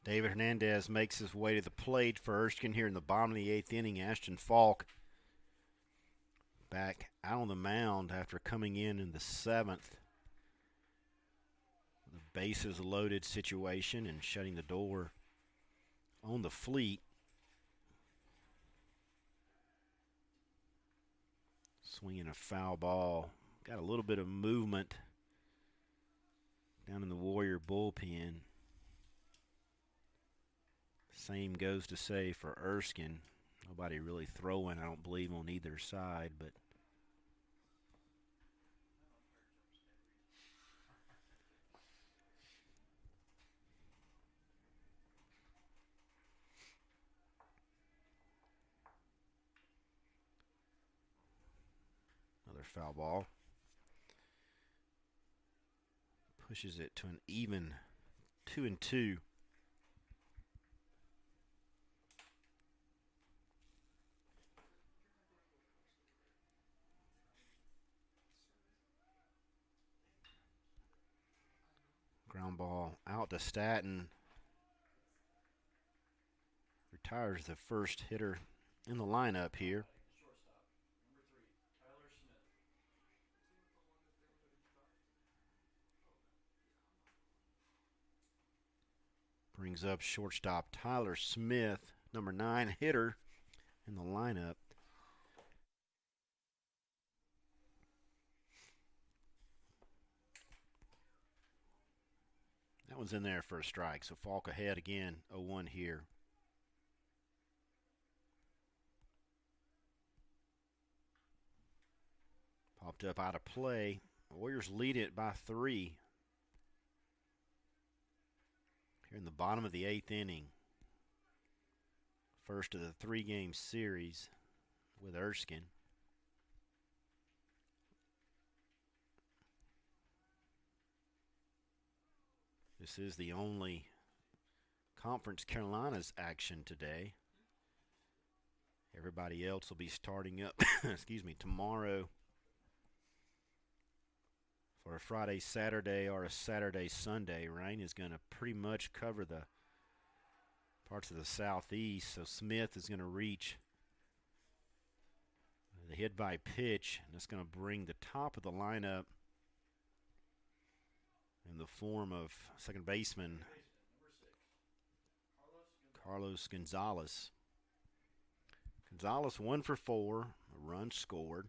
David Hernandez makes his way to the plate for Erskine here in the bottom of the 8th inning. Ashton Falk back out on the mound after coming in the 7th. The bases loaded situation and shutting the door on the fleet. Swinging a foul ball. Got a little bit of movement down in the Warrior bullpen. Same goes to say for Erskine. Nobody really throwing, I don't believe, on either side, but another foul ball. Pushes it to an even 2-2. Ground ball out to Staton. Retires the first hitter in the lineup here. Shortstop, number 3, Tyler Smith. Brings up shortstop Tyler Smith, number 9 hitter in the lineup. That one's in there for a strike, so Falk ahead again, 0-1 here. Popped up out of play. Warriors lead it by 3. Here in the bottom of the 8th inning. First of the 3-game series with Erskine. This is the only Conference Carolinas action today. Everybody else will be starting up, tomorrow for a Friday, Saturday, or a Saturday, Sunday. Rain is going to pretty much cover the parts of the southeast, so Smith is going to reach the hit by pitch, and that's going to bring the top of the lineup in the form of second baseman Carlos Gonzalez. Gonzalez 1 for 4, a run scored.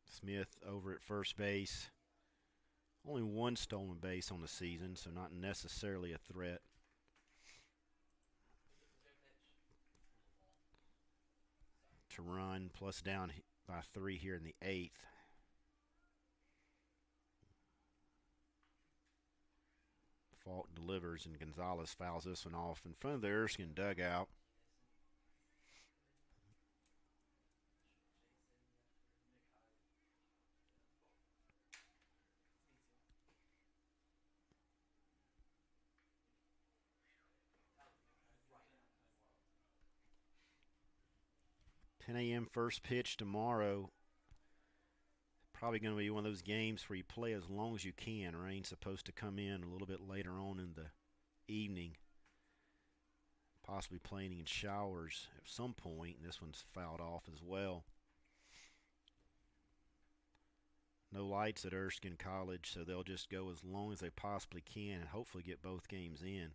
Smith over at first base. Only 1 stolen base on the season, so not necessarily a threat. To run, plus down by 3 here in the 8th. Falk delivers, and Gonzalez fouls this one off in front of the Erskine dugout. $10 a.m. first pitch tomorrow. Probably going to be one of those games where you play as long as you can. Rain's supposed to come in a little bit later on in the evening. Possibly playing in showers at some point. And this one's fouled off as well. No lights at Erskine College, so they'll just go as long as they possibly can and hopefully get both games in.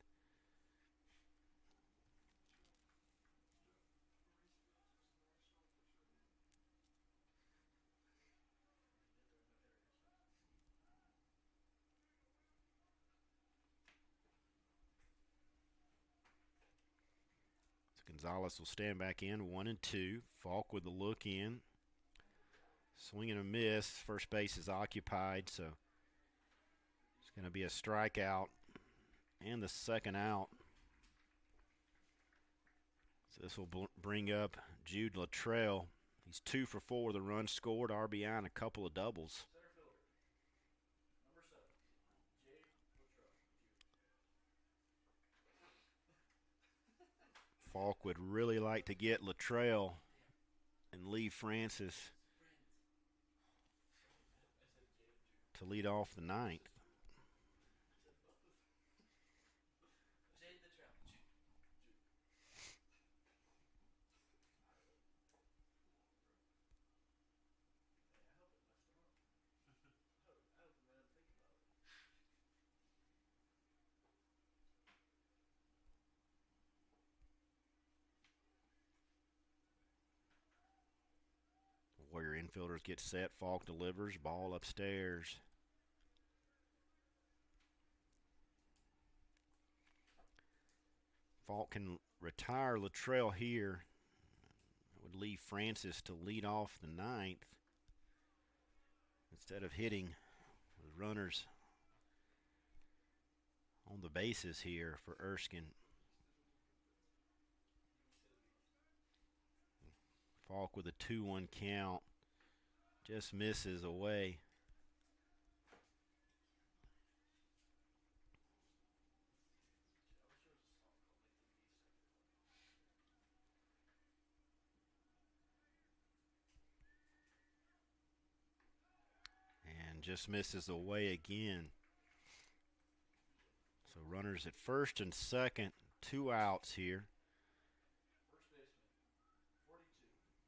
Gonzalez will stand back in, 1-2. Falk with the look in. Swing and a miss. First base is occupied, so it's going to be a strikeout and the second out. So this will bring up Jude Luttrell. He's 2 for 4. The run scored, RBI, and a couple of doubles. Center fielder, number 7, Jade Luttrell. Falk would really like to get Luttrell and leave Francis. to lead off the ninth. Jade the Trail. Hey, I hope it messed him up. I hope it made him think about it. Warrior infielders get set. Falk delivers. Ball upstairs. Falk can retire Luttrell here. It would leave Francis to lead off the ninth instead of hitting with runners on the bases here for Erskine. Falk with a 2-1 count. Just misses away. And just misses away again. So runners at first and second. 2 outs here. First baseman, 42,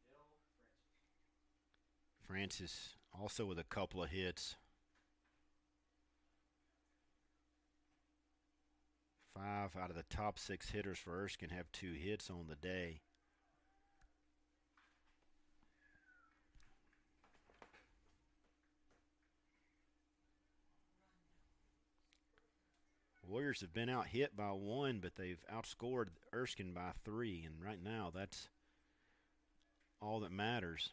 Dale Francis. Francis also with a couple of hits. 5 out of the top 6 hitters for Erskine have 2 hits on the day. Warriors have been out hit by 1, but they've outscored Erskine by 3, and right now that's all that matters.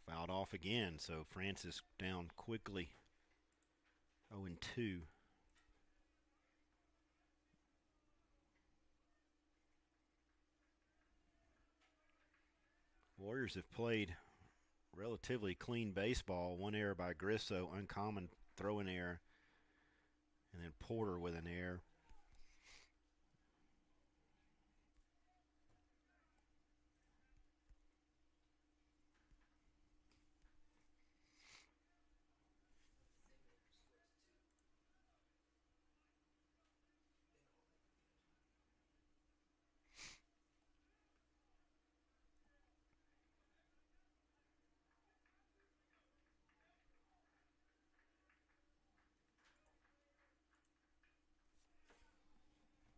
Fouled off again, so Francis down quickly. 0-2. Warriors have played relatively clean baseball. 1 error by Grisso, uncommon throwing error, and then Porter with an error.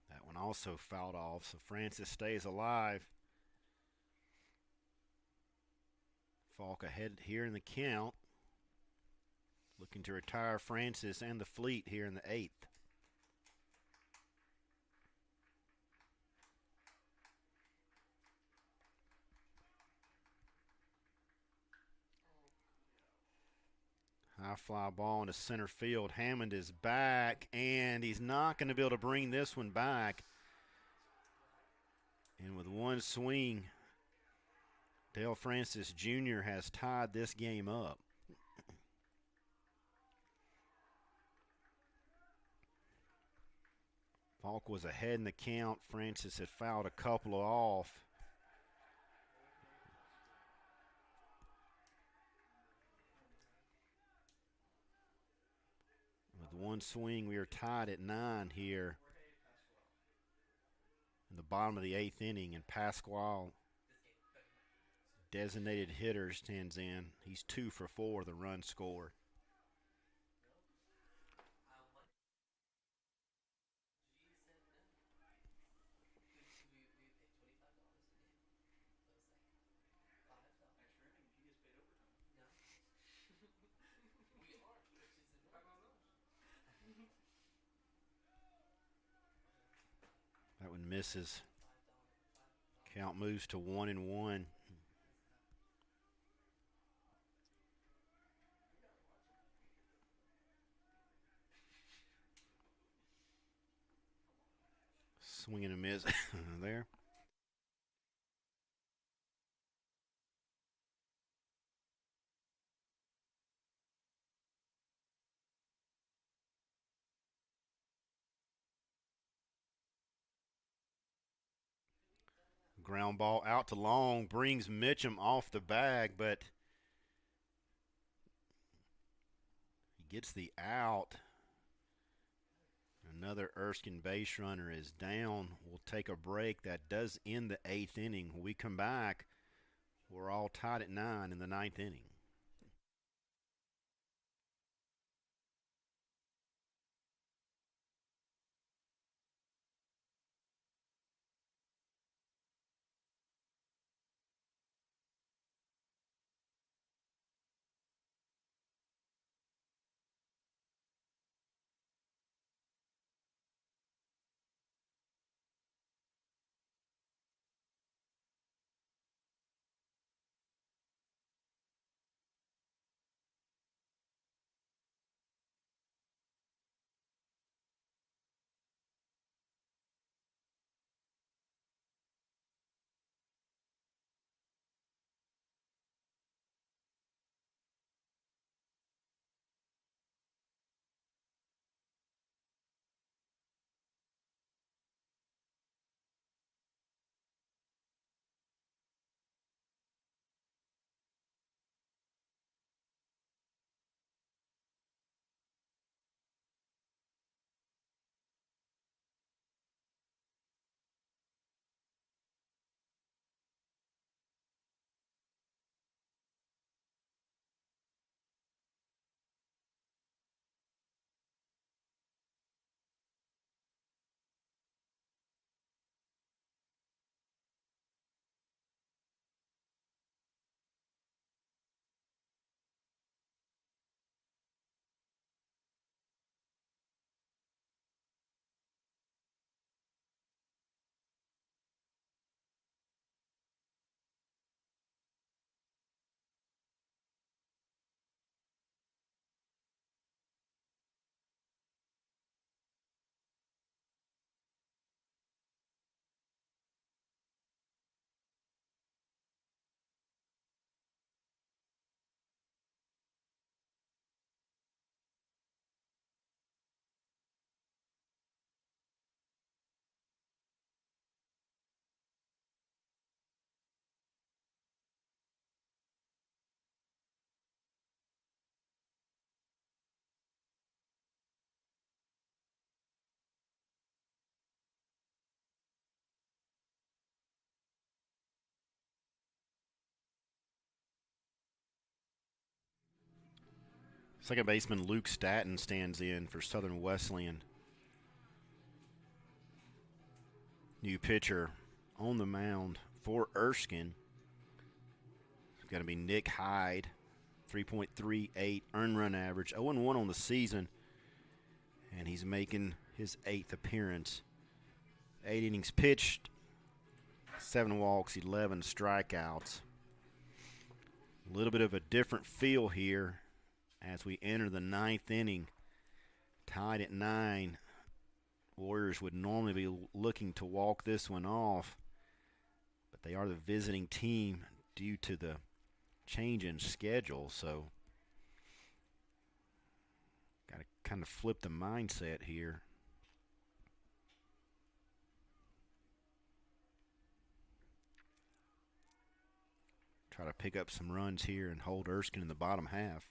That one also fouled off, so Francis stays alive. Falk ahead here in the count. Looking to retire Francis and the Fleet here in the 8th. High fly ball into center field. Hammond is back, and he's not going to be able to bring this one back. And with one swing, Dale Francis Jr. has tied this game up. Falk was ahead in the count. Francis had fouled a couple off. With one swing, we are tied at 9 here in the bottom of the 8th inning, and Pasquale, designated hitter, stands in. He's 2 for 4, the run scored. Extra inning, he gets paid overtime. That one misses. Count moves to 1-1. Swing and a miss there. Ground ball out to long, brings Mitchum off the bag, but he gets the out. Another Erskine base runner is down. We'll take a break. That does end the 8th inning. When we come back, we're all tied at 9 in the 9th inning. Second baseman Luke Staton stands in for Southern Wesleyan. New pitcher on the mound for Erskine. It's going to be Nick Hyde, 3.38 earned run average, 0-1 on the season, and he's making his 8th appearance. 8 innings pitched, 7 walks, 11 strikeouts. A little bit of a different feel here as we enter the 9th inning. Tied at 9. Warriors would normally be looking to walk this one off, but they are the visiting team due to the change in schedule, so got to kind of flip the mindset here. Try to pick up some runs here and hold Erskine in the bottom half.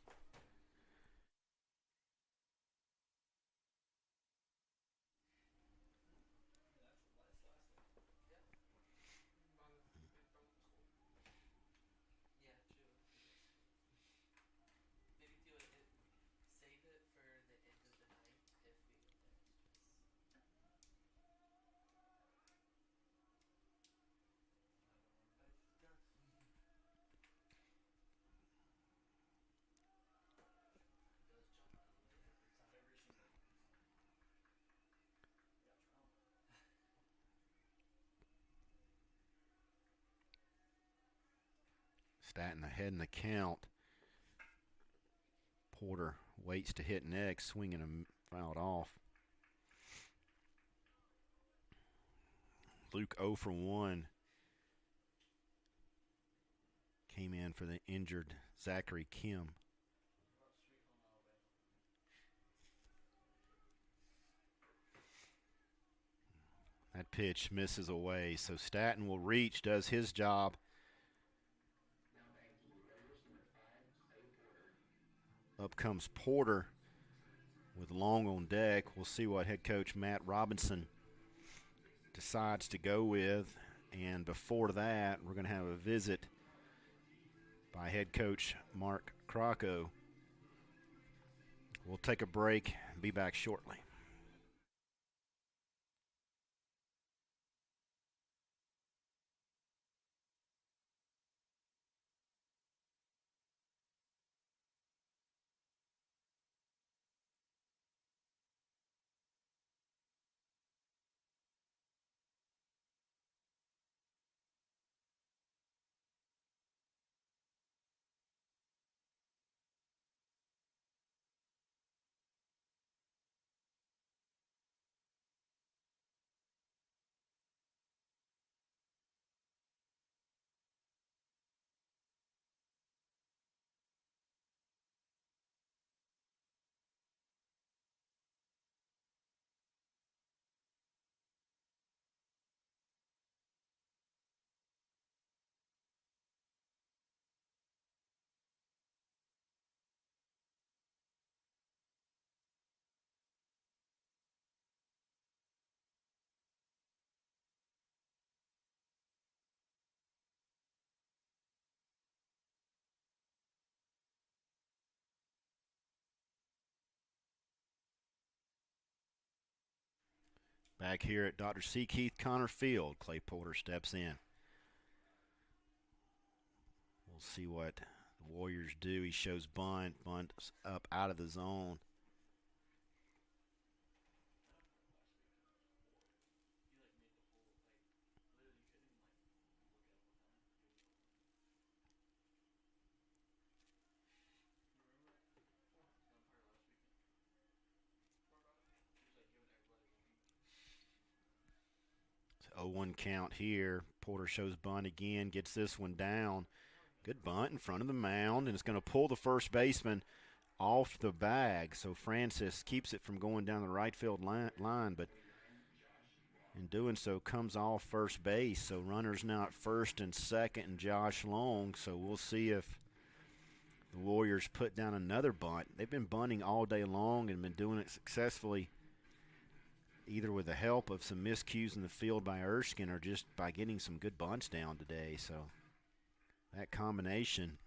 Yeah, true. Maybe do it. Save it for the end of the night if we win the extras. He does jump out of the way every time. Every single time. We got drama. Staton ahead in the count. Porter waits to hit next, swinging him fouled off. Luke 0 for 1. Came in for the injured Zachary Kim. That That pitch misses away. So Staton will reach, does his job. Up comes Porter with Long on deck. We'll see what head coach Matt Robinson decides to go with. And before that, we're going to have a visit by head coach Mark Crocco. We'll take a break and be back shortly. Back here at Dr. C. Keith Connor Field, Clay Porter steps in. We'll see what the Warriors do. He shows bunt up out of the zone. It's 0-1 count here. Porter shows bunt again, gets this one down. Good bunt in front of the mound, and it's going to pull the first baseman off the bag. So Francis keeps it from going down the right field line, but in doing so comes off first base. So runners now at first and second, and Josh Long. So we'll see if the Warriors put down another bunt. They've been bunting all day long and been doing it successfully, either with the help of some miscues in the field by Erskine or just by getting some good bunts down today. So that combination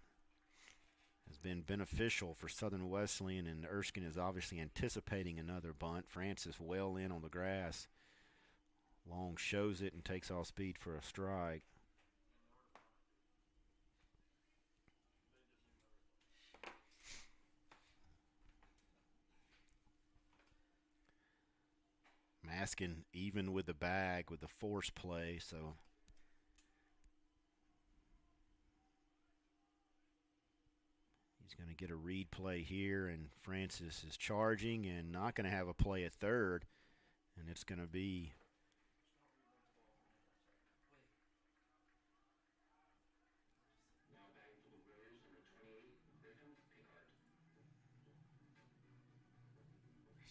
has been beneficial for Southern Wesleyan, and Erskine is obviously anticipating another bunt. Francis well in on the grass. Long shows it and takes off speed for a strike. Maskin even with the bag with the force play, so he's going to get a read play here, and Francis is charging and not going to have a play at third, and it's going to be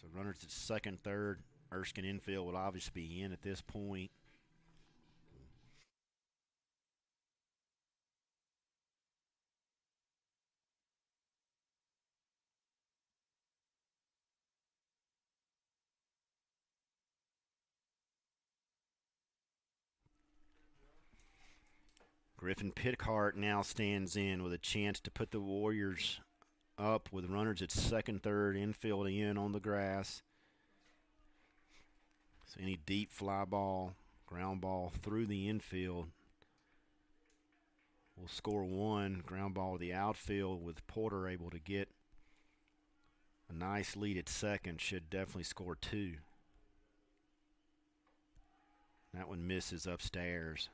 so runners at second, third. Erskine infield will obviously be in at this point. Griffin Pickhart now stands in with a chance to put the Warriors up with runners at second, third, infield in on the grass. So any deep fly ball, ground ball through the infield will score one. Ground ball to the outfield with Porter able to get a nice lead at second should definitely score two. That one misses upstairs.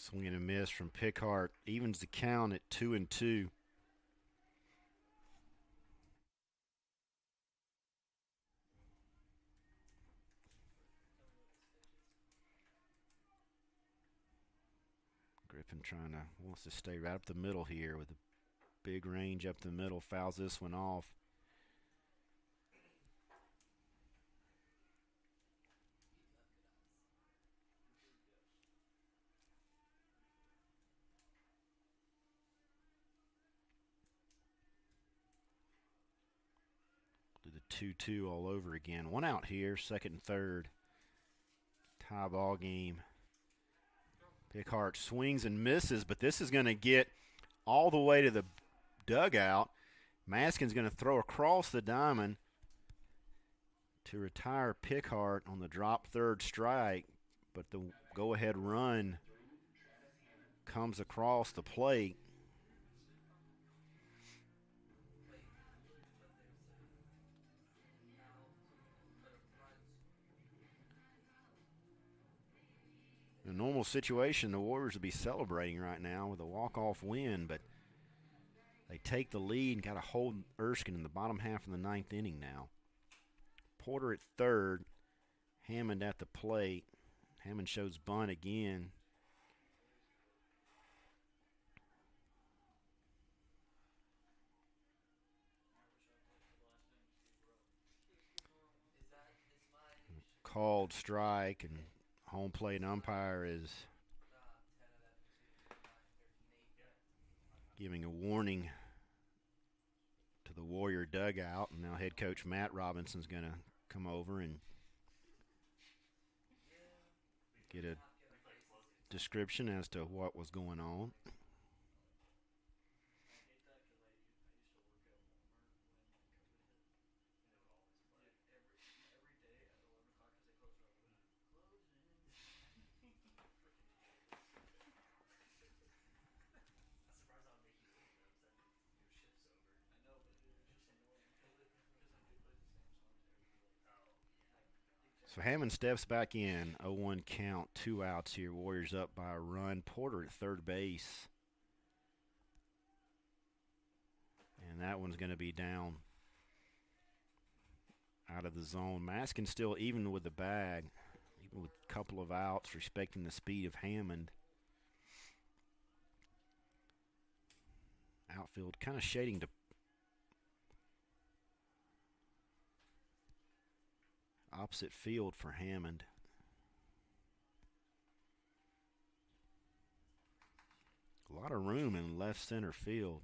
Swing and a miss from Pickhart. Evens the count at 2-2. Griffin wants to stay right up the middle here with a big range up the middle. Fouls this one off. Do the 2-2 all over again. One out here, second and third. Tie ball game. Pickhart swings and misses, but this is going to get all the way to the dugout. Maskin's going to throw across the diamond to retire Pickhart on the drop third strike, but the go-ahead run comes across the plate. In a normal situation, the Warriors would be celebrating right now with a walk-off win, but they take the lead and got to hold Erskine in the bottom half of the ninth inning now. Porter at third, Hammond at the plate. Hammond shows bunt again. Called strike, and home plate umpire is giving a warning to the Warrior dugout. And now head coach Matt Robinson's going to come over and get a description as to what was going on. So Hammond steps back in, 0-1 count, 2 outs here. Warriors up by a run. Porter at third base. And that one's going to be down out of the zone. Maskin still even with the bag, even with a couple of outs, respecting the speed of Hammond. Outfield kind of shading to opposite field for Hammond. A lot of room in left center field.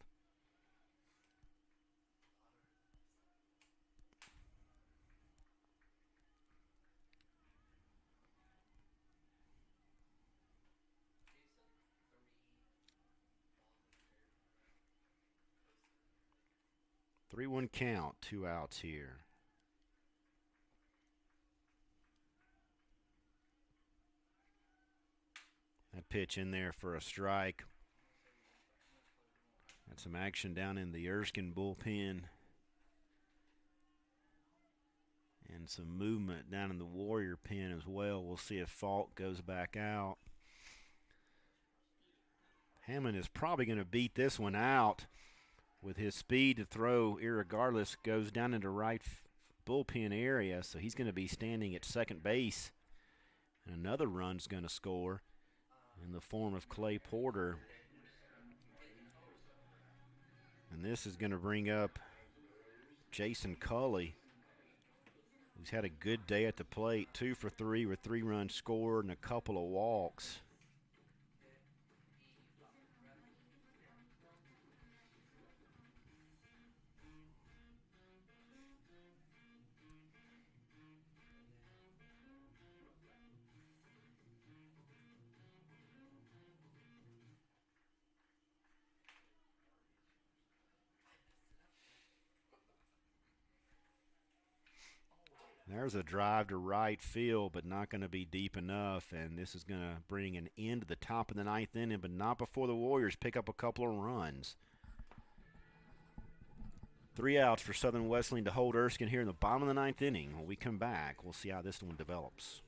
Three-one count, 2 outs here. That pitch in there for a strike. Got some action down in the Erskine bullpen. And some movement down in the Warrior pen as well. We'll see if Falk goes back out. Hammond is probably going to beat this one out with his speed to throw. Irregardless, goes down into right bullpen area, so he's going to be standing at second base. And another run's going to score in the form of Clay Porter. And this is going to bring up Jason Culley, who's had a good day at the plate, 2 for 3 with 3 runs scored and a couple of walks. There's a drive to right field, but not going to be deep enough, and this is going to bring an end to the top of the ninth inning, but not before the Warriors pick up a couple of runs. 3 outs for Southern Wesleyan to hold Erskine here in the bottom of the ninth inning. When we come back, we'll see how this one develops.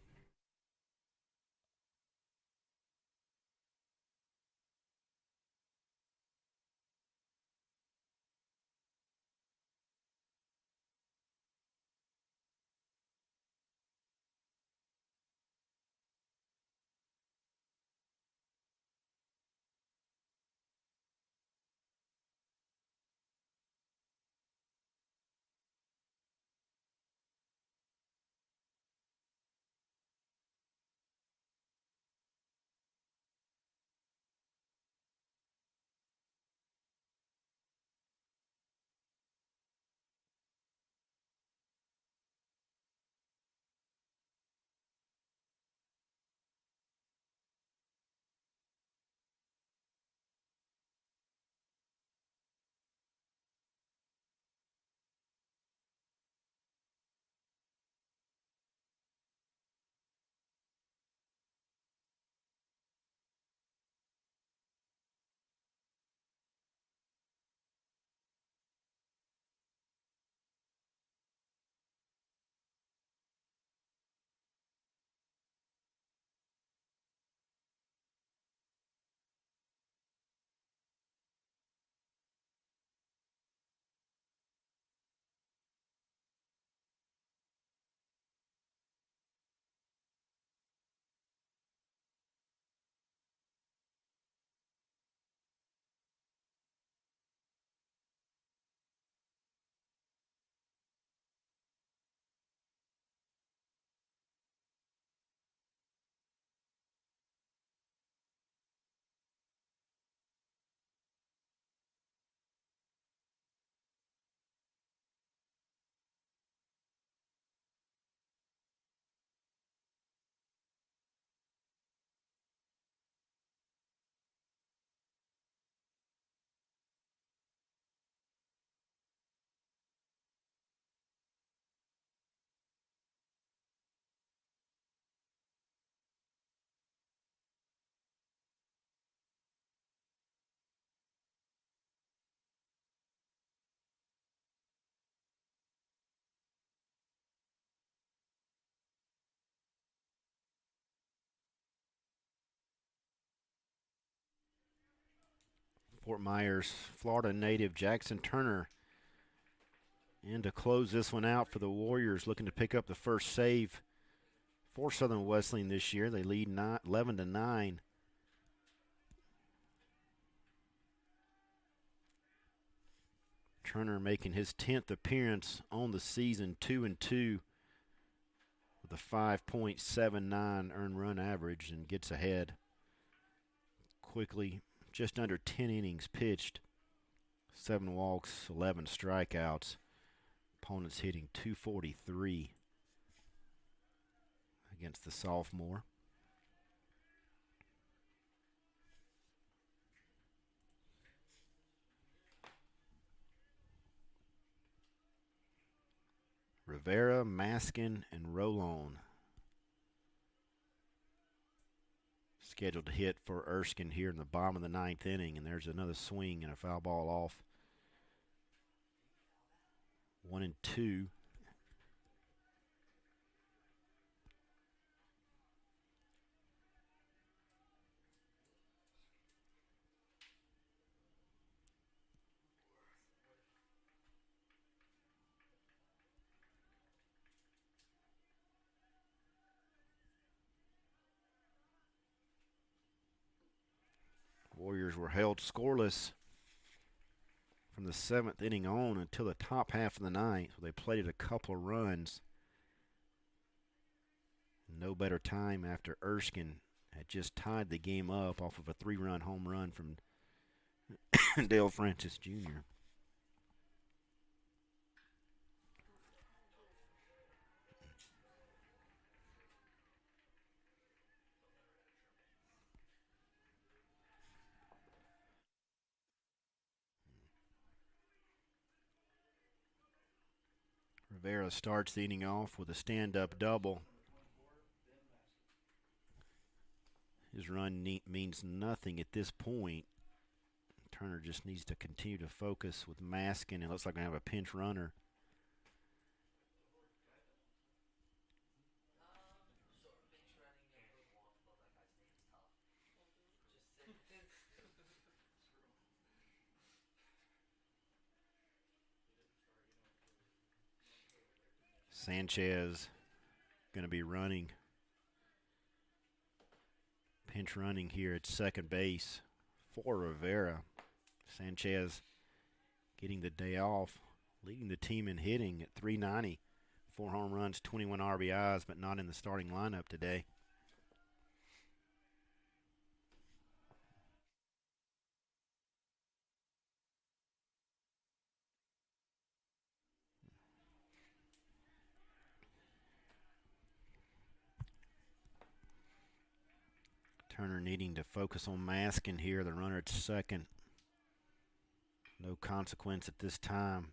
Fort Myers, Florida native Jackson Turner. And to close this one out for the Warriors, looking to pick up the first save for Southern Wesleyan this year. They lead 11-9. Turner making his 10th appearance on the season, 2-2 with a 5.79 earned run average, and gets ahead quickly. Just under 10 innings pitched, 7 walks, 11 strikeouts. Opponents hitting .243 against the sophomore. Rivera, Maskin, and Rolon scheduled to hit for Erskine here in the bottom of the 9th inning, and there's another swing and a foul ball off. 1-2. Warriors were held scoreless from the 7th inning on until the top half of the 9th. They played a couple of runs. No better time after Erskine had just tied the game up off of a 3-run home run from Dale Francis Jr. Rivera starts the inning off with a stand-up double. His run means nothing at this point. Turner just needs to continue to focus with Maskin. It looks like we have a pinch runner. Sure. Pinch running a little off, but that guy's name is tough. Just say Sanchez going to be running. Pinch running here at second base for Rivera. Sanchez getting the day off, leading the team in hitting at .390. 4 home runs, 21 RBIs, but not in the starting lineup today. Turner needing to focus on Maskin here, the runner at second. No consequence at this time.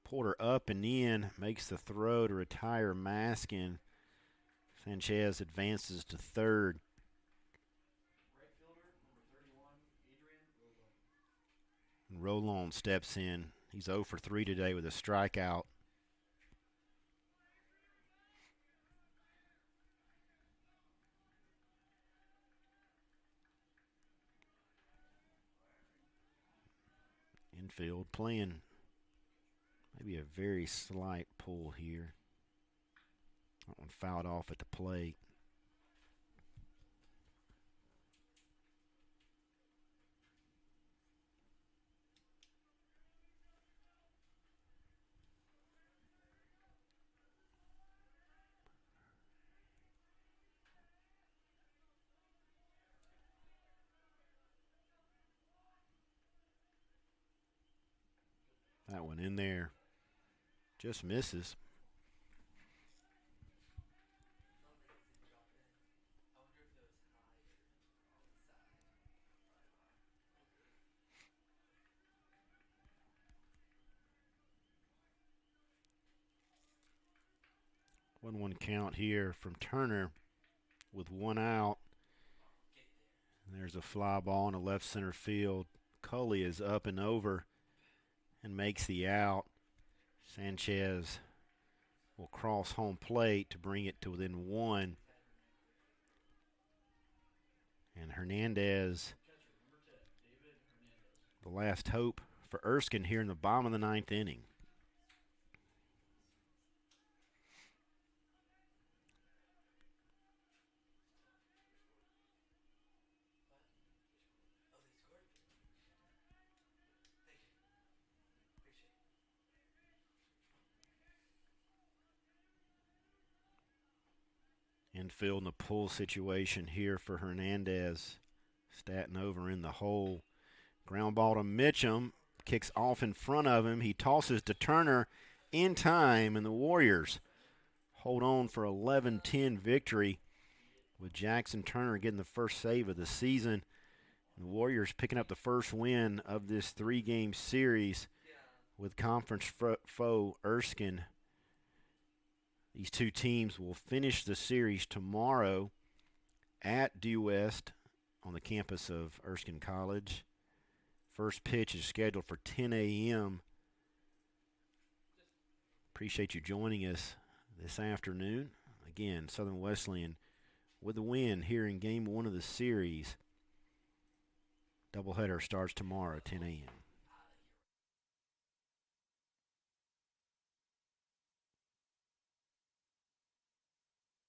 Porter up and in, makes the throw to retire Maskin. Sanchez advances to third. Right fielder, number 31, Adrian Rolon steps in. He's 0 for 3 today with a strikeout. Infield playing. Maybe a very slight pull here. That one fouled off at the plate. That one in there. Just misses. I wonder if it was high or on the side. 1-1 count here from Turner with 1 out. And there's a fly ball in the left center field. Cully is up and over and makes the out. Sanchez will cross home plate to bring it to within 1. And Hernandez the last hope for Erskine here in the bottom of the ninth inning. Infield in the pull situation here for Hernandez. Statton over in the hole. Ground ball to Mitchum. Kicks off in front of him. He tosses to Turner in time, and the Warriors hold on for 11-10 victory with Jackson Turner getting the first save of the season. And the Warriors picking up the first win of this three-game series with conference foe Erskine. These two teams will finish the series tomorrow at Due West on the campus of Erskine College. First pitch is scheduled for 10 a.m. Appreciate you joining us this afternoon. Again, Southern Wesleyan with the win here in Game 1 of the series. Doubleheader starts tomorrow at 10 a.m.